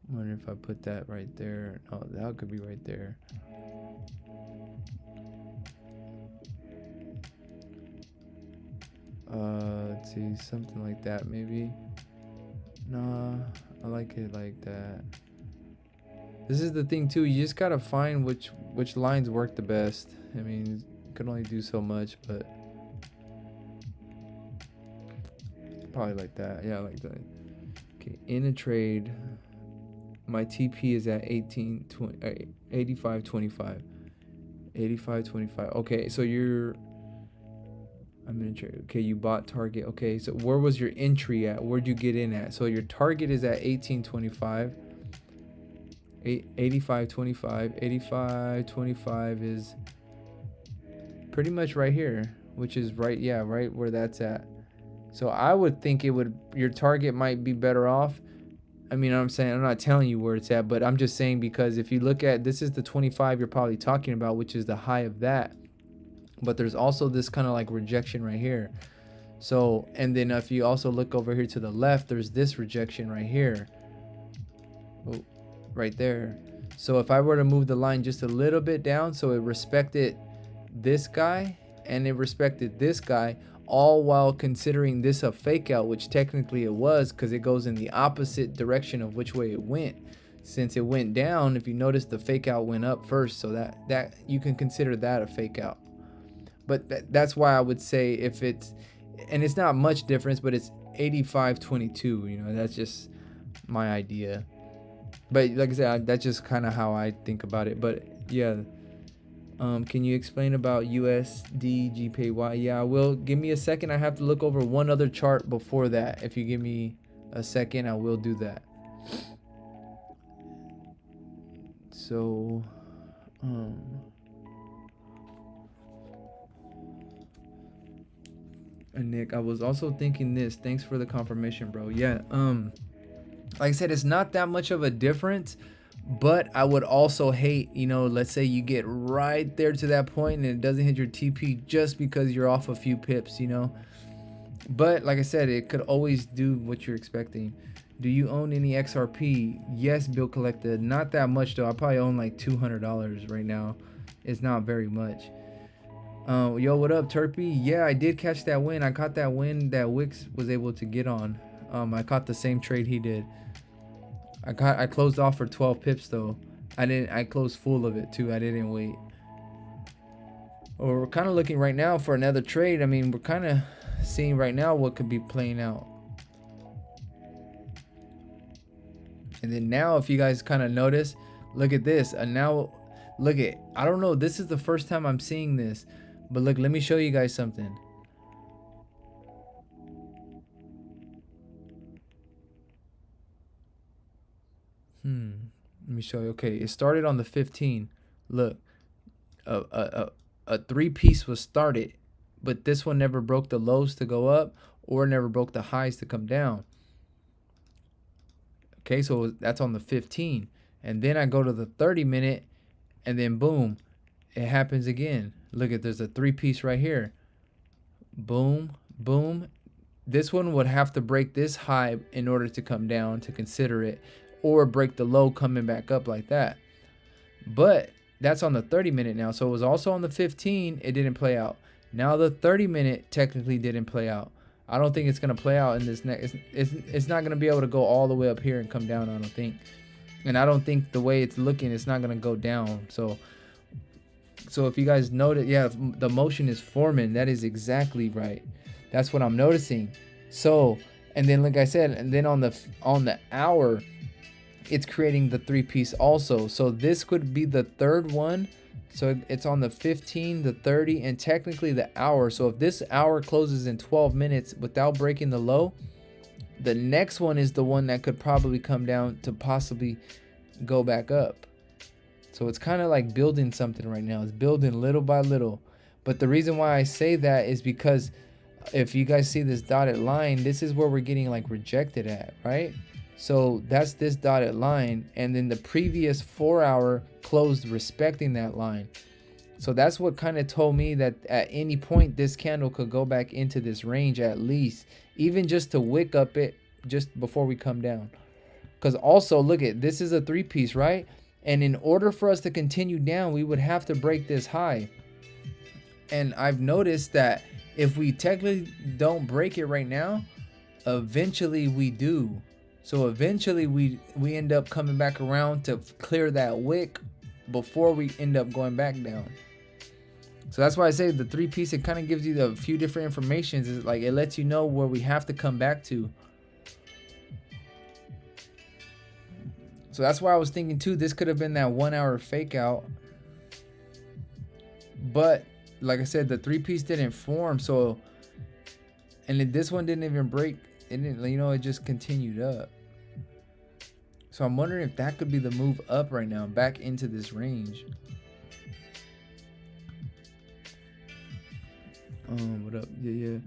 I wonder if I put that right there. Oh, that could be right there. Let's see, something like that maybe. Nah, I like it like that. This is the thing too, you just gotta find which lines work the best. I mean, you can only do so much, but probably like that. Yeah, I like that. Okay, in a trade, my TP is at 85.25. 85.25. Okay, so you're I'm gonna trade. Okay, you bought target. Okay, so where was your entry at? Where'd you get in at? So your target is at 1825. 85.25. 85.25 is pretty much right here, which is right, yeah, right where that's at. So I would think it would, your target might be better off. I mean, I'm saying, I'm not telling you where it's at, but I'm just saying, because if you look at, this is the 25 you're probably talking about, which is the high of that. But there's also this kind of like rejection right here. So, and then if you also look over here to the left, there's this rejection right here. Oh, right there. So if I were to move the line just a little bit down, so it respected this guy and it respected this guy, all while considering this a fake out, which technically it was, because it goes in the opposite direction of which way it went. Since it went down, if you notice, the fake out went up first, so that you can consider that a fake out. But that's why I would say, if it's, and it's not much difference, but it's 85.22, you know, that's just my idea. But like I said, that's just kind of how I think about it. But yeah, can you explain about USD GPY? Yeah, I will. Give me a second. I have to look over one other chart before that. If you give me a second, I will do that. So, and Nick, I was also thinking this. Thanks for the confirmation, bro. Yeah, like I said, it's not that much of a difference, but I would also hate, you know, let's say you get right there to that point and it doesn't hit your TP just because you're off a few pips, you know. But like I said, it could always do what you're expecting. Do you own any XRP? Yes, Bill Collected. Not that much though. I probably own like $200 right now. It's not very much. Yo, what up, Turpy? Yeah, I did catch that win. I caught that win that Wix was able to get on. I caught the same trade he did. I closed off for 12 pips though. I closed full of it too. I didn't wait. Or we're kind of looking right now for another trade. I mean, we're kind of seeing right now what could be playing out. And then now, if you guys kind of notice, look at this. And now, look at, I don't know, this is the first time I'm seeing this. But look, let me show you guys something. Let me show you. Okay, it started on the 15. Look, a three-piece was started, but this one never broke the lows to go up or never broke the highs to come down. Okay, so that's on the 15. And then I go to the 30-minute, and then boom, it happens again. Look at, there's a three-piece right here. Boom, boom. This one would have to break this high in order to come down to consider it, or break the low coming back up like that. But that's on the 30-minute now. So it was also on the 15. It didn't play out. Now the 30-minute technically didn't play out. I don't think it's going to play out in this next. It's not going to be able to go all the way up here and come down, I don't think. And I don't think the way it's looking, it's not going to go down. So if you guys notice, yeah, the motion is forming. That is exactly right. That's what I'm noticing. So, and then like I said, and then on the hour, it's creating the three-piece also. So this could be the third one. So it's on the 15, the 30, and technically the hour. So if this hour closes in 12 minutes without breaking the low, the next one is the one that could probably come down to possibly go back up. So it's kind of like building something right now. It's building little by little. But the reason why I say that is because if you guys see this dotted line, this is where we're getting like rejected at, right? So that's this dotted line, and then the previous 4 hour closed respecting that line. So that's what kind of told me that at any point this candle could go back into this range, at least, even just to wick up it just before we come down. Because also look at, this is a three-piece, right? And in order for us to continue down, we would have to break this high. And I've noticed that if we technically don't break it right now, eventually we do. So eventually we end up coming back around to clear that wick before we end up going back down. So that's why I say the three-piece, it kind of gives you a few different informations. It's like it lets you know where we have to come back to. So that's why I was thinking too, this could have been that 1 hour fake out. But like I said, the three-piece didn't form. So And this one didn't even break. It didn't, you know, it just continued up. So I'm wondering if that could be the move up right now, back into this range. What up? Yeah.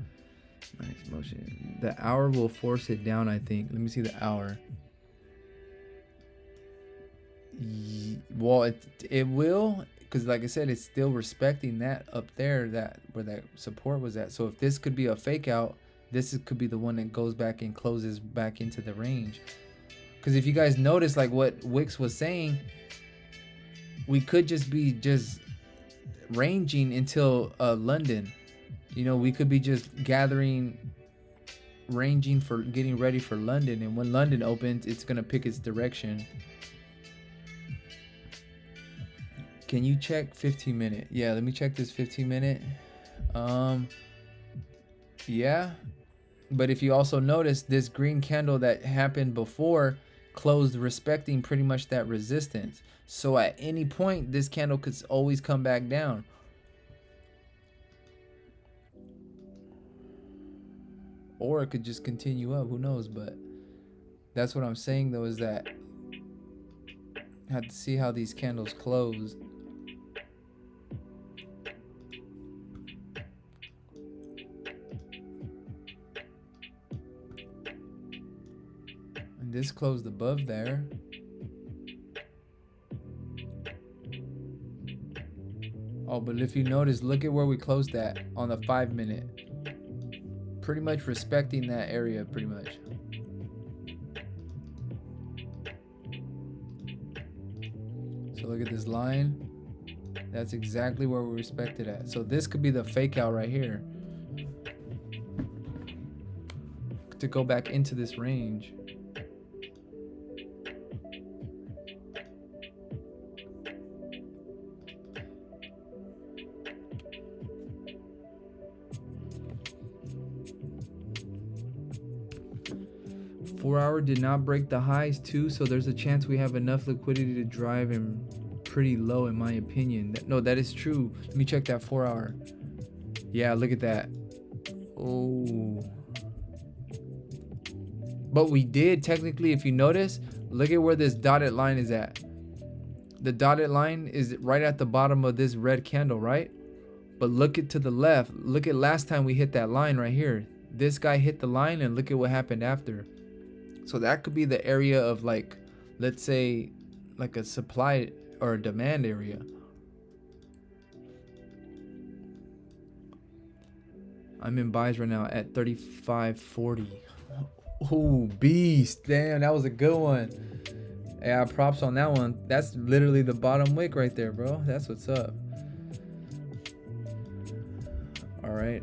Nice motion. The hour will force it down, I think. Let me see the hour. Well, it will, because like I said, it's still respecting that up there, that where that support was at. So if this could be a fake out, could be the one that goes back and closes back into the range. Because if you guys notice, like what Wix was saying, we could just be ranging until London. You know, we could be just ranging for getting ready for London, and when London opens, it's gonna pick its direction. Can you check 15 minute? Yeah, let me check this 15 minute. Yeah, but if you also notice, this green candle that happened before closed respecting pretty much that resistance. So at any point, this candle could always come back down. Or it could just continue up, who knows? But that's what I'm saying though, is that I have to see how these candles close. And this closed above there. Oh, but if you notice, look at where we closed at on the 5 minute. Pretty much respecting that area, pretty much. So look at this line. That's exactly where we respected at. So this could be the fake out right here to go back into this range. Four-hour did not break the highs too, so there's a chance we have enough liquidity to drive him pretty low, in my opinion. No, that is true. Let me check that 4-hour. Yeah, look at that. Oh, but we did technically, if you notice, look at where this dotted line is at. The dotted line is right at the bottom of this red candle, right? But look at to the left. Look at last time we hit that line right here. This guy hit the line, and look at what happened after. So that could be the area of, like, let's say like a supply or a demand area. I'm in buys right now at 35.40. Oh, beast. Damn, that was a good one. Yeah, props on that one. That's literally the bottom wick right there, bro. That's what's up. All right.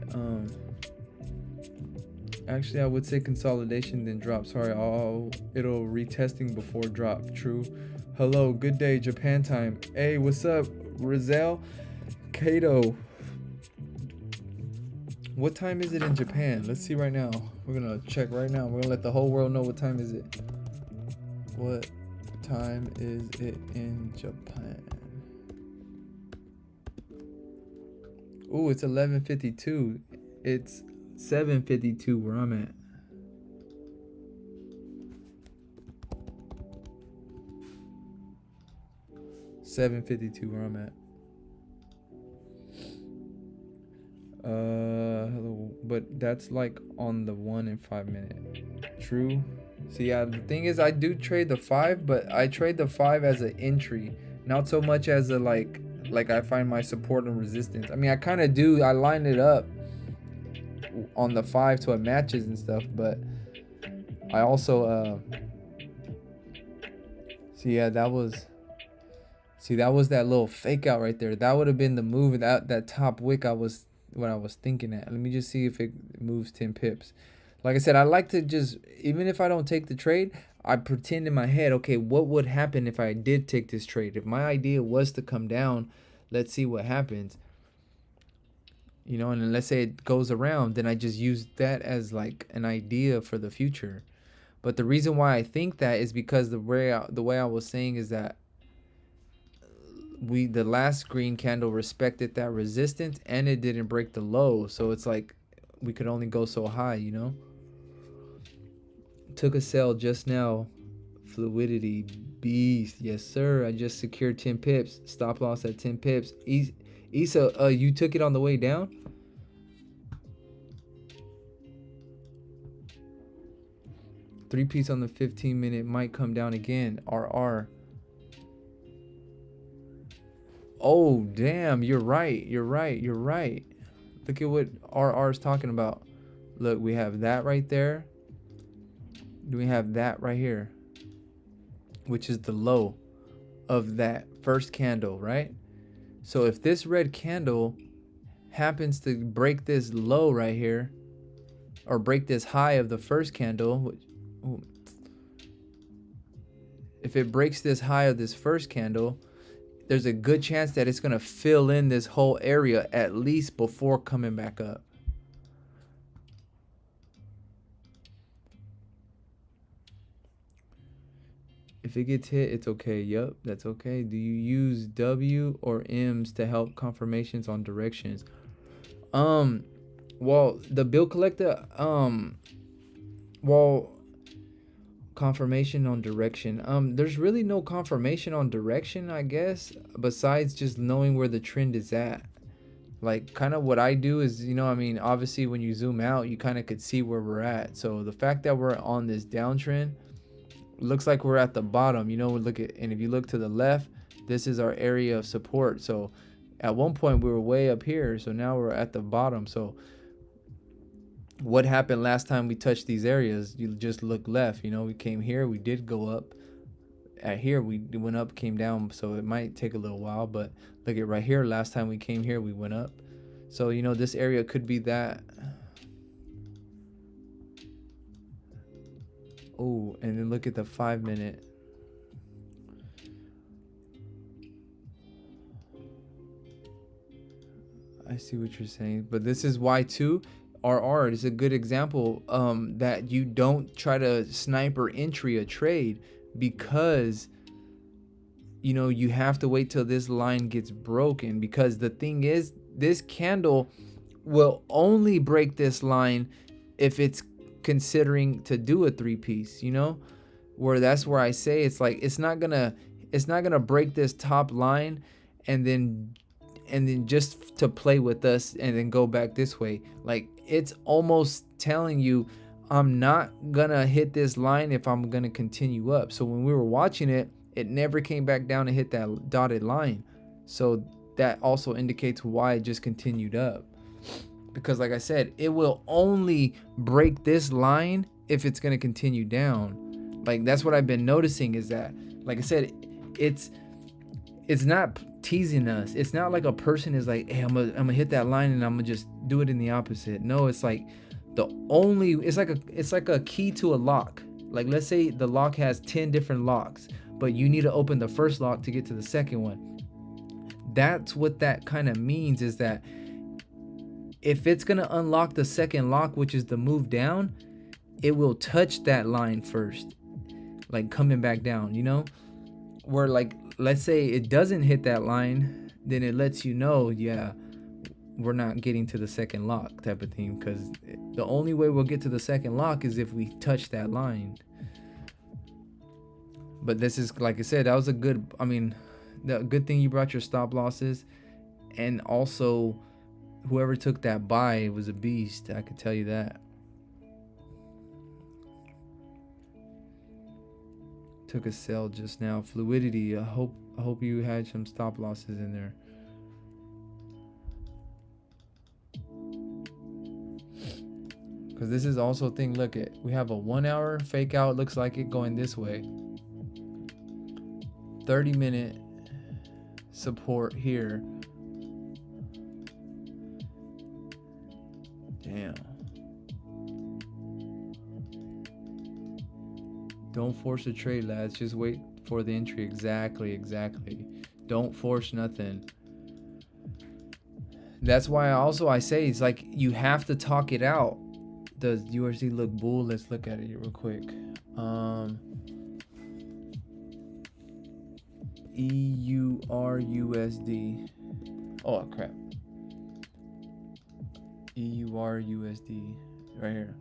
Actually, I would say consolidation then drop. Sorry, it'll retesting before drop. True. Hello, good day, Japan time. Hey, what's up, Rizal? Kato. What time is it in Japan? Let's see right now. We're gonna check right now. We're gonna let the whole world know what time is it. What time is it in Japan? Ooh, it's 11:52. It's 7:52 where I'm at. $7:52 where I'm at. Hello, but that's like on the 1 and 5 minute. True. So yeah, the thing is, I do trade the 5, but I trade the 5 as an entry, not so much as a like I find my support and resistance. I mean, I kind of do. I line it up on the 5 so it matches and stuff, but I also that was that little fake out right there. That would have been the move. That top wick what I was thinking at. Let me just see if it moves 10 pips. Like I said, I like to just, even if I don't take the trade, I pretend in my head, okay, what would happen if I did take this trade? If my idea was to come down, let's see what happens. You know, and then let's say it goes around, then I just use that as like an idea for the future. But the reason why I think that is because the way I was saying is that the last green candle respected that resistance and it didn't break the low. So it's like we could only go so high, you know. Took a sell just now. Fluidity beast, yes sir. I just secured 10 pips. Stop loss at 10 pips. Issa, you took it on the way down. Three piece on the 15-minute might come down again. RR. Oh damn, you're right. You're right. You're right. Look at what RR is talking about. Look, we have that right there. We have that right here, which is the low of that first candle, right? So if this red candle happens to break this low right here, or break this high of the first candle, which, ooh, if it breaks this high of this first candle, there's a good chance that it's going to fill in this whole area at least before coming back up. If it gets hit, it's okay. Yup, that's okay. Do you use W or M's to help confirmations on directions? Well, the bill collector, well, confirmation on direction. There's really no confirmation on direction, I guess, besides just knowing where the trend is at. Like, kind of what I do is, you know, I mean, obviously when you zoom out, you kind of could see where we're at. So the fact that we're on this downtrend, looks like we're at the bottom, you know. Look at, and if you look to the left, this is our area of support. So at one point we were way up here, so now we're at the bottom. So what happened last time we touched these areas? You just look left, you know. We came here, we did go up. At here we went up, came down, so it might take a little while, but look at right here, last time we came here we went up. So, you know, this area could be that. Oh, and then look at the 5-minute. I see what you're saying, but this is why too, RR is a good example that you don't try to sniper entry a trade, because you know you have to wait till this line gets broken, because the thing is this candle will only break this line if it's considering to do a 3-piece, you know, where that's where I say it's like it's not gonna break this top line and then just to play with us and then go back this way. Like, it's almost telling you I'm not gonna hit this line if I'm gonna continue up. So when we were watching it, it never came back down and hit that dotted line. So that also indicates why it just continued up. Because like I said, it will only break this line if it's going to continue down. Like, that's what I've been noticing, is that, like I said, it's not teasing us. It's not like a person is like, hey, I'm gonna hit that line and I'm gonna just do it in the opposite. No, it's like it's like a key to a lock. Like, let's say the lock has 10 different locks, but you need to open the first lock to get to the second one. That's what that kind of means, is that if it's going to unlock the second lock, which is the move down, it will touch that line first, like coming back down, you know. Where, like, let's say it doesn't hit that line, then it lets you know, yeah, we're not getting to the second lock type of thing, because the only way we'll get to the second lock is if we touch that line. But this is, like I said, that was a good, I mean, the good thing you brought your stop losses, and also whoever took that buy was a beast, I could tell you that. Took a sell just now. Fluidity, I hope you had some stop losses in there. Because this is also a thing, look at, we have a 1 hour fake out, looks like it going this way. 30-minute support here. Damn. Don't force a trade, lads. Just wait for the entry. Exactly. Don't force nothing. That's why I say it's like you have to talk it out. Does USD look bull? Let's look at it here real quick. EURUSD. Oh crap. EURUSD right here.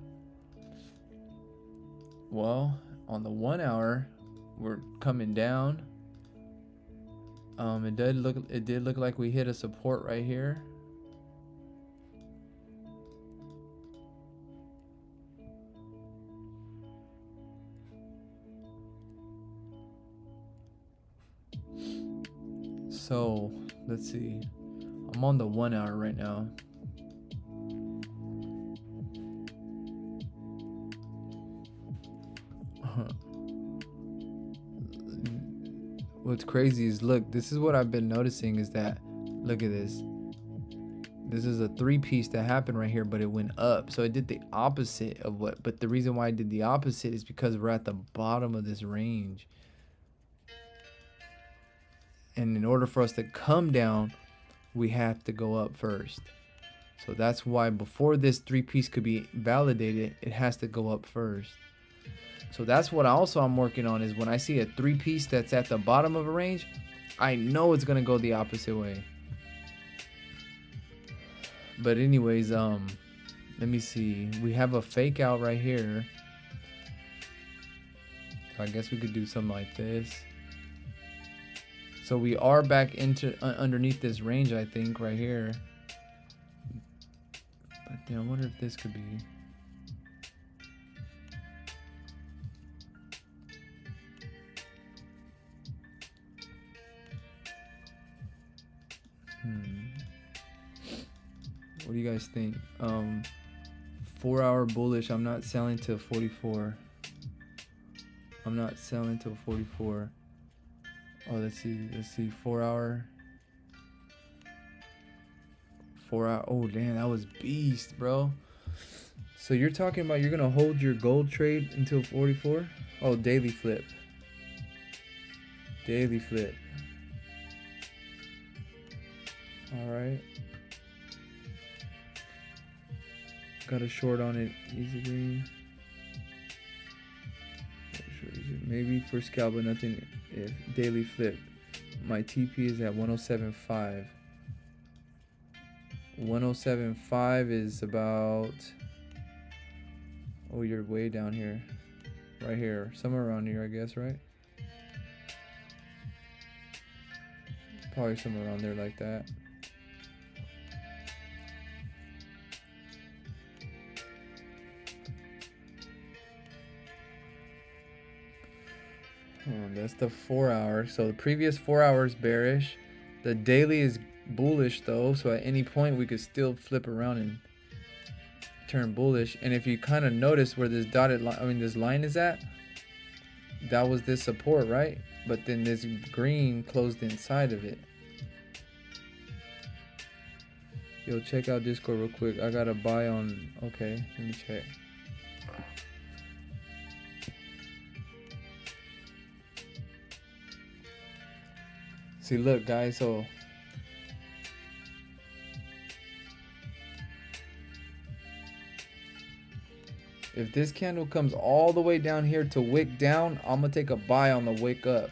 Well, on the 1 hour, we're coming down. It did look like we hit a support right here. So let's see. I'm on the 1 hour right now. What's crazy is, look, this is what I've been noticing is that, look at this. This is a 3-piece that happened right here, but it went up. So it did the opposite of what, but the reason why I did the opposite is because we're at the bottom of this range. And in order for us to come down, we have to go up first. So that's why before this 3-piece could be validated, it has to go up first. So that's what I'm working on, is when I see a 3-piece that's at the bottom of a range, I know it's gonna go the opposite way. But anyways, let me see. We have a fake out right here. So I guess we could do something like this. So we are back into underneath this range, I think, right here. But then I wonder if this could be. What do you guys think? 4 hour bullish. I'm not selling till 44. I'm not selling till 44. Oh, let's see. 4 hour. 4 hour. Oh, damn, that was beast, bro. So you're talking about you're gonna hold your gold trade until 44? Oh, daily flip. Daily flip. All right. Got a short on it. Easy green. Maybe for scalp, but nothing. If daily flip. My TP is at 107.5. 107.5 is about. Oh, you're way down here. Right here. Somewhere around here, I guess, right? Probably somewhere around there like that. That's the 4 hour. So the previous 4 hours bearish. The daily is bullish though, so at any point we could still flip around and turn bullish. And if you kind of notice where this dotted line, this line is at, that was this support, right? But then this green closed inside of it. Yo, check out Discord real quick. I got a buy on. Okay, let me check. See, look, guys, so if this candle comes all the way down here to wick down, I'm gonna take a buy on the wick up.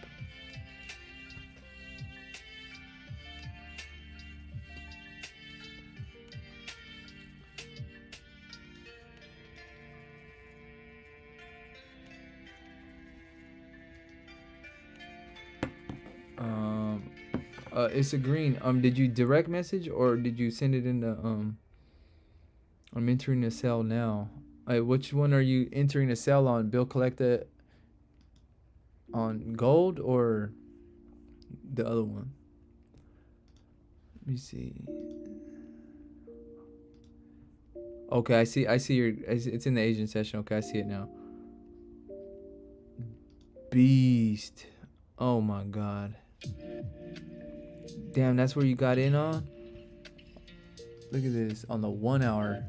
It's a green. Did you direct message or did you send it in the I'm entering a sell now. Which one are you entering a sell on? Bill Collector on gold or the other one? Let me see. Okay, I see your. It's in the Asian session. Okay, I see it now. Beast. Oh my god. Damn, that's where you got in on? Look at this on the 1 hour.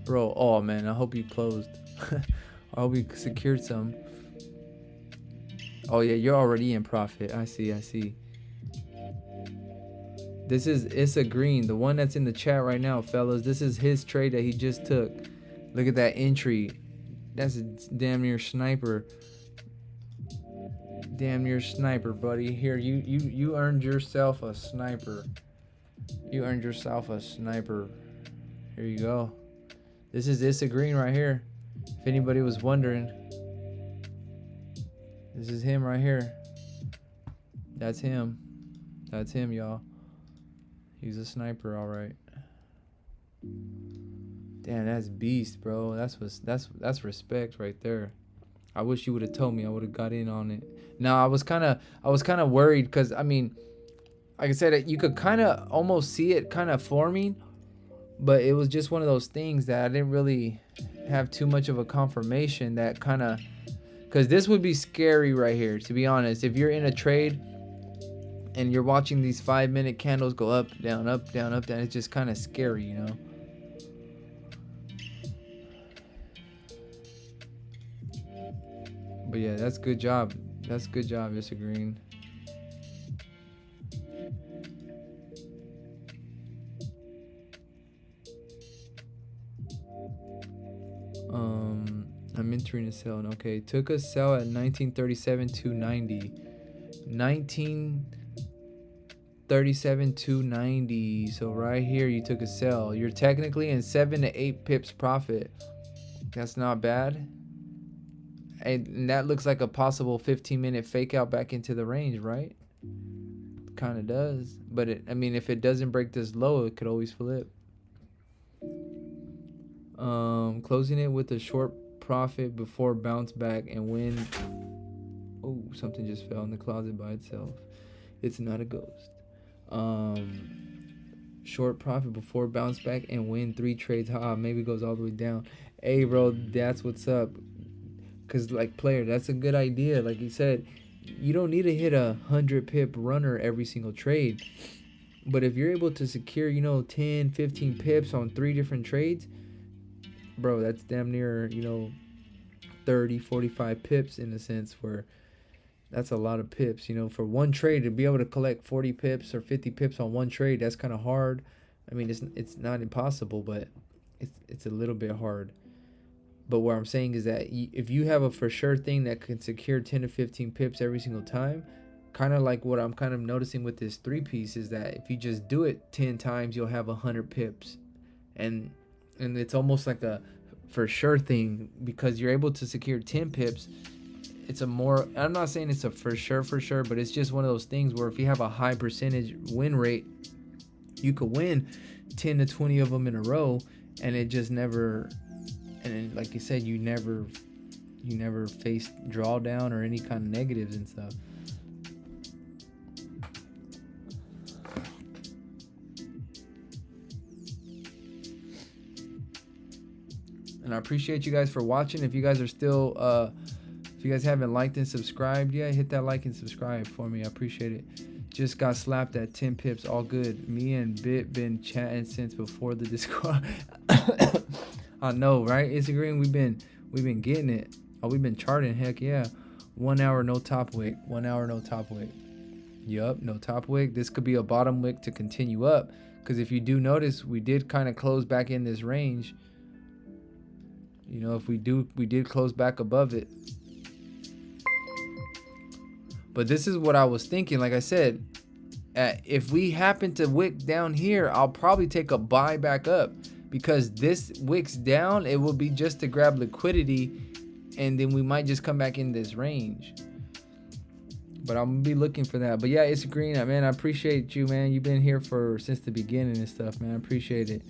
Bro, oh man, I hope you closed. I hope you secured some. Oh yeah, you're already in profit. I see. This is Issa Green, the one that's in the chat right now, fellas. This is his trade that he just took. Look at that entry. That's a damn near sniper. Damn near sniper, buddy. Here, you earned yourself a sniper. You earned yourself a sniper. Here you go. This is Issa Green right here. If anybody was wondering, this is him right here. That's him. That's him, y'all. He's a sniper, all right. Damn, that's beast, bro. That's respect right there. I wish you would have told me. I would have got in on it. Now I was kind of worried because I mean, like I said, you could kind of almost see it kind of forming, but it was just one of those things that I didn't really have too much of a confirmation that kind of, because this would be scary right here, to be honest. If you're in a trade and you're watching these 5-minute candles go up, down, up, down, up, down, it's just kind of scary, you know. But yeah, that's good job. That's good job, Mr. Green. I'm entering a sell. Okay, took a sell at 1937 290. 1937 290. So right here you took a sell. You're technically in 7 to 8 pips profit. That's not bad. And that looks like a possible 15-minute fake out back into the range, right? Kind of does. But I mean, if it doesn't break this low, it could always flip. Closing it with a short profit before bounce back and win. Oh, something just fell in the closet by itself. It's not a ghost. Short profit before bounce back and win 3 trades. Maybe goes all the way down. Hey, bro, that's what's up. Cause like player, that's a good idea. Like you said, you don't need to hit a 100 pip runner every single trade. But if you're able to secure, 10, 15 pips on 3 different trades, bro, that's damn near, 30, 45 pips in a sense, where that's a lot of pips, for one trade to be able to collect 40 pips or 50 pips on one trade. That's kind of hard. I mean, it's not impossible, but it's a little bit hard. But what I'm saying is that if you have a for sure thing that can secure 10 to 15 pips every single time, kind of like what I'm kind of noticing with this 3-piece is that if you just do it 10 times, you'll have 100 pips. And it's almost like a for sure thing because you're able to secure 10 pips. It's a more, I'm not saying it's a for sure, but it's just one of those things where if you have a high percentage win rate, you could win 10 to 20 of them in a row, and it just never, and then, like you said, you never faced drawdown or any kind of negatives and stuff. And I appreciate you guys for watching. If you guys are still, if you guys haven't liked and subscribed yet, hit that like and subscribe for me. I appreciate it. Just got slapped at 10 pips. All good. Me and Bit been chatting since before the Discord. I know, right? It's agreeing. We've been getting it. Oh, we've been charting. Heck yeah. 1 hour no top wick. 1 hour no top wick. Yup, no top wick. This could be a bottom wick to continue up. Because if you do notice, we did kind of close back in this range. If we did close back above it. But this is what I was thinking. Like I said, if we happen to wick down here, I'll probably take a buy back up. Because this wicks down, it will be just to grab liquidity. And then we might just come back in this range. But I'm going to be looking for that. But yeah, it's green. Man, I appreciate you, man. You've been here since the beginning and stuff, man. I appreciate it.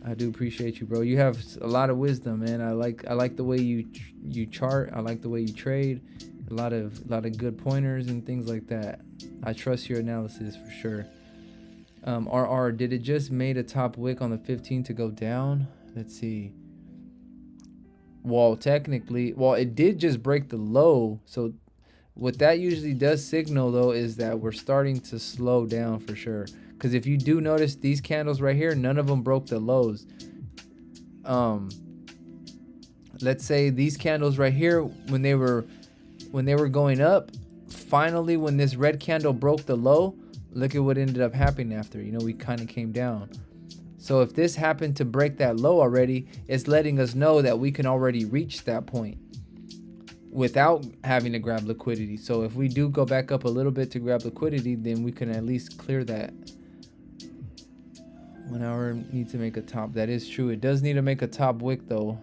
I do appreciate you, bro. You have a lot of wisdom, man. I like the way you chart. I like the way you trade. A lot of good pointers and things like that. I trust your analysis for sure. RR, did it just made a top wick on the 15 to go down? Let's see. Well, technically, it did just break the low. So what that usually does signal though is that we're starting to slow down for sure. Because if you do notice these candles right here, none of them broke the lows. Let's say these candles right here, when they were going up, finally when this red candle broke the low, look at what ended up happening after. We kind of came down. So if this happened to break that low already, it's letting us know that we can already reach that point without having to grab liquidity. So if we do go back up a little bit to grab liquidity, then we can at least clear that. 1 hour needs to make a top. That is true. It does need to make a top wick though.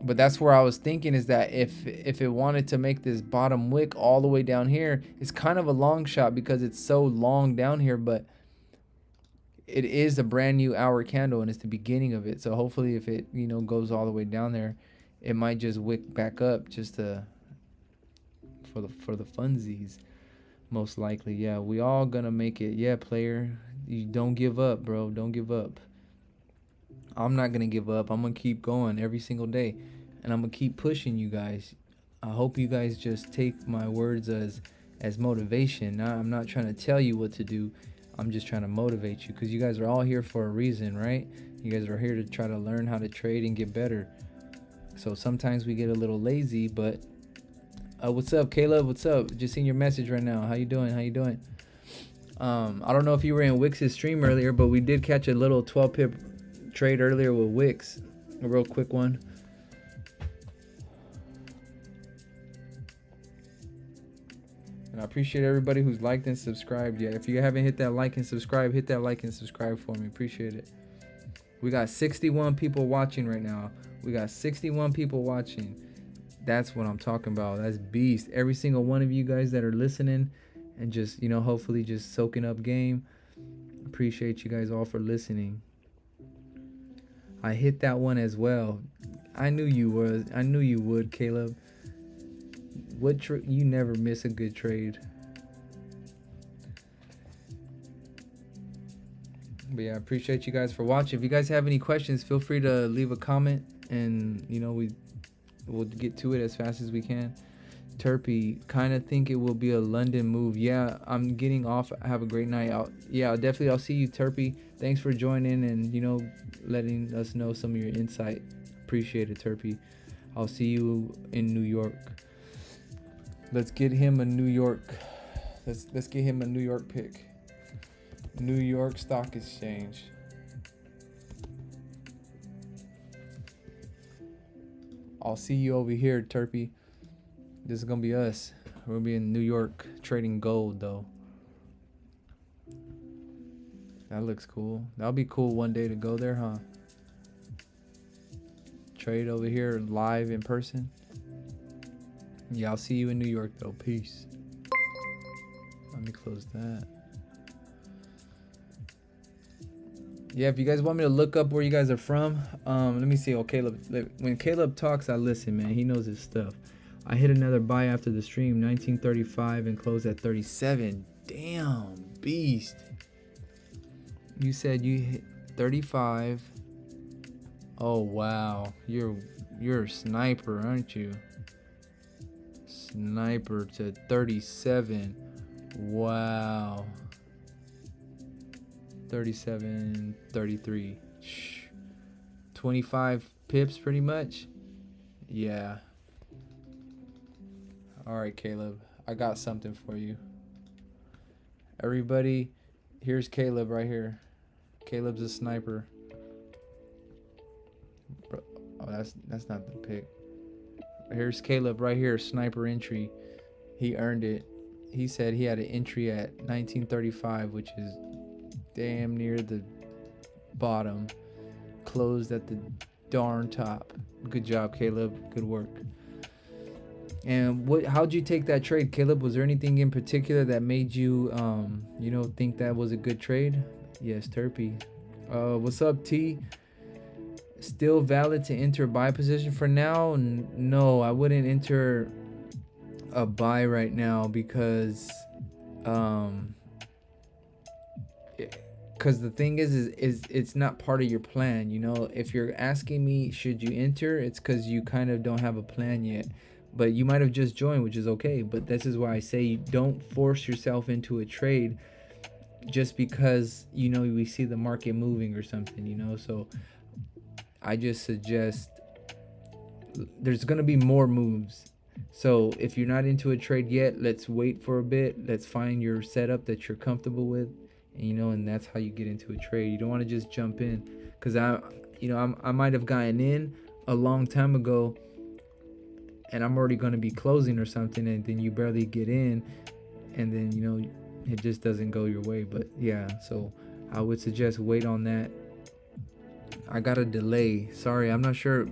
But that's where I was thinking, is that if it wanted to make this bottom wick all the way down here, it's kind of a long shot because it's so long down here, but it is a brand new hour candle and it's the beginning of it. So hopefully if it, you know, goes all the way down there, it might just wick back up just to for the funsies. Most likely. Yeah, we all gonna make it. Yeah, player, you don't give up, bro. Don't give up. I'm not gonna give up. I'm gonna keep going every single day, and I'm gonna keep pushing you guys. I hope you guys just take my words as motivation. I'm not trying to tell you what to do. I'm just trying to motivate you, because you guys are all here for a reason, right? You guys are here to try to learn how to trade and get better. So sometimes we get a little lazy, but what's up, Caleb? What's up? Just seen your message right now. How you doing? How you doing? I don't know if you were in Wix's stream earlier, but we did catch a little 12 pip trade earlier with Wix, a real quick one. And I appreciate everybody who's liked and subscribed. Yeah, if you haven't hit that like and subscribe, hit that like and subscribe for me. Appreciate it. We got 61 people watching right now. We got 61 people watching. That's what I'm talking about. That's beast. Every single one of you guys that are listening and just, you know, hopefully just soaking up game. Appreciate you guys all for listening. I hit that one as well. I knew you would, Caleb. You never miss a good trade. But yeah, I appreciate you guys for watching. If you guys have any questions, feel free to leave a comment, and you know, we'll get to it as fast as we can. Terpy, kind of think it will be a London move. Yeah, I'm getting off. Have a great night. I'll see you, Terpy. Thanks for joining and, you know, letting us know some of your insight. Appreciate it, Terpy. I'll see you in New York. Let's get him a New York. Let's get him a New York pick. New York Stock Exchange. I'll see you over here, Terpy. This is gonna be us. We'll be in New York trading gold though. That looks cool. That'll be cool one day to go there, huh? Trade over here live in person. Yeah, I'll see you in New York though. Peace. Let me close that. Yeah, if you guys want me to look up where you guys are from, let me see. Oh, Caleb. When Caleb talks, I listen, man. He knows his stuff. I hit another buy after the stream, 1935, and closed at 37. Damn, beast. You said you hit 35. Oh wow, you're a sniper, aren't you? Sniper to 37. Wow. 37, 33. 25 pips pretty much. Yeah. All right, Caleb, I got something for you. Everybody, here's Caleb right here. Caleb's a sniper. Bro, oh, that's not the pick. Here's Caleb right here, sniper entry. He earned it. He said he had an entry at 1935, which is damn near the bottom. Closed at the darn top. Good job, Caleb. Good work. And how'd you take that trade, Caleb? Was there anything in particular that made you you know, think that was a good trade? Yes, Terpy. What's up, T? Still valid to enter a buy position for now? No, I wouldn't enter a buy right now because the thing is it's not part of your plan. You know, if you're asking me should you enter, it's because you kind of don't have a plan yet. But you might have just joined, which is okay. But this is why I say you don't force yourself into a trade just because, you know, we see the market moving or something, you know. So I just suggest there's going to be more moves. So if you're not into a trade yet, let's wait for a bit. Let's find your setup that you're comfortable with, and, you know, and that's how you get into a trade. You don't want to just jump in, because I might have gotten in a long time ago and I'm already going to be closing or something, and then you barely get in, and then, you know, it just doesn't go your way. But yeah, so I would suggest wait on that. I got a delay. Sorry, I'm not sure.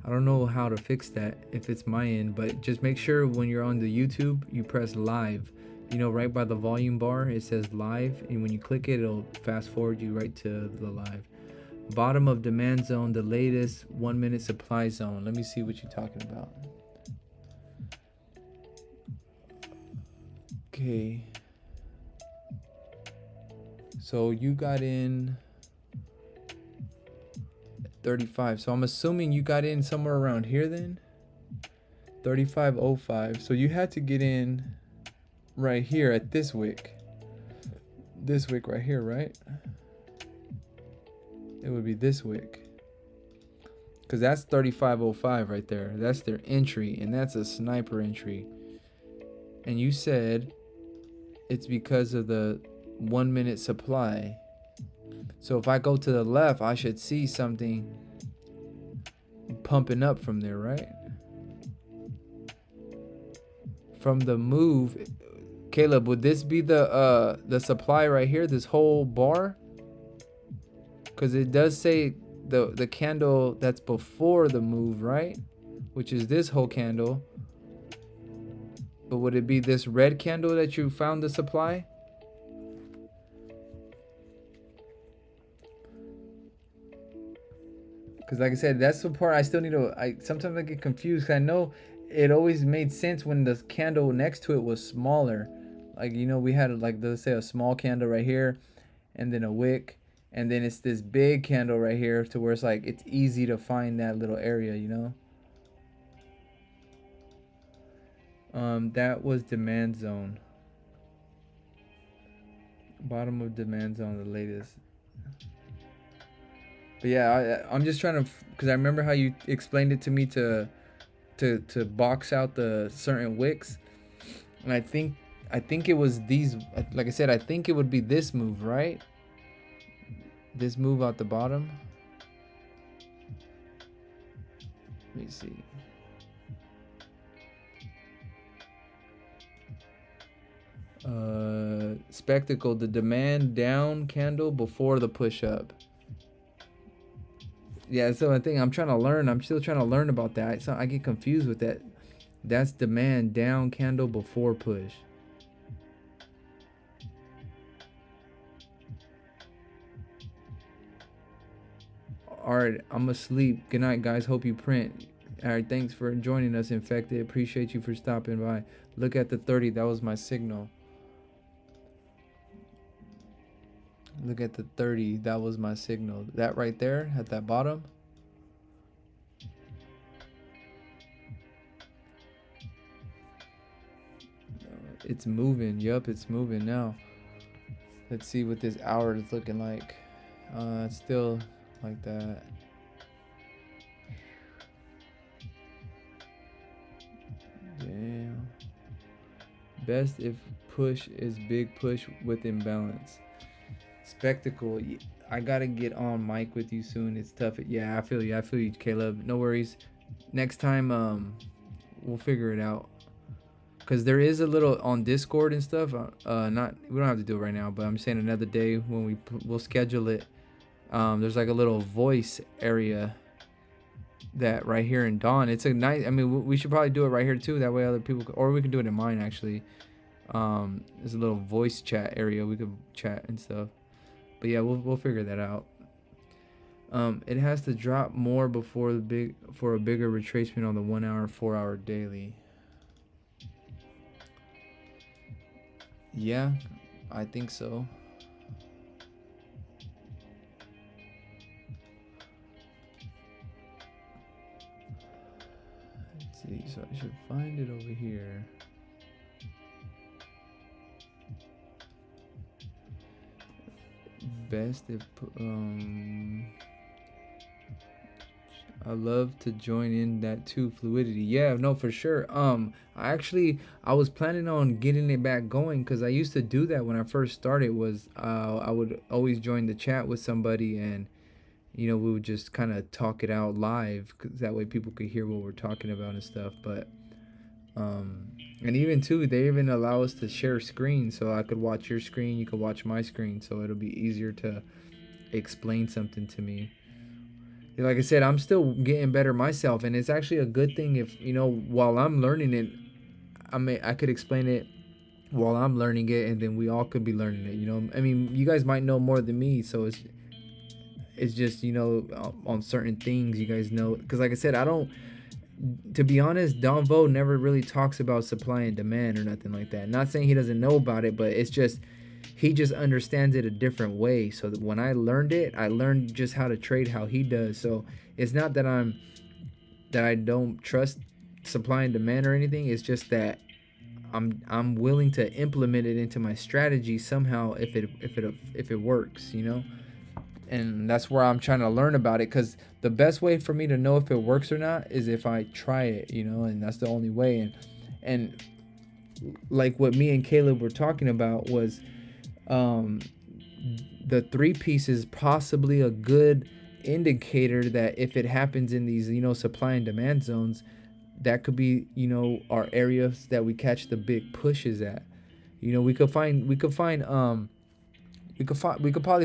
I don't know how to fix that if it's my end, but just make sure when you're on the YouTube, you press live. You know, right by the volume bar, it says live, and when you click it, it'll fast forward you right to the live. Bottom of demand zone, the latest 1 minute supply zone. Let me see what you're talking about. Okay. So you got in 35. So I'm assuming you got in somewhere around here then. 35.05. So you had to get in right here at this wick. This wick right here, right? It would be this wick. Because that's 35.05 right there. That's their entry, and that's a sniper entry. And you said it's because of the 1 minute supply. So if I go to the left, I should see something pumping up from there, right? From the move, Caleb, would this be the supply right here, this whole bar? Because it does say the candle that's before the move, right? Which is this whole candle. But would it be this red candle that you found the supply? Because like I said, that's the part I still need to, sometimes I get confused. Cause I know it always made sense when the candle next to it was smaller. Like, you know, we had like, let's say a small candle right here and then a wick. And then it's this big candle right here to where it's like, it's easy to find that little area, you know? That was demand zone. Bottom of demand zone, the latest. But yeah, I'm just trying to, because I remember how you explained it to me to box out the certain wicks, and I think it was these. Like I said, I think it would be this move, right? This move out the bottom. Let me see. Spectacle, the demand down candle before the push up. Yeah, so I think I'm trying to learn. I'm still trying to learn about that. So I get confused with that. That's demand down candle before push. All right, I'm asleep. Good night, guys. Hope you print. All right, thanks for joining us, Infected. Appreciate you for stopping by. Look at the 30. That was my signal. Look at the 30. That was my signal. That right there at that bottom. It's moving. Yup, it's moving now. Let's see what this hour is looking like. It's still like that. Damn. Best if push is big push with imbalance. Spectacle. I gotta get on mic with you soon. It's tough. Yeah, I feel you. I feel you, Caleb. No worries. Next time, we'll figure it out. Cause there is a little on Discord and stuff. Not we don't have to do it right now, but I'm saying another day when we'll schedule it. There's like a little voice area that right here in Dawn. It's a nice. I mean, we should probably do it right here too. That way other people, or we can do it in mine actually. There's a little voice chat area we could chat and stuff. But yeah, we'll figure that out. It has to drop more before a bigger retracement on the 1 hour, 4 hour daily. Yeah, I think so. Let's see, so I should find it over here. Best if I love to join in that too, fluidity. Yeah, no, for sure. I was planning on getting it back going because I used to do that when I first started. Was I would always join the chat with somebody, and you know, we would just kind of talk it out live, cause that way people could hear what we're talking about and stuff. But And even too, they even allow us to share screen, so I could watch your screen, you could watch my screen, so it'll be easier to explain something to me. Like I said, I'm still getting better myself, and it's actually a good thing if, you know, while I'm learning it, I could explain it while I'm learning it, and then we all could be learning it. You know, I mean, you guys might know more than me, so it's just, you know, on certain things you guys know, because like I said, I don't. To be honest, Don Vo never really talks about supply and demand or nothing like that. Not saying he doesn't know about it, but it's just he just understands it a different way. So that when I learned it, I learned just how to trade how he does. So it's not that I don't trust supply and demand or anything. It's just that I'm willing to implement it into my strategy somehow if it works, you know. And that's where I'm trying to learn about it, because the best way for me to know if it works or not is if I try it, you know, and that's the only way. And like what me and Caleb were talking about was the three piece is possibly a good indicator that if it happens in these, you know, supply and demand zones, that could be, you know, our areas that we catch the big pushes at. You know, we could probably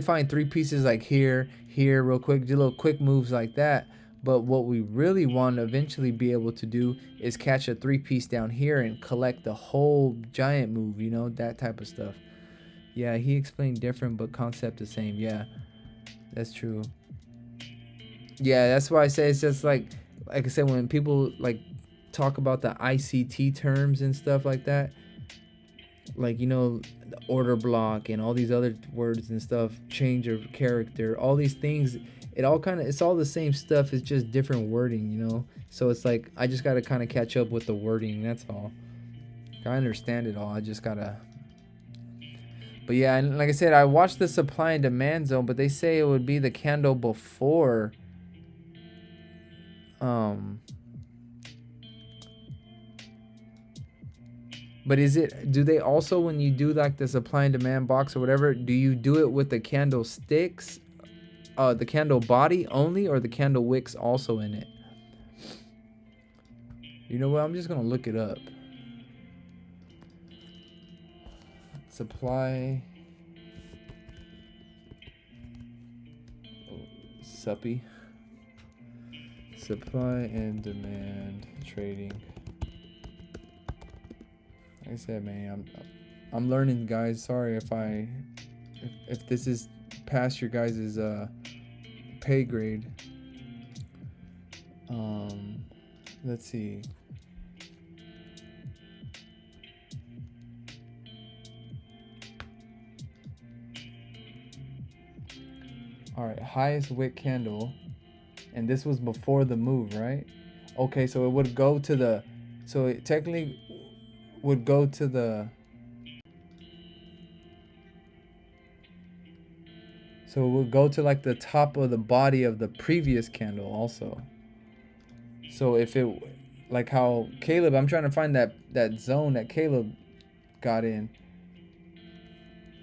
find three pieces like here real quick, do little quick moves like that. But what we really want to eventually be able to do is catch a three piece down here and collect the whole giant move, you know, that type of stuff. Yeah, he explained different but concept the same. Yeah, that's true. Yeah, that's why I say it's just like I said, when people like talk about the ICT terms and stuff like that, like, you know, the order block and all these other words and stuff, change of character, all these things, it all kind of, it's all the same stuff, it's just different wording, you know. So it's like I just got to kind of catch up with the wording, that's all. I understand it all, I just gotta. But yeah, and like I said, I watched the supply and demand zone, but they say it would be the candle before um but is it, do they also, when you do like the supply and demand box or whatever, do you do it with the candlesticks, the candle body only, or the candle wicks also in it? You know what? I'm just gonna look it up. Supply, suppy, supply and demand trading. Like I said, man, I'm learning, guys. Sorry if this is past your guys' pay grade. Let's see. All right, highest wick candle, and this was before the move, right? Okay, so it would go to the, so it technically would go to the, so it would go to like the top of the body of the previous candle also. So if it, like how Caleb, I'm trying to find that zone that Caleb got in.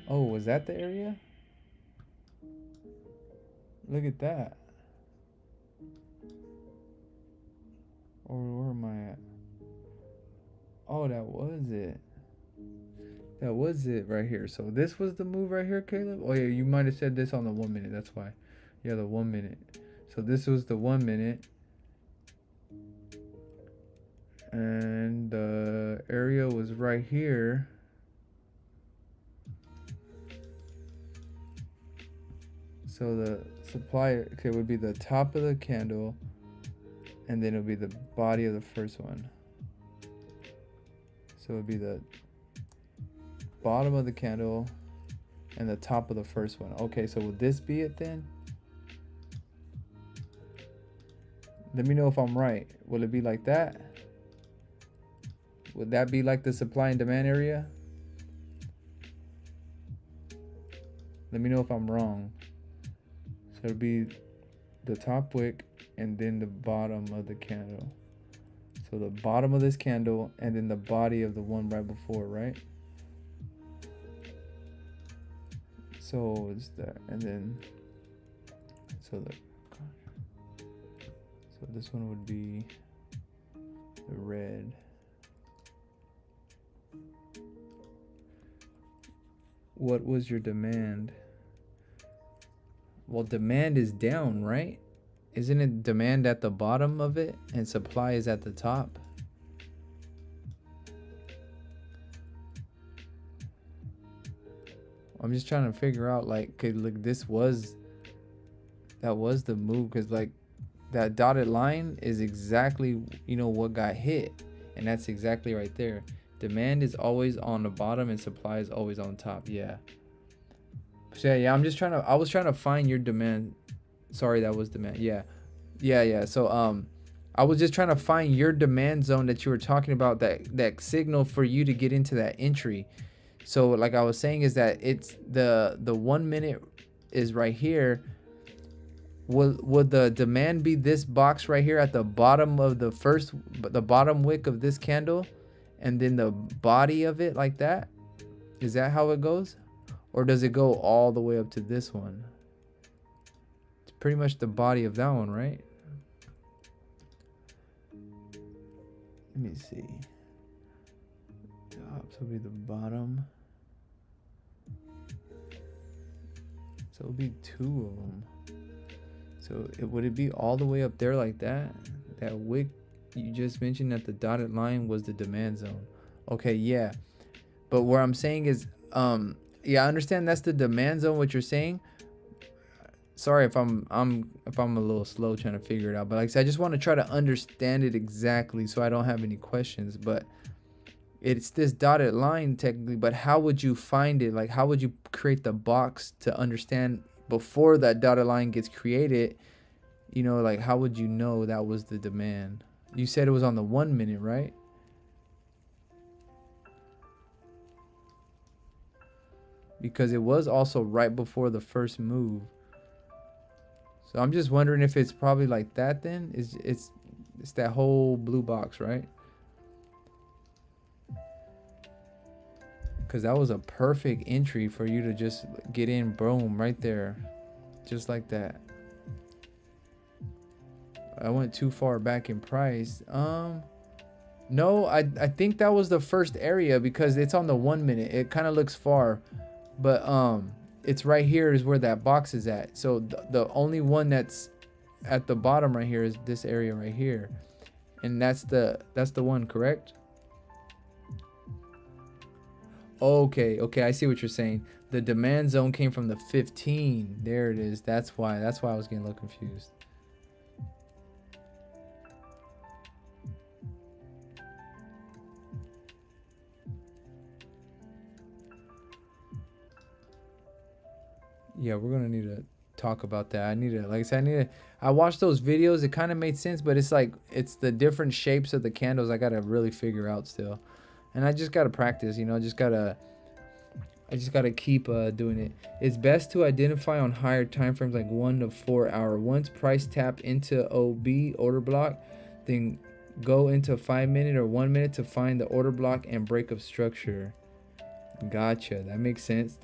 Oh, was that the area? Look at that. Or where am I at? Oh, that was it. That was it right here. So this was the move right here, Caleb? Oh yeah, you might have said this on the 1 minute. That's why. Yeah, the 1 minute. So this was the 1 minute. And the area was right here. So the supply, okay, would be the top of the candle, and then it would be the body of the first one. So it would be the bottom of the candle and the top of the first one. Okay, so would this be it then? Let me know if I'm right. Will it be like that? Would that be like the supply and demand area? Let me know if I'm wrong. So it'll be the top wick and then the bottom of the candle. So the bottom of this candle and then the body of the one right before, right? So it's that, and then so this one would be the red. what was your demand? Well, demand is down, right? Isn't it demand at the bottom of it and supply is at the top? I'm just trying to figure out, like, cause look, that was the move, because like that dotted line is exactly, you know, what got hit, and that's exactly right there. Demand is always on the bottom and supply is always on top. Yeah. So yeah, I was trying to find your demand. Sorry, that was demand. Yeah. So I was just trying to find your demand zone that you were talking about, that signal for you to get into that entry. So like I was saying is that it's the 1 minute is right here. Would the demand be this box right here at the bottom of the bottom wick of this candle, and then the body of it like that? Is that how it goes? Or does it go all the way up to this one? It's pretty much the body of that one, right? Let me see. Top will be the bottom. So it'll be two of them. So would it be all the way up there like that? That wick you just mentioned that the dotted line was the demand zone. Okay, yeah. But what I'm saying is, yeah, I understand that's the demand zone, what you're saying. Sorry if I'm a little slow trying to figure it out. But like I said, I just want to try to understand it exactly so I don't have any questions. But it's this dotted line technically, but how would you find it? Like, how would you create the box to understand before that dotted line gets created? You know, like, how would you know that was the demand? You said it was on the 1 minute, right? Because it was also right before the first move. So I'm just wondering if it's probably like that then. It's that whole blue box, right? Because that was a perfect entry for you to just get in, boom, right there. Just like that. I went too far back in price. No, I think that was the first area because it's on the 1 minute. It kind of looks far, but it's right here is where that box is at. So the only one that's at the bottom right here is this area right here, and that's the one, correct? Okay, I see what you're saying. The demand zone came from the 15. There it is. That's why I was getting a little confused. Yeah, we're gonna need to talk about that. Like I said, I watched those videos. It kind of made sense, but it's like it's the different shapes of the candles I gotta really figure out still, and I just gotta practice. You know, I just gotta keep doing it. It's best to identify on higher time frames like 1 to 4 hour. Once price tap into OB order block, then go into 5 minute or 1 minute to find the order block and break of structure. Gotcha. That makes sense.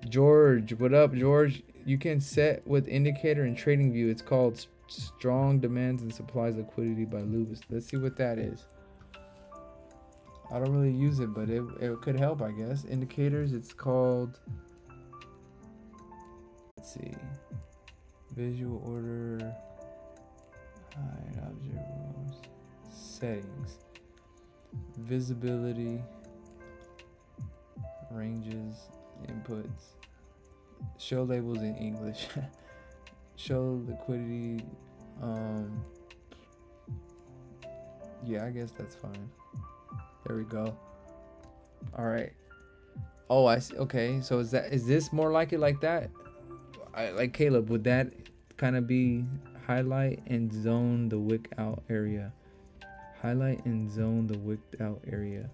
George, what up, George? You can set with indicator and trading view. It's called strong demands and supplies liquidity by Lewis. Let's see what that is. I don't really use it, but it could help, I guess. Indicators, it's called, let's see, visual order, hide object rules, settings, visibility, ranges, inputs, show labels in English, show liquidity. Yeah, I guess that's fine. There we go. All right. Oh, I see. Okay, so is this more like it like that? Like Caleb, would that kind of be highlight and zone the wick out area? Highlight and zone the wicked out area.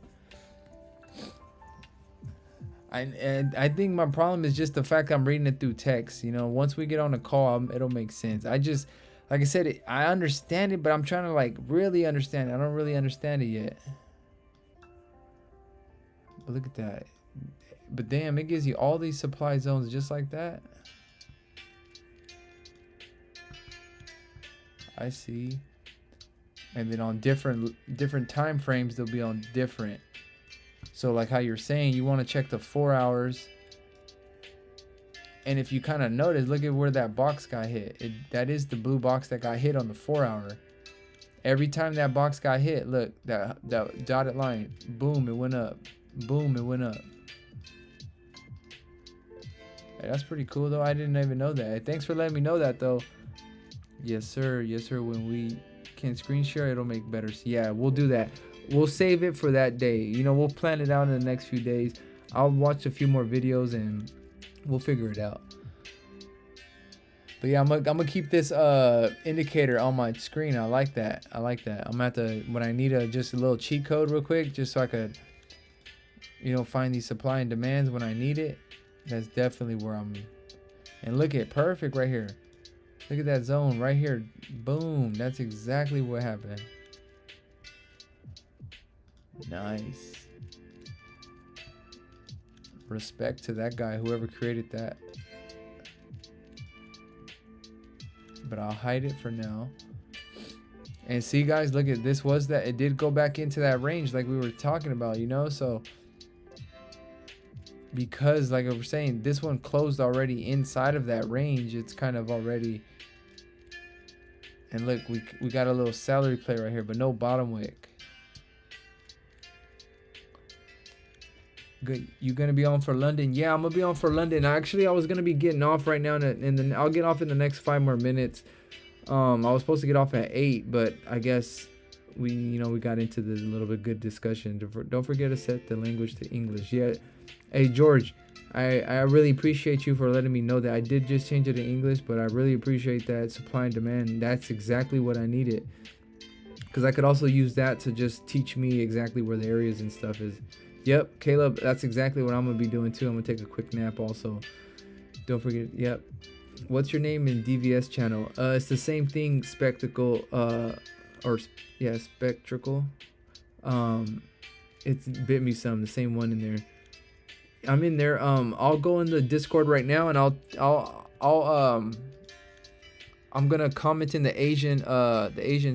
And I think my problem is just the fact I'm reading it through text. You know, once we get on a call, it'll make sense. I just, like I said, I understand it, but I'm trying to like really understand it. I don't really understand it yet. But look at that. But damn, it gives you all these supply zones just like that. I see. And then on different time frames, they'll be on different. So like how you're saying, you want to check the 4 hours. And if you kind of notice, look at where that box got hit. That is the blue box that got hit on the 4 hour. Every time that box got hit, look, that dotted line, boom, it went up. Boom, it went up. Hey, that's pretty cool though. I didn't even know that. Hey, thanks for letting me know that though. Yes sir, yes sir. When we can screen share, it'll make better. Yeah, we'll do that. We'll save it for that day. You know, we'll plan it out in the next few days. I'll watch a few more videos and we'll figure it out. But yeah, I'm gonna keep this indicator on my screen. I like that. I like that. I'm gonna have to, when I need just a little cheat code real quick, just so I could, you know, find these supply and demands when I need it. That's definitely where I'm. And look at perfect right here. Look at that zone right here. Boom. That's exactly what happened. Nice. Respect to that guy, whoever created that. But I'll hide it for now. And see guys, look at this, was that it did go back into that range like we were talking about, you know. So because like I was saying, this one closed already inside of that range, it's kind of already. And look, we got a little salary play right here, but no bottom wick. Good. You gonna be on for London? Yeah, I'm gonna be on for London. Actually, I was gonna be getting off right now, and then I'll get off in the next 5 more minutes. I was supposed to get off at 8, but I guess we got into this little bit good discussion. Don't forget to set the language to English. Yeah. Hey George, I really appreciate you for letting me know that. I did just change it to English, but I really appreciate that. Supply and demand. That's exactly what I needed. Because I could also use that to just teach me exactly where the areas and stuff is. Yep, Caleb, that's exactly what I'm going to be doing too. I'm going to take a quick nap also. Don't forget, yep. What's your name in DVS channel? It's the same thing, Spectacle, Spectacle. It's bitmesone, the same one in there. I'm in there. I'll go in the Discord right now, and I'm going to comment in the Asian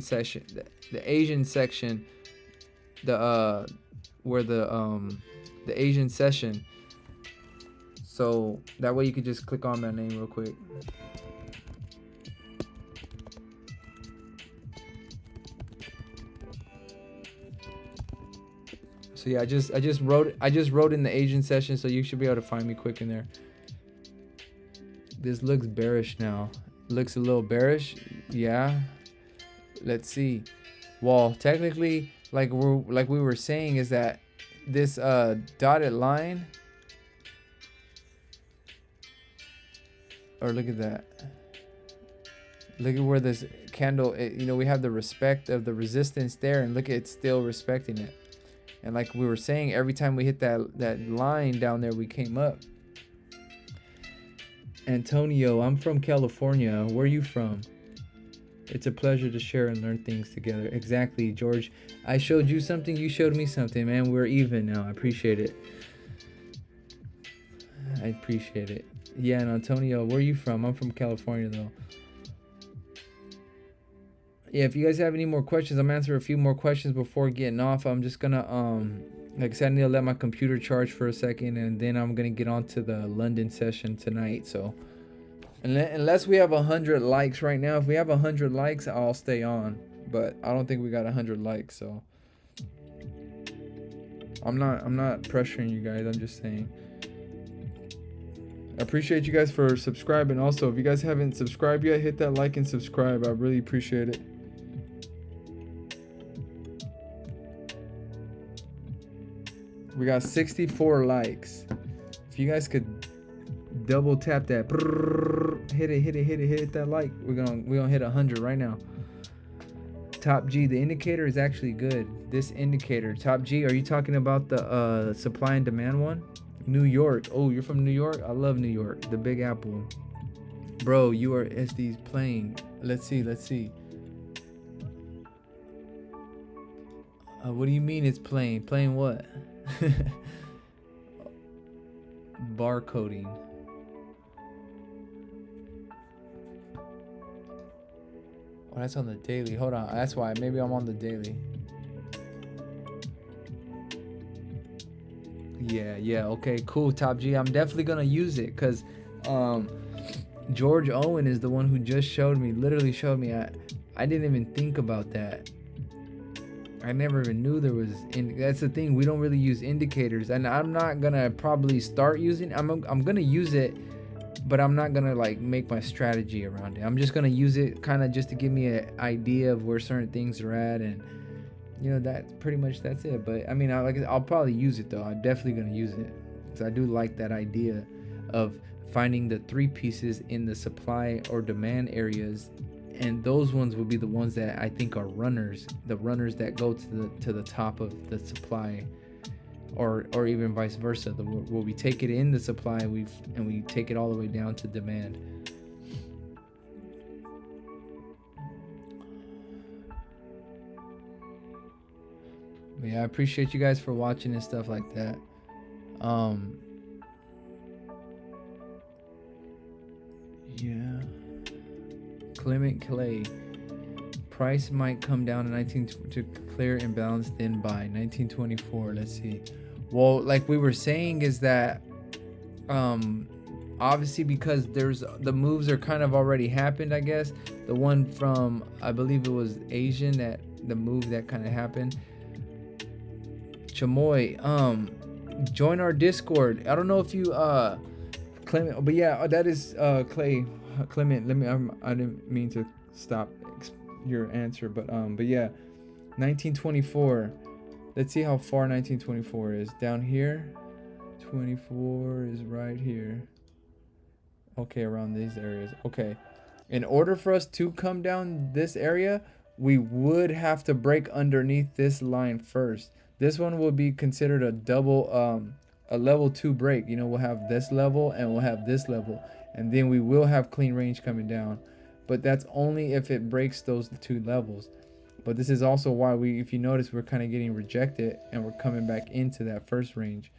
section, the Asian section, where the Asian session, so that way you could just click on that name real quick. So yeah, I just wrote in the Asian session, so you should be able to find me quick in there. This looks bearish now. Looks a little bearish. Yeah, let's see. Well, technically, like we were saying, is that this dotted line, or look at that, look at where this candle, we have the respect of the resistance there, and look at it still respecting it. And like we were saying, every time we hit that line down there, we came up. Antonio, I'm from California. Where are you from? It's a pleasure to share and learn things together. Exactly, George. I showed you something, you showed me something, man. We're even now. I appreciate it. I appreciate it. Yeah, and Antonio, where are you from? I'm from California, though. Yeah, if you guys have any more questions, I'm answering a few more questions before getting off. I'm just gonna, like I said, I need to let my computer charge for a second, and then I'm gonna get on to the London session tonight, so... Unless we have 100 likes right now. If we have 100 likes, I'll stay on. But I don't think we got 100 likes, so I'm not pressuring you guys. I'm just saying. I appreciate you guys for subscribing. Also, if you guys haven't subscribed yet, hit that like and subscribe. I really appreciate it. We got 64 likes. If you guys could double tap that, hit that like. We're gonna hit 100 right now. Top G, the indicator is actually good. This indicator, Top G, are you talking about the supply and demand one? New York. Oh, you're from New York? I love New York, the Big Apple. Bro, USD's playing. Let's see. What do you mean it's playing? Playing what? Barcoding. Oh, that's on the daily. Hold on. That's why. Maybe I'm on the daily. Yeah. Okay, cool, Top G. I'm definitely gonna use it because George Owen is the one who just literally showed me. I didn't even think about that. I never even knew there was. That's the thing. We don't really use indicators, and I'm not gonna probably start using. I'm gonna use it, but I'm not gonna like make my strategy around it. I'm just gonna use it kind of just to give me an idea of where certain things are at, and that's pretty much that's it. But I mean, I'll probably use it though. I'm definitely gonna use it because I do like that idea of finding the three pieces in the supply or demand areas, and those ones will be the ones that I think are runners, the runners that go to the top of the supply, or even vice versa. Where we take it in the supply, and we take it all the way down to demand. But yeah, I appreciate you guys for watching and stuff like that. Yeah. Clement Clay. Price might come down to clear imbalance, then buy 1924. Let's see. Well, like we were saying, is that obviously because the moves are kind of already happened. I guess the one from, I believe it was Asian, that the move that kind of happened. Chamoy, join our Discord. I don't know if you Clement, but yeah, that is Clay. Clement, I didn't mean to stop your answer, but yeah, 1924. Let's see how far 1924 is. Down here, 24 is right here. Okay, around these areas. Okay, in order for us to come down this area, we would have to break underneath this line first. This one will be considered a double a level 2 break. We'll have this level and we'll have this level, and then we will have clean range coming down, but that's only if it breaks those two levels. But this is also why if you notice, we're kind of getting rejected and we're coming back into that first range.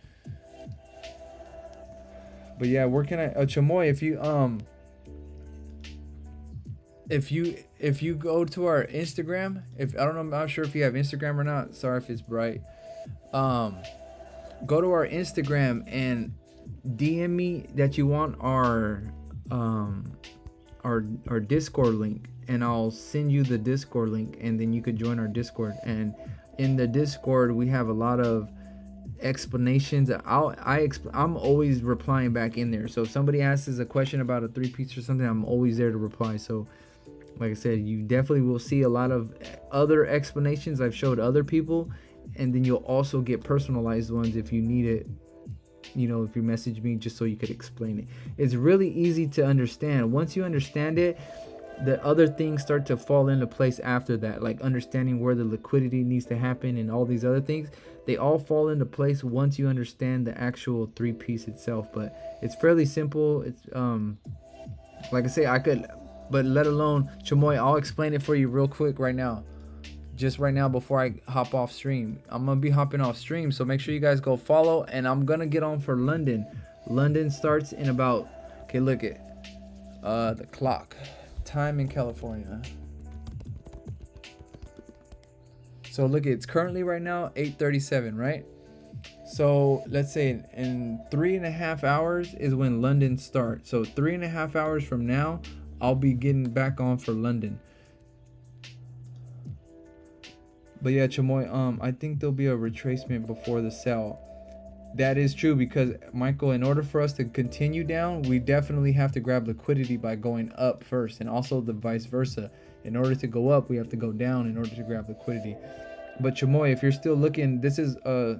But yeah, where can I Chamoy, if you go to our Instagram, I'm not sure if you have Instagram or not, sorry if it's bright, go to our Instagram and DM me that you want our Discord link, and I'll send you the Discord link, and then you could join our Discord. And in the Discord we have a lot of explanations. I'm always replying back in there, so if somebody asks us a question about a 3-piece or something, I'm always there to reply. So like I said, you definitely will see a lot of other explanations I've showed other people, and then you'll also get personalized ones if you need it. If you message me, just so you could explain it. It's really easy to understand. Once you understand it, the other things start to fall into place after that, like understanding where the liquidity needs to happen and all these other things. They all fall into place once you understand the actual 3-piece itself. But it's fairly simple. It's like I say, but let alone Chamoy, I'll explain it for you real quick right now. Just right now before I hop off stream. I'm gonna be hopping off stream, so make sure you guys go follow, and I'm gonna get on for London. London starts in about, okay, look at the clock time in California. So look, it's currently right now 8:37, right? So let's say in 3.5 hours is when London starts. So 3.5 hours from now, I'll be getting back on for London. But yeah, Chamoy, I think there'll be a retracement before the sell. That is true, because Michael, in order for us to continue down, we definitely have to grab liquidity by going up first, and also the vice versa. In order to go up, we have to go down in order to grab liquidity. But Chamoy, if you're still looking, this is a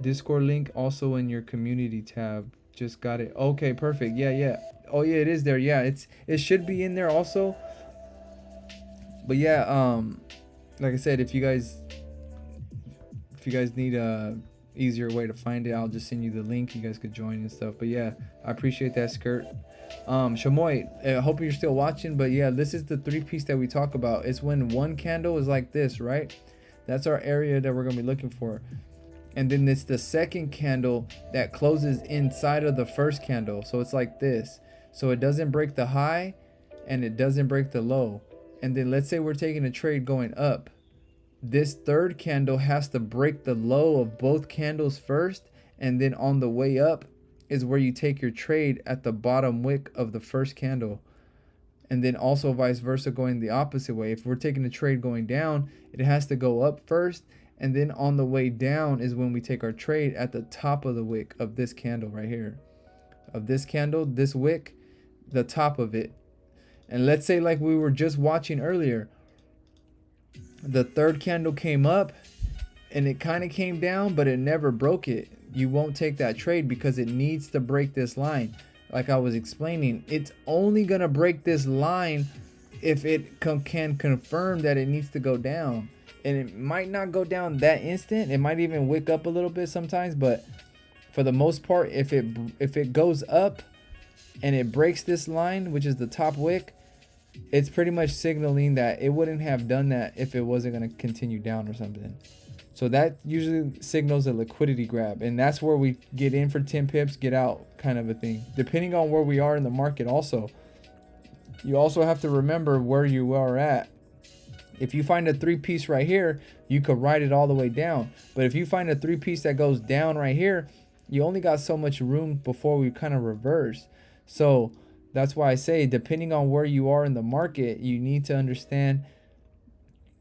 Discord link also in your community tab. Just got it. Okay, perfect. Yeah. Oh yeah, it is there. Yeah, it should be in there also. But yeah, like I said, if you guys need a easier way to find it, I'll just send you the link. You guys could join and stuff. But yeah, I appreciate that, Skirt. Chamoy, I hope you're still watching. But yeah, this is the 3-piece that we talk about. It's when one candle is like this, right? That's our area that we're gonna be looking for. And then it's the second candle that closes inside of the first candle. So it's like this. So it doesn't break the high and it doesn't break the low. And then let's say we're taking a trade going up. this third candle has to break the low of both candles first, and then on the way up is where you take your trade at the bottom wick of the first candle. And then also vice versa, going the opposite way. If we're taking a trade going down, it has to go up first, and then on the way down is when we take our trade at the top of the wick of this candle right here. Of this candle, this wick, the top of it. And let's say, like we were just watching earlier, the third candle came up and it kind of came down, but it never broke it. You won't take that trade because it needs to break this line. Like I was explaining, it's only gonna break this line if it can confirm that it needs to go down. And it might not go down that instant. It might even wick up a little bit sometimes, but for the most part, if it goes up and it breaks this line, which is the top wick, it's pretty much signaling that it wouldn't have done that if it wasn't going to continue down or something. So that usually signals a liquidity grab, and that's where we get in for 10 pips, get out kind of a thing, depending on where we are in the market. Also, you also have to remember where you are at. If you find a 3-piece right here, you could ride it all the way down. But if you find a 3-piece that goes down right here, you only got so much room before we kind of reverse. So that's why I say, depending on where you are in the market, you need to understand,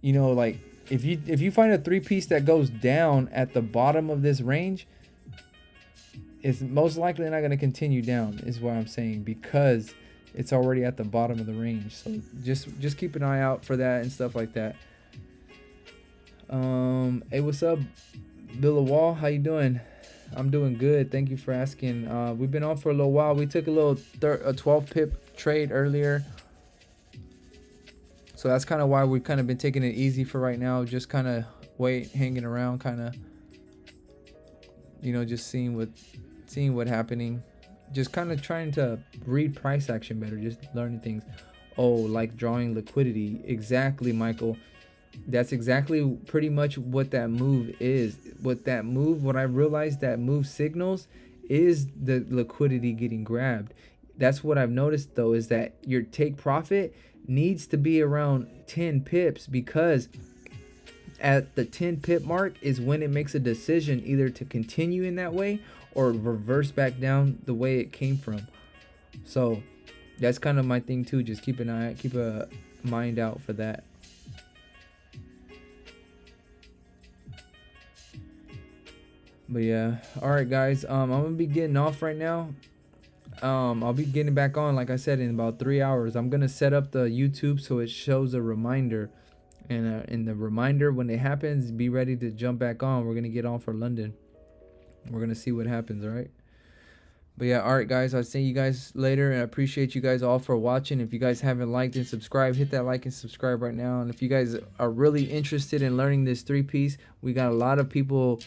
you know, like if you find a 3-piece that goes down at the bottom of this range, it's most likely not going to continue down, is what I'm saying, because it's already at the bottom of the range. So just keep an eye out for that and stuff like that. Hey, what's up, Bill Wall? How you doing? I'm doing good. Thank you for asking. We've been on for a little while. We took a little 12 pip trade earlier. So that's kind of why we've kind of been taking it easy for right now. Just kind of hanging around, kind of, you know, just seeing what happening. Just kind of trying to read price action better. Just learning things. Oh, like drawing liquidity. Exactly, Michael. That's exactly pretty much what that move is. What I realized that move signals is the liquidity getting grabbed. That's what I've noticed though, is that your take profit needs to be around 10 pips, because at the 10 pip mark is when it makes a decision either to continue in that way or reverse back down the way it came from. So that's kind of my thing too. Just keep a mind out for that. But yeah, all right guys, I'm gonna be getting off right now. I'll be getting back on, like I said, in about 3 hours. I'm gonna set up the YouTube so it shows a reminder, and in the reminder, when it happens, be ready to jump back on. We're gonna get on for London. We're gonna see what happens. All right. But yeah, all right guys, I'll see you guys later, and I appreciate you guys all for watching. If you guys haven't liked and subscribed, hit that like and subscribe right now. And if you guys are really interested in learning this 3-piece, we got a lot of people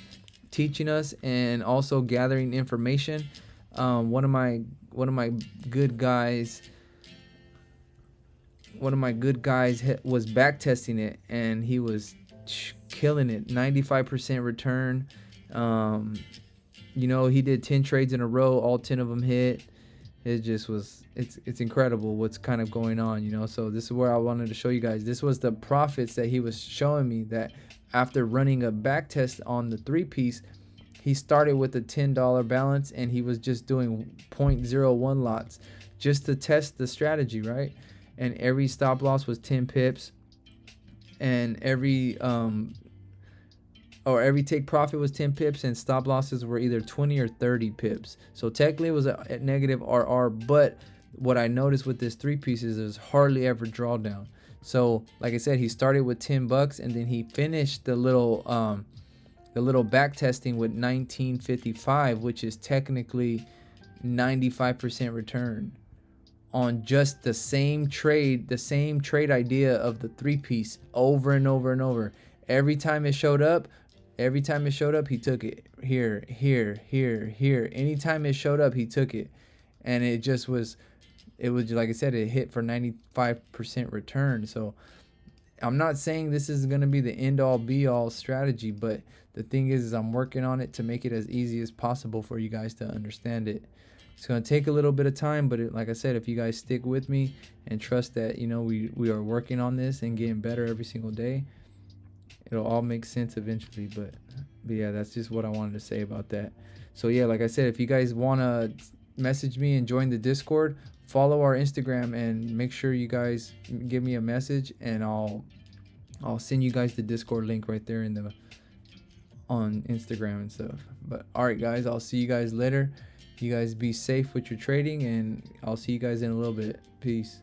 teaching us and also gathering information. One of my good guys was back testing it, and he was killing it. 95% return. You know, he did 10 trades in a row, all 10 of them hit. It just was, it's incredible what's kind of going on, you know. So this is where I wanted to show you guys. This was the profits that he was showing me, that after running a back test on the 3-piece, he started with a $10 balance, and he was just doing 0.01 lots just to test the strategy, right? And every stop loss was 10 pips, and every take profit was 10 pips, and stop losses were either 20 or 30 pips. So technically it was a negative RR, but what I noticed with this 3-piece is there's hardly ever drawdown. So like I said, he started with $10, and then he finished the little back testing with 1955, which is technically 95% return on just the same trade idea of the 3-piece over and over and over. Every time it showed up, he took it. Here. Anytime it showed up, he took it. And it was like I said, it hit for 95% return. So I'm not saying this is going to be the end all be all strategy, but the thing is I'm working on it to make it as easy as possible for you guys to understand it. It's going to take a little bit of time, but like I said, if you guys stick with me and trust that, you know, we are working on this and getting better every single day, it'll all make sense eventually. But yeah, that's just what I wanted to say about that. So yeah, like I said, if you guys want to message me and join the Discord, follow our Instagram and make sure you guys give me a message, and I'll send you guys the Discord link right there in the on Instagram and stuff. But all right, guys, I'll see you guys later. You guys be safe with your trading, and I'll see you guys in a little bit. Peace.